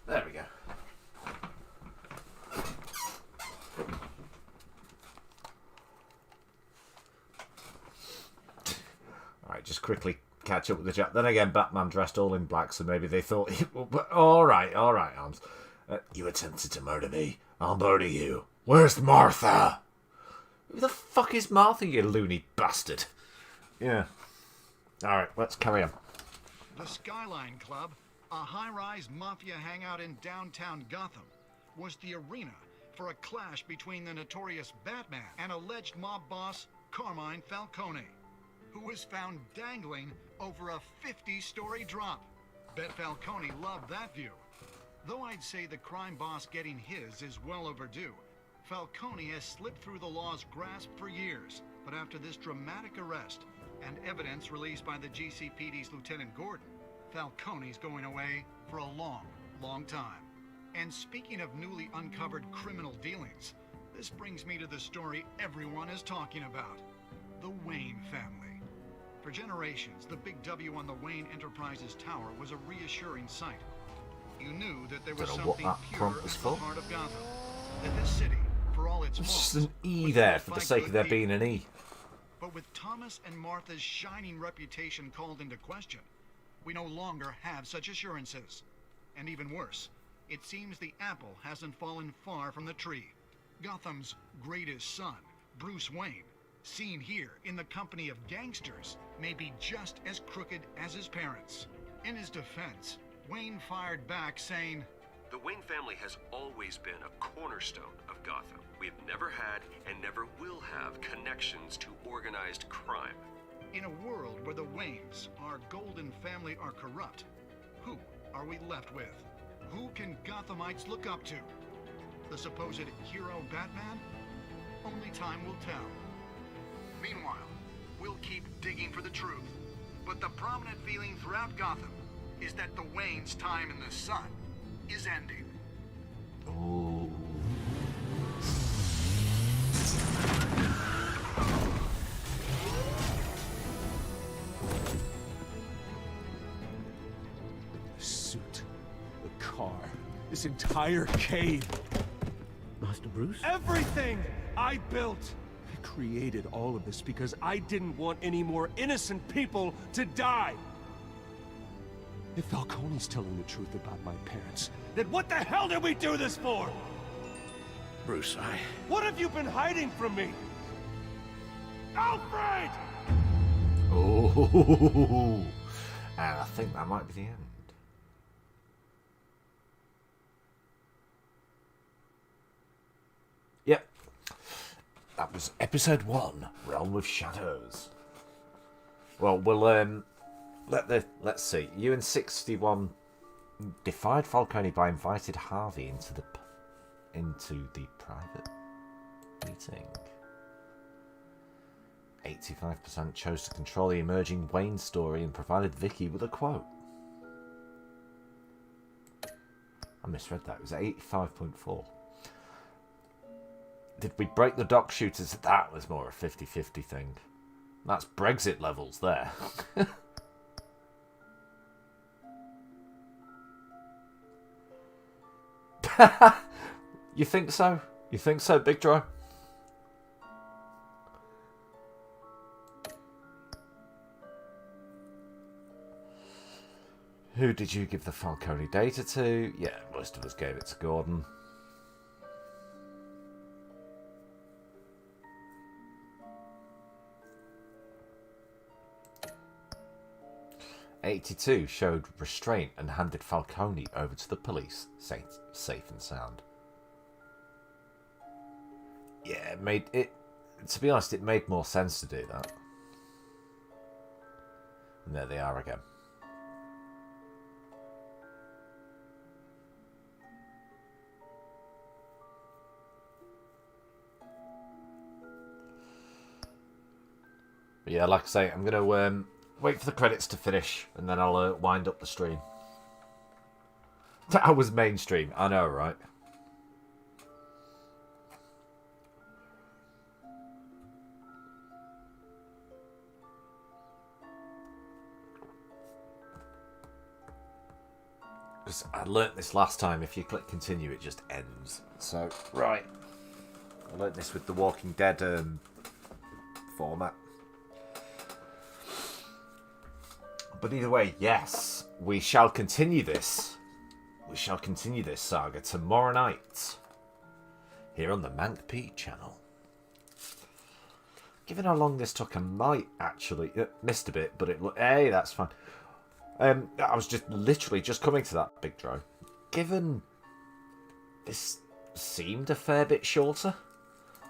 There we go. Alright, just quickly catch up with the chat. Then again, Batman dressed all in black, so maybe they thought... Alright, Arms. You attempted to murder me. I'll murder you. Where's Martha? Who the fuck is Martha, you loony bastard? Yeah. Alright, let's carry on. The Skyline Club, a high-rise mafia hangout in downtown Gotham, was the arena for a clash between the notorious Batman and alleged mob boss Carmine Falcone, who was found dangling over a 50-story drop. Bet Falcone loved that view. Though I'd say the crime boss getting his is well overdue, Falcone has slipped through the law's grasp for years. But after this dramatic arrest and evidence released by the GCPD's Lieutenant Gordon, Falcone's going away for a long, long time. And speaking of newly uncovered criminal dealings, this brings me to the story everyone is talking about. The Wayne family. For generations, the big W on the Wayne Enterprises Tower was a reassuring sight. You knew that there was something pure at the heart of Gotham. That this city, for all its There's just faults, an E was there built for the by sake of good there people. being an E. But with Thomas and Martha's shining reputation called into question, we no longer have such assurances. And even worse, it seems the apple hasn't fallen far from the tree. Gotham's greatest son, Bruce Wayne, seen here in the company of gangsters, may be just as crooked as his parents. In his defense, Wayne fired back saying, "The Wayne family has always been a cornerstone of Gotham. We have never had and never will have connections to organized crime." In a world where the Waynes, our golden family, are corrupt, who are we left with? Who can Gothamites look up to? The supposed hero Batman? Only time will tell. Meanwhile, we'll keep digging for the truth. But the prominent feeling throughout Gotham is that the Waynes' time in the sun is ending. Ooh. The suit, the car, this entire cave. Master Bruce? Everything I built. I created all of this because I didn't want any more innocent people to die. If Falcone's telling the truth about my parents, then what the hell did we do this for? Bruce, What have you been hiding from me? Alfred! Oh, and I think that might be the end. Yep, that was episode 1, Realm of Shadows. Well, we'll let's see. You and 61 defied Falcone by invited Harvey into the private meeting. 85% chose to control the emerging Wayne story and provided Vicky with a quote. I misread that. It was 85.4. Did we break the dock shooters? That was more a 50-50 thing. That's Brexit levels there. You think so? You think so, Big Dro? Who did you give the Falcone data to? Yeah, most of us gave it to Gordon. '82 showed restraint and handed Falcone over to the police, safe and sound. Yeah, it made it. To be honest, it made more sense to do that. And there they are again. But yeah, like I say, I'm gonna wait for the credits to finish, and then I'll wind up the stream. That was mainstream, I know, right? Because I learnt this last time, if you click continue, it just ends. So, right. I learnt this with the Walking Dead format. But either way, yes, we shall continue this. We shall continue this saga tomorrow night. Here on the MANCPETE channel. Given how long this took, I might actually... missed a bit, but hey, that's fine. I was just literally just coming to that, Big Dro. Given this seemed a fair bit shorter,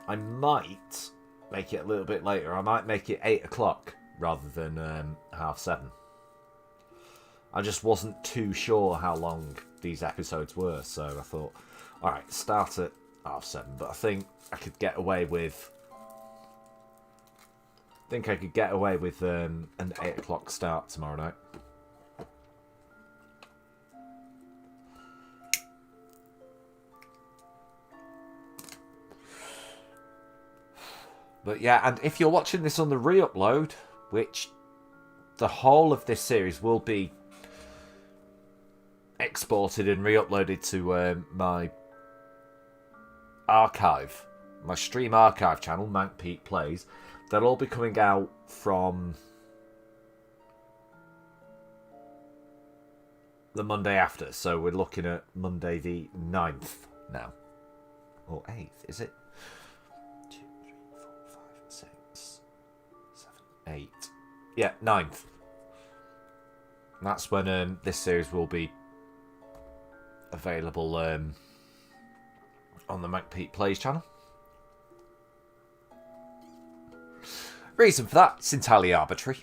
I might make it a little bit later. I might make it 8 o'clock rather than 7:30. I just wasn't too sure how long these episodes were, so I thought, alright, start at 7:30. But I think I could get away with... an 8 o'clock start tomorrow night. But yeah, and if you're watching this on the re-upload, which the whole of this series will be exported and re-uploaded to my archive, my stream archive channel, MANCPETE Plays, they'll all be coming out from the Monday after. So we're looking at Monday the 9th now. Or 8th, is it? 2, 3, 4, 5, 6, 7, 8. Yeah, 9th. That's when this series will be available on the MANCPETE Plays channel. Reason for that, it's entirely arbitrary.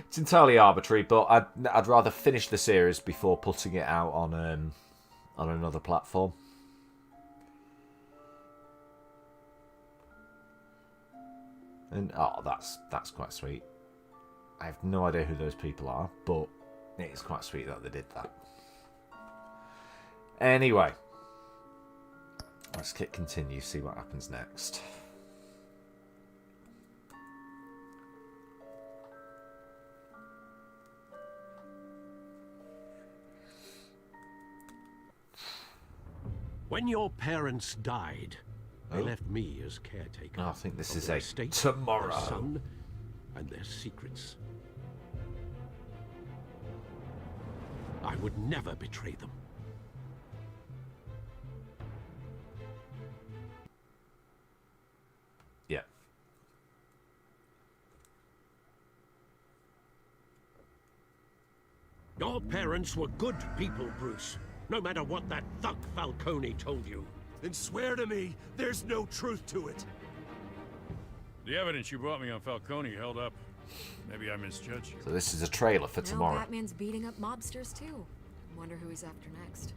It's entirely arbitrary, but I'd rather finish the series before putting it out on another platform. And that's quite sweet. I have no idea who those people are, but it is quite sweet that they did that. Anyway, let's hit continue, see what happens next. When your parents died, they left me as caretaker. I think this is their a estate, tomorrow. their son, and their secrets. I would never betray them. Yeah. Your parents were good people, Bruce. No matter what that thug Falcone told you. Then swear to me there's no truth to it. The evidence you brought me on Falcone held up. Maybe I misjudged you. So this is a trailer for tomorrow. Now Batman's beating up mobsters too. Wonder who he's after next.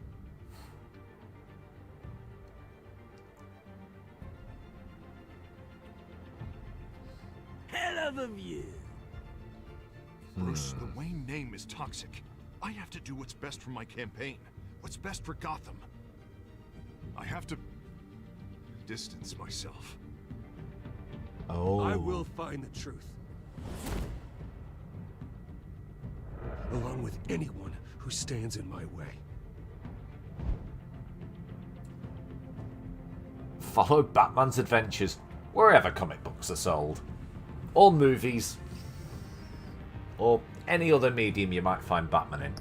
love of you. Bruce, the Wayne name is toxic. I have to do what's best for my campaign. What's best for Gotham. I have to distance myself. Oh. I will find the truth. Along with anyone who stands in my way. Follow Batman's adventures wherever comic books are sold. Or movies. Or any other medium you might find Batman in.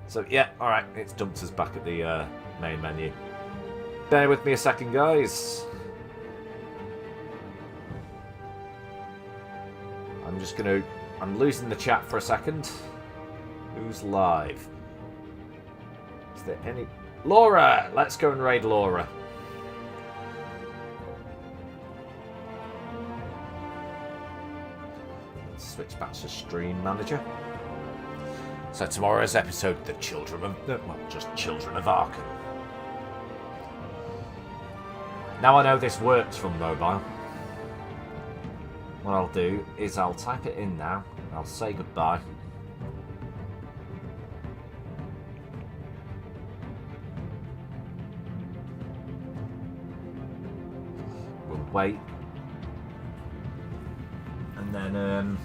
So yeah, alright, it's dumped us back at the main menu. Bear with me a second, guys. I'm losing the chat for a second. Who's live? Is there any... Laura! Let's go and raid Laura. Let's switch back to Stream Manager. So tomorrow's episode, the Children of... well, just Children of Arkham. Now I know this works from mobile. What I'll do is I'll type it in now. I'll say goodbye. We'll wait. And then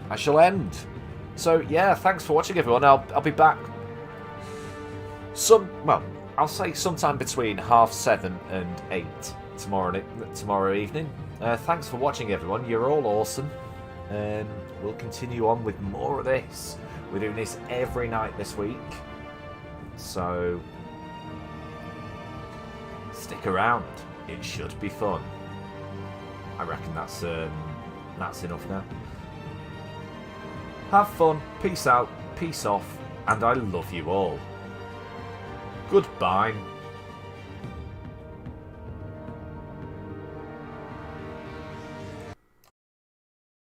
I shall end. So yeah, thanks for watching everyone. I'll be back I'll say sometime between 7:30 and 8 tomorrow evening. Thanks for watching everyone. You're all awesome. We'll continue on with more of this. We're doing this every night this week. So stick around. It should be fun. I reckon that's enough now. Have fun, peace out, peace off, and I love you all. Goodbye.